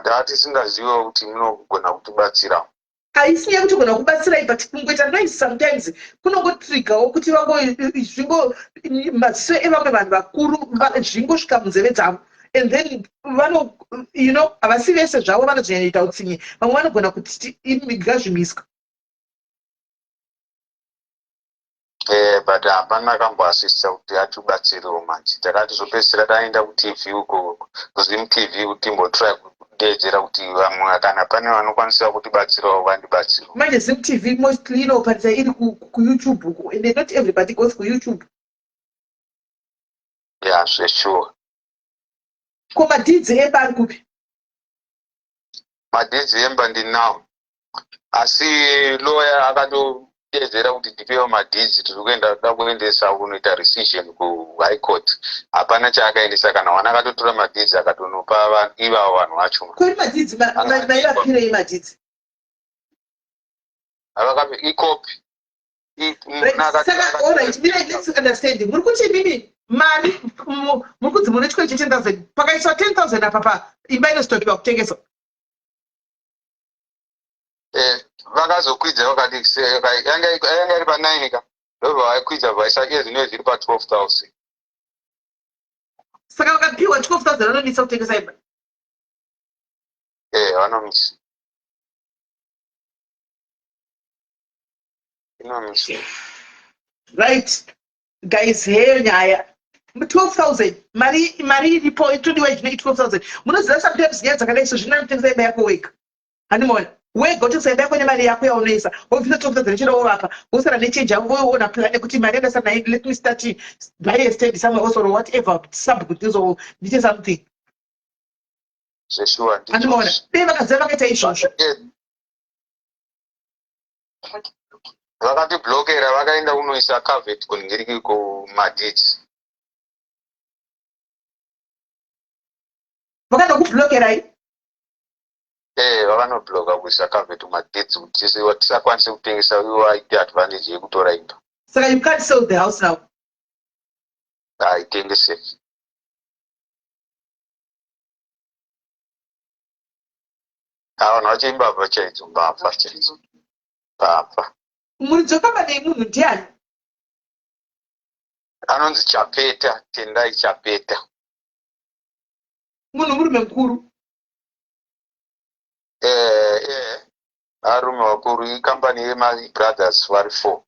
Speaker 8: ndati singaziva kuti munogona kutibatsira.
Speaker 5: Haisi yekuti kugona kubatsirai, but kungoita noise sometimes kunongotriggawo kuti zvingo maziso evamwe vanhu vakuru zvingosvika munzeve dzavo, and then havasi vese zvavo vanozonyanyaita utsinye, vamwe vanogona kuti ngazvimiswa.
Speaker 8: But hapana kamboasisa kuti atibatsirewo manje. Takati zopedzisira taenda kuTV uko kuZim TV kuti timbotry kudedzera kuti vamwe kana pane vanokwanisa kutibatsirawo vandibatsirawo.
Speaker 5: Manje Zim TV mostly inoparidza iri kuYouTube uko, and not everybody goes kuYouTube.
Speaker 8: Yeah, sure.
Speaker 5: Ko madhidzi emba ari kupi?
Speaker 8: Madhidzi emba ndinawo, asi lawyer akatodedzera kuti ndipewo madhidzi, tiri kuenda toda kuendesa kunoita rescission kuHigh Court. Hapana chaakaendesa kana wana akatotora madhidzi akatonopa ivavo vanhu vacho.
Speaker 5: Kuri madhidzi maivapirei madhidzi?
Speaker 8: Avakape ikopi.
Speaker 5: Saka alright, let's understand. Muri kuti mimi mari muri kunzi munotya 10,000 pakaiswa 10,000 apa imba inostopiwa kutengeswa.
Speaker 8: Vakazokwidza vakati yanga iri pa9 ka ndobva vaikwidza vaisake zvinove zviri pa12,000.
Speaker 5: Saka vakapiwa 12,000 vanomisa kutengesa imba.
Speaker 8: Vanomisa.
Speaker 5: Right, guys, heyo nyaya 12,000 mari iripo itodiwa zvinoita 12,000. Munoziva sometimes nyaya dzakadai so zvinotengesa imba yako wega. Handimona
Speaker 1: wega kuti kusaenda kwenye mari yako yaunoisa wobvisa tokutadzana chero wovapa wosara nechange yavo voona plan kuti mari yandasa nayo let me start buy a stand somewhere also or whatever subgutizo ndite something
Speaker 8: zveshuwa
Speaker 1: andinoona dei vakaziva vakaita izvozvo
Speaker 8: vakatiblokera vakaenda kunoisa cavet kuningiriki kumadits
Speaker 1: vakaenda kublokerai
Speaker 8: vakanobloka kuisa cavet kumadits kuti tisakwanise kutengesa waite advantage yekutora imba
Speaker 1: saka you can't sell the house now
Speaker 8: haitengeseki vanhu vachiimbabva chaidzo mbavha chaidzo mbavha
Speaker 1: muridzoka nei munhu ndiani
Speaker 8: anonzi Chapeta Tendai Chapeta
Speaker 1: munhu murume mukuru
Speaker 8: arume wakuru ikambani yeMabrothers vari 4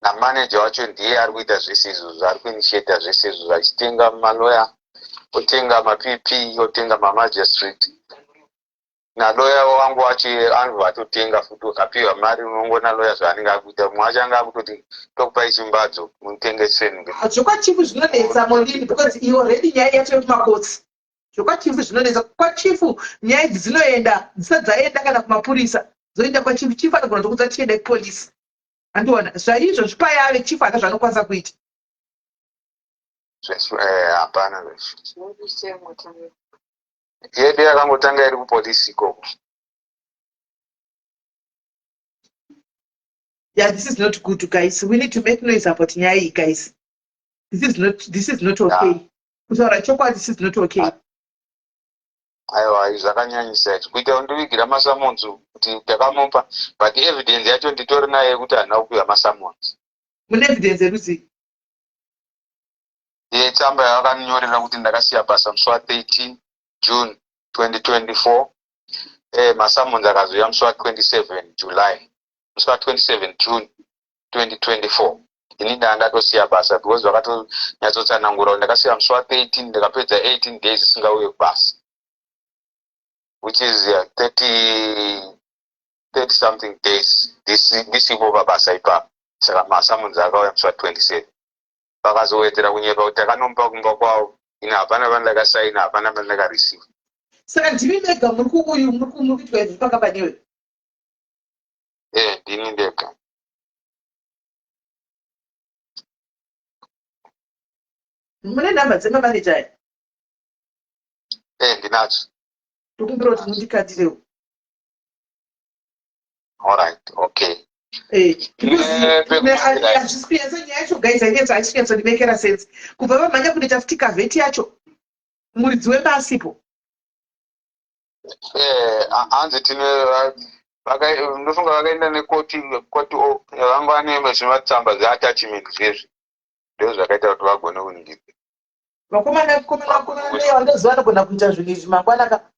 Speaker 8: namanager wacho ndiye ari kuita zvese izvozvo ari kuinitiata zvese izvozvo achitenga maloya otenga mapp otenga mamagistrate naloya wangu wacho anobva atotenga futi ukapiwa mari unongona loya zvaanenge akuita mumwe wacho anga akutoti tokupai chimbadzo mutengeseni
Speaker 1: zvokwachifu zvinonetsa mondini because iwe already nyaya yacho yekumakotsi zvokwachifu zvinonetsa kwachifu nyaya idzi dzinoenda dzisati dzaenda kana kumapurisa dzoenda kwachifu chifu anogona tokudza tichienda kupolisi andiona zvaizvo zvipayave chifu ana zvaanokwanisa kuita
Speaker 8: hapana yedu yakangotanga iri kupolisi ikoko
Speaker 1: yeah, this is not good guys, we need to make noise about nyaya iyi guys. This is not okay kutaura chokwadi, this is not okay.
Speaker 8: aiwa zvakanyanyisa izvo kuita undivigira masamonzo kuti takamupa but evidence yacho nditori naye kuti handina kupiwa masamonzo.
Speaker 1: Mune evidence yerudzi
Speaker 8: tsamba yavakanyorera kuti ndakasiya basa musi wa13 June 2024 masamonzo akazouya musi wa27 July musi wa27 June 2024 ini ndatosiya basa because vakatonyatsotsangura ndakasiya musi wa13 ndikapedza 18 days isingauye kubasa which is 30 something days ndisipo pabasa ipapo. Saka masamonzo akauya musi wa27 vakazowedzera kunyepa kuti takanomupa kumba kwavo ina hapana vandakasaina hapana vandakareceive.
Speaker 1: Saka ndimi ndega muri kuuyu muri kuitwa izvi pakabaniwe?
Speaker 8: Ndini ndega.
Speaker 1: Mune nhamba dzemamaneja aya?
Speaker 8: Ndinadzo.
Speaker 1: Ndikumbira kuti mundikatirewo.
Speaker 8: Alright, okay.
Speaker 1: Hazvisi nyaya yacho guys hainetsa hachinyatsorimekera sense kubva vamhanya kunoita futi kavheti yacho muridzi wembasipo.
Speaker 8: Hanzi tine ndofunga vakaenda nekoti vanga vane zvimatsamba dzeattachment zvezvi ndo zvakaita kuti vagone kuningira.
Speaker 1: Vakomana vandoziva anogona kuita zvinhu izvi mangwana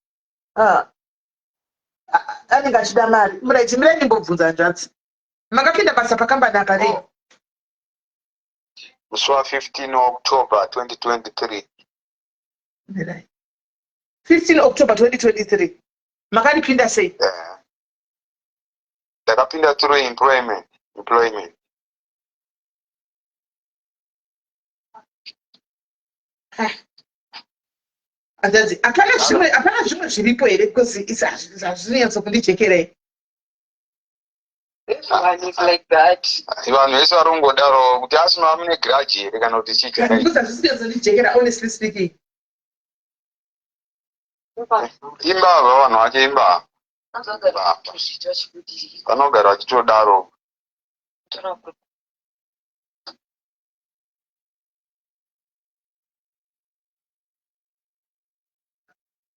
Speaker 1: anenge achida mari. Muraiti mirai ndimbobvunza nzvadzi, makapinda basa pakambani apa rei?
Speaker 8: Musi wa15 October 2023.
Speaker 1: 15 October 2023. Makaripinda sei?
Speaker 8: Ndakapinda through employment.
Speaker 1: Anzadzi, hapana zvimwe zviripo here because hazvinonyatso kundijekerei.
Speaker 8: Vanhu vese varongodaro kuti asima mune grudge here kana kuti chichakai.
Speaker 1: Because hazvisinyatsondijekera honestly speaking.
Speaker 8: Imbavha vanhu vacho imbavha. Vanogara vachitodaro.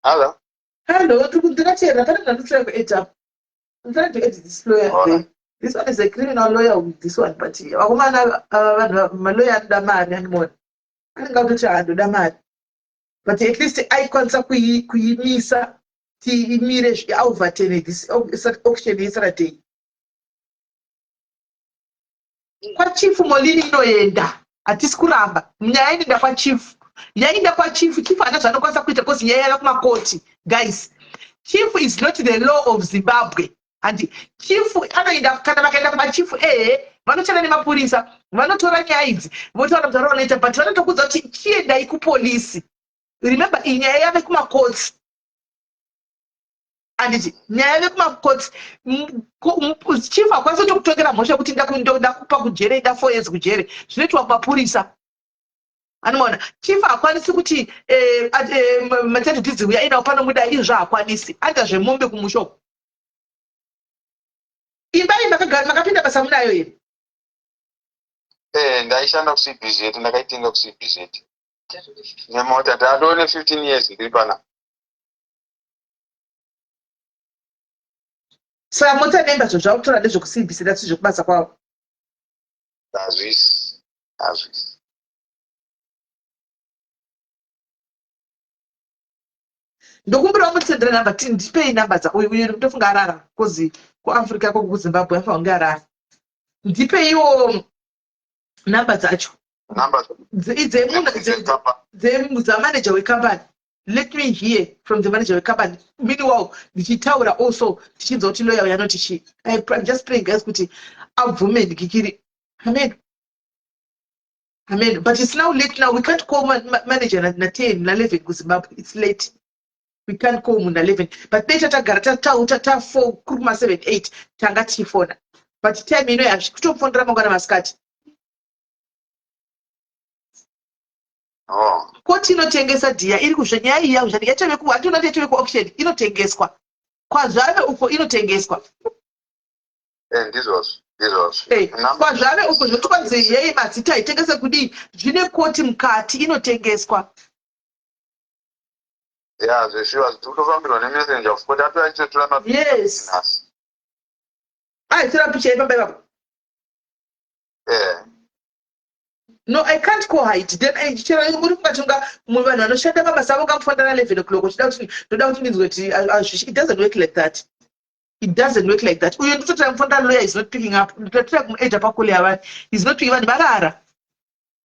Speaker 8: Hello?
Speaker 1: Hello, ndingatera pane ndandotry kuedit up. I'm trying to edit this lawyer there. This one is a criminal lawyer with this one, but vakomana vanhu malawyer anoda mari animona. Anenge atoti anoda mari. But at least aikwanisa kuimisa tiimire overturn this auction yeSaturday. Kwachifu Molini inoenda, hatisi kuramba. Nyaya inoenda kwachifu. Yainda kwachifu, chifu hana zvaanokwanisa kuita because nyaya yava kumakoti. Guys, chief is not the law of Zimbabwe. And chief anoenda kana vakaenda kumachifu vanochana nemapurisa vanotora nyaya idzi votaura kuti vanoita but vanotokudza kuti chiendai kupolisi. Remember iyi nyaya yave kumakotsi anditi nyaya yave kumakotsi chief hakwanisi kutokutongera mhosva yekuti ndakupa kujere ida 4 years kujere zvinoitwa kumapurisa. Anoona chief hakwanisi kuti matatu tidziuya inawo pano muda izvo hakwanisi anda zvemombe kumushoko. Imbai makapinda basa munayo here?
Speaker 8: Ndaishanda kuCBZ, ndakaitenga kuCBZ. Nemota ndadone 15 years ndiri pana.
Speaker 1: Saka mota nemba zvautora ndezvekuCBZ asi zvekubasa kwavo.
Speaker 8: Azvisi.
Speaker 1: Ndokumbirawo mutsendera namba ndipei namba dzako uyu ndofunga arara kozi kuAfrica ko kuZimbabwe afa unge arara. Ndipeiwo namba dzacho.
Speaker 8: Namba
Speaker 1: the manager wecompany. Let me hear from the manager wecompany. Meanwhile, ndichitaura also tichinzwa kuti lawyer yanoti chi. I'm just praying guys kuti abvume ndikikiri. Amen. But it's now late now. We can't call manager na 10 na 11 kuZimbabwe. It's late. We can't call muna 11. But later tagara tauta 4 kuruma 7 8 tanga tifona. But time ino yakutofondera mangwana masikati. Koti inotengesa dia iri kuzvenyaya iya uzvani yatove ku atona yatove ku auction inotengeswa. Kwa zvave uko inotengeswa.
Speaker 8: Ndizvozvo.
Speaker 1: Kwa zvave uko zvotokwanzi yei mazita itengese kudi zvine koti mukati inotengeswa.
Speaker 8: Yeah, zveshuwa totofambirwa nemessenger of court atoachitora ma.
Speaker 1: Yes. Tora picha ipa baba. No, I can't call her it. Then I tell you muri kuchunga munhu anoshanda mabasa avo kamufanda na 11 o'clock toda kuti ndizwe kuti it doesn't work like that. It doesn't work like that. Uyo nditotira mufanda lawyer is not picking up. Nditotira kumuedha pakule yavani. He's not picking up barara.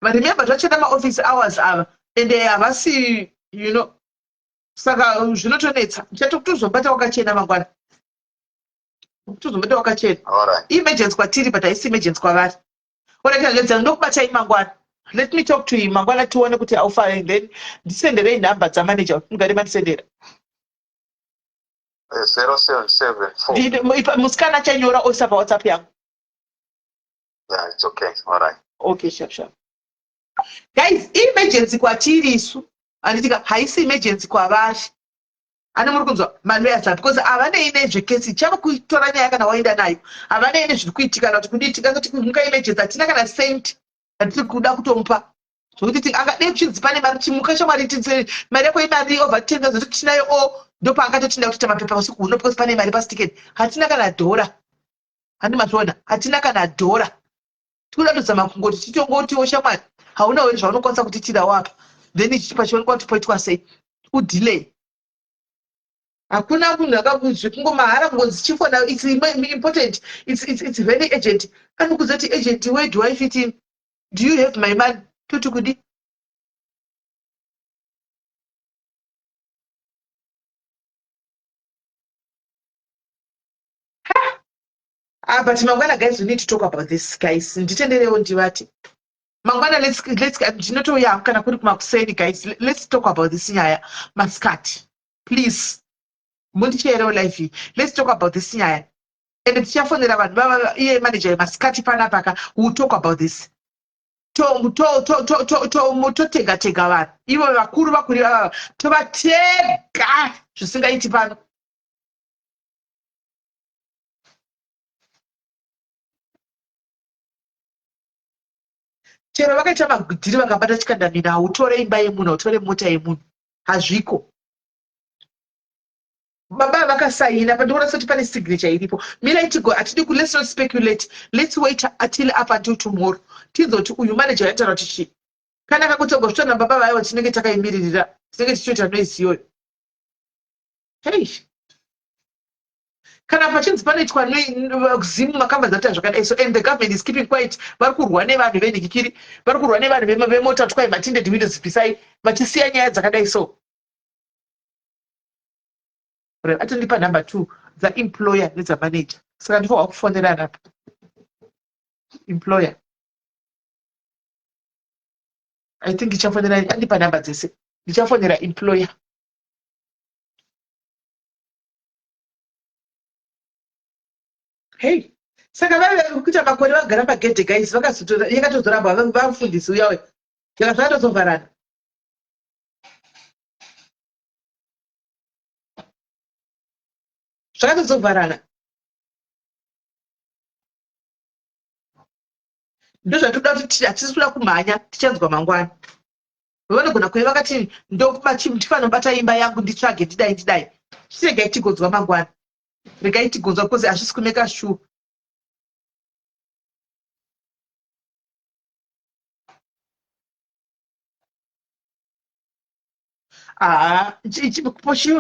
Speaker 1: But remember tochanda ma office hours ava and havasi you know saka zvinotonetsa chatokutozobata wakachena mangwana. Kutozobata wakachena. Emergency kwatiri but haisi emergency kwavari. Let me talk to him. Mangwana tuone kuti aufare then ndisendere namba dza manager ngari mandisendera.
Speaker 8: 0774.
Speaker 1: Muskana chanyora osa pa WhatsApp yangu.
Speaker 8: Yeah, it's okay. All right.
Speaker 1: Okay, sure. Guys, emergency kwatiri isu. Anditika haisi emergency kwavari. Ani muri kunzwa manwaya because avane ine zvekesi chava kutora nyaya kana waenda nayo. Avane ine zviri kuitika kana kuti kuditika kuti muka emergency atina kana cent atiri kuda kutomupa. Zvokuti angade chinzi pane mari chimuka shamwari titse mari yako imari over 10,000 kuti tinayo ndopa angatotinda kuti tamapepa usiku uno because pane mari pasiticket. Hatina kana dora. Handi mazvona hatina kana dora. Tikuda kuzama kungoti titongotiwo shamwari hauna weri zvaunokwanisa kutitira wapa. Then ichipa chionekwa kuti poitwa sei. Udelay. Hakuna munhu akakuzvi kungomahara kungonzi chifona it's important it's very urgent. Anokuzati agent where do I fit in? Do you have my money? Tutukudi. But Mangwana guys, we need to talk about this guys. Nditenderewo ndivati. Mangwana let's ndinotoya kana kuri kumakuseni guys. Let's talk about this nyaya maskati. Please. Let's talk about this nyaya. And the tichafonera vanhu baba iye manager maskati panapa we'll talk about this. Totega vanhu. Ivo vakuru vakuri baba tovatega zvisingaiti pano. Chero vakaita magudhiri vakabata chikandamina utore imba yemunhu utore mota yemunhu hazviko. Baba vakasaina pandiona soti pane signature iripo. Mira itigo atidi ku let's not speculate. Let's wait until up until tomorrow. Tizoti uyu manager yataura kuti chi. Kana kakutogosvika na baba vayo tinenge takaimirira. Tinenge tichoita noise yoyo. Hey. Kana pachinzi panoitwa kuzimu makamba dzata zvakadai so and the government is keeping quiet. Vari kurwa nevanhu venhikikiri. Vari kurwa nevanhu vemota twai matinde windows pisai vachisiya nyaya dzakadai so. atondipa number 2 dzaemployer nedzamanager. Saka ndifowa kufonerana apa. Employer. I think ndichafonera andipa number dzese. Ndichafonera employer. Hey. Saka kuti makore vagara pagedhe guys yakatozoramba vamufundisi uya uya. Zvakatozovarana. Zvakatozovarana. Ndozvatoda kuti hatisi kuda kumhanya tichanzwa mangwana. Vanogona kuva vakati ndofana kubata imba yangu nditsvage ndidai. Regai tigonzwa mangwana. Regai tigonzwa because hazvisi kumeka sure.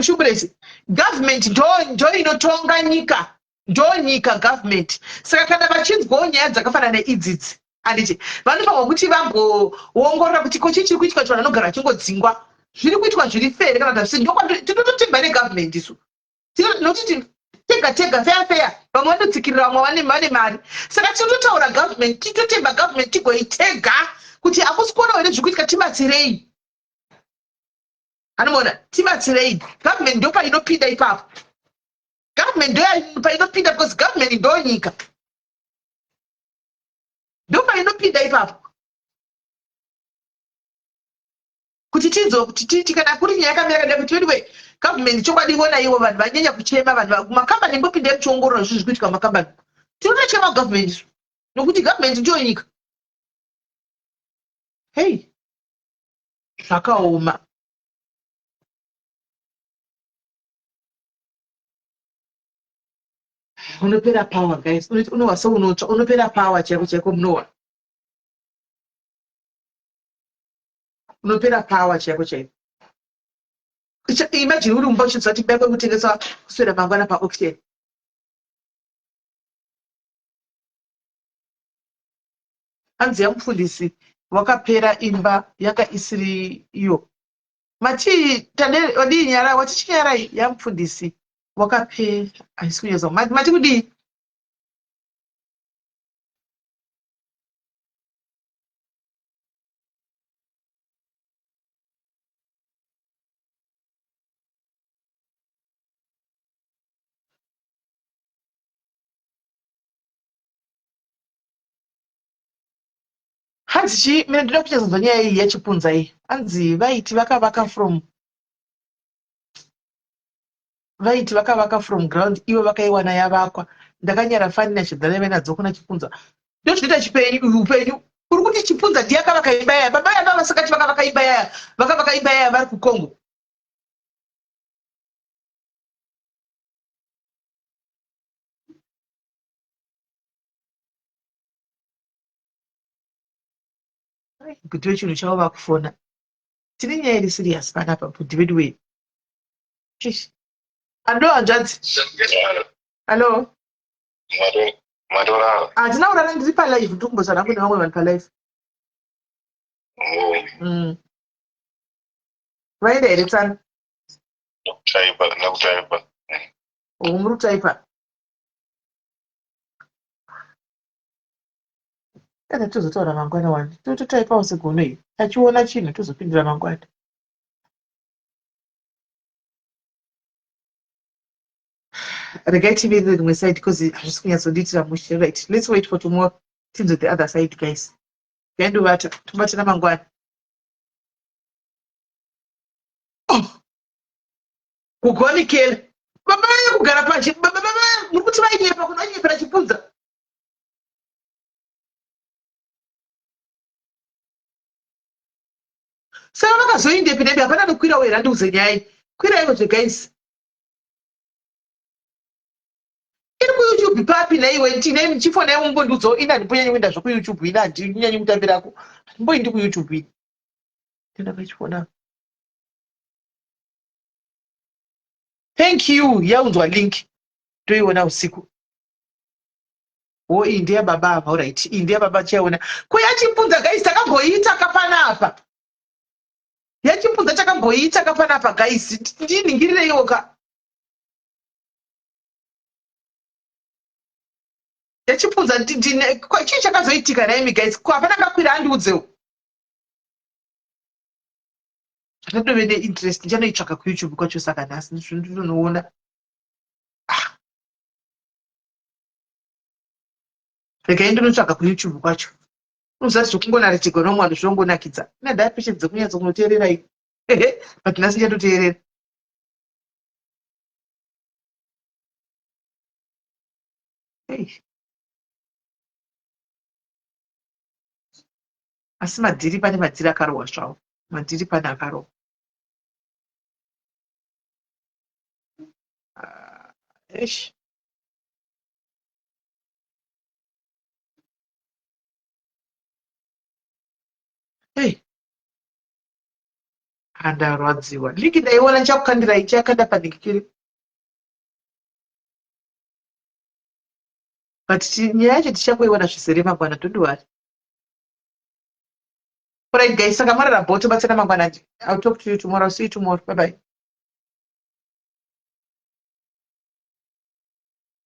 Speaker 1: Shumburesi. Government ndo inotonga nyika. Ndo nyika government. Saka kana vachinzwawo nyaya dzakafanana neidzidzi. Anditi vanofanirwa kuti vamboongorora kuti ko chii chiri kuitwa kuti vanhu vanogara vachingodzingwa. Zviri kuitwa zviri fere kana kuti tinototemba negovernment isu. Tinoti tega fair. Vamwe vanotsikirira vamwe vane mari. Saka tinototaura government, titotemba government tigoitega kuti hakusi kuona here zviri kuitika tibatsirei. Anoona tibatsirei. Government ndo painopinda ipapo. Government ndo painopinda because government ndo nyika. Ndo painopinda ipapo. Kuti tidzo kuti kana kuri nyaya yakamira kuti anyway government chokwadi vona ivo vanhu vanyanya kuchema vanhu makambani mbopinda muchiongorora zvinhu zviri kuitika makambani. Tinotochema government nokuti government ndo nyika. Hey. Zvakaoma. Unopera power guys. Unowa so unotsva unopera power chaiko munowa. Unopera power chaiko. Imagine uri mumba uchinzwa kuti bebe kutengesa kuswera mangwana paauction. Hanzi yamufundisi wakapera imba yanga isiri iyo. Machi tade odi nyara wachichinyara yamufundisi wakapera aisikunyeza mati kudi. Hanzi mina ndoda kuchazonzwa nyaya iyi yachipunza iyi. Hanzi vaiti vakavaka from ground ivo vakaiwana yavakwa. Ndakanyara fani nachidzana venadzo kuna chipunza. Ndo zvinoita upenyu. Uri kuti chipunza ndiyakavaka imba yaya. Baba yava vasakati vakavaka imba yaya. Vakavaka imba yaya vari kuCongo. Kuti wechinhu chavo vakufona. Tine nyaya iri serious panapa kuti vedu we. Ando hanzvadzi. Hello.
Speaker 6: Madora.
Speaker 1: Hatina kurara ndiri palive ndikumbozana kune vamwe vanhu palive. Vaenda here tsana?
Speaker 6: Nakutaipa.
Speaker 1: Muri kutaipa. Kana tozotaura mangwana wani. Tototaipawo segono iyi. Achiona chinhu tozopindura mangwana. Regai TV the rimwe side because hazvisi kunyatsoditira mushe. Right, let's wait for tomorrow. Tinzo the other side guys. Yandovata tobatana mangwana. Kugonikela. Baba kugara pashi. Baba muri kuti vainyepa kunonyepera chipunza. Saka vakazoindependent hapana nokwira wera ndiuze nyaya. Kwiraiwo guys. Iri kuYouTube papi naiwe tine chifona yaumbondudzo ina ndimbonya kuenda zvokuYouTube ina ndinyanyi kutambirako. Ndimboindi kuYouTube ina. Tenda pachifona. Thank you. Yaunzwa link. Toiona usiku. Iyi ndiya baba apa, alright. Iyi ndiya baba chaiona. Kuyachipunza guys takamboita kapanapa. Yachipunza takamboita kapanapa guys. Ndiningirire yoga. Ndachibvunza chii chakazoitika naimi guys, ko hapana akakwira andiudzewo. Ndinotove neinterest ndichanoitsvaka kuYouTube kwacho saka nhasi ndinoona. Regai ndinotsvaka kuYouTube kwacho. Unozati zvokungonaretirwa nomwando zvinongonakidza. Ina ndapeshe dzekunyatsa kunoteerera iyi. But nhasi ndichatoteerera. Asi madhiri pane madhiri akarohwa zvawo. Madhiri pane akarohwa. Eish. Ndarwadziwa. Liki ndaiona ndichakukandira ichi yakanda panikiri. But nyaya yacho tichakoiona zvizere mangwana, don't worry. Alright guys, saka marara bhoto batsana mangwana. I'll talk to you tomorrow. I'll see you tomorrow. Bye bye.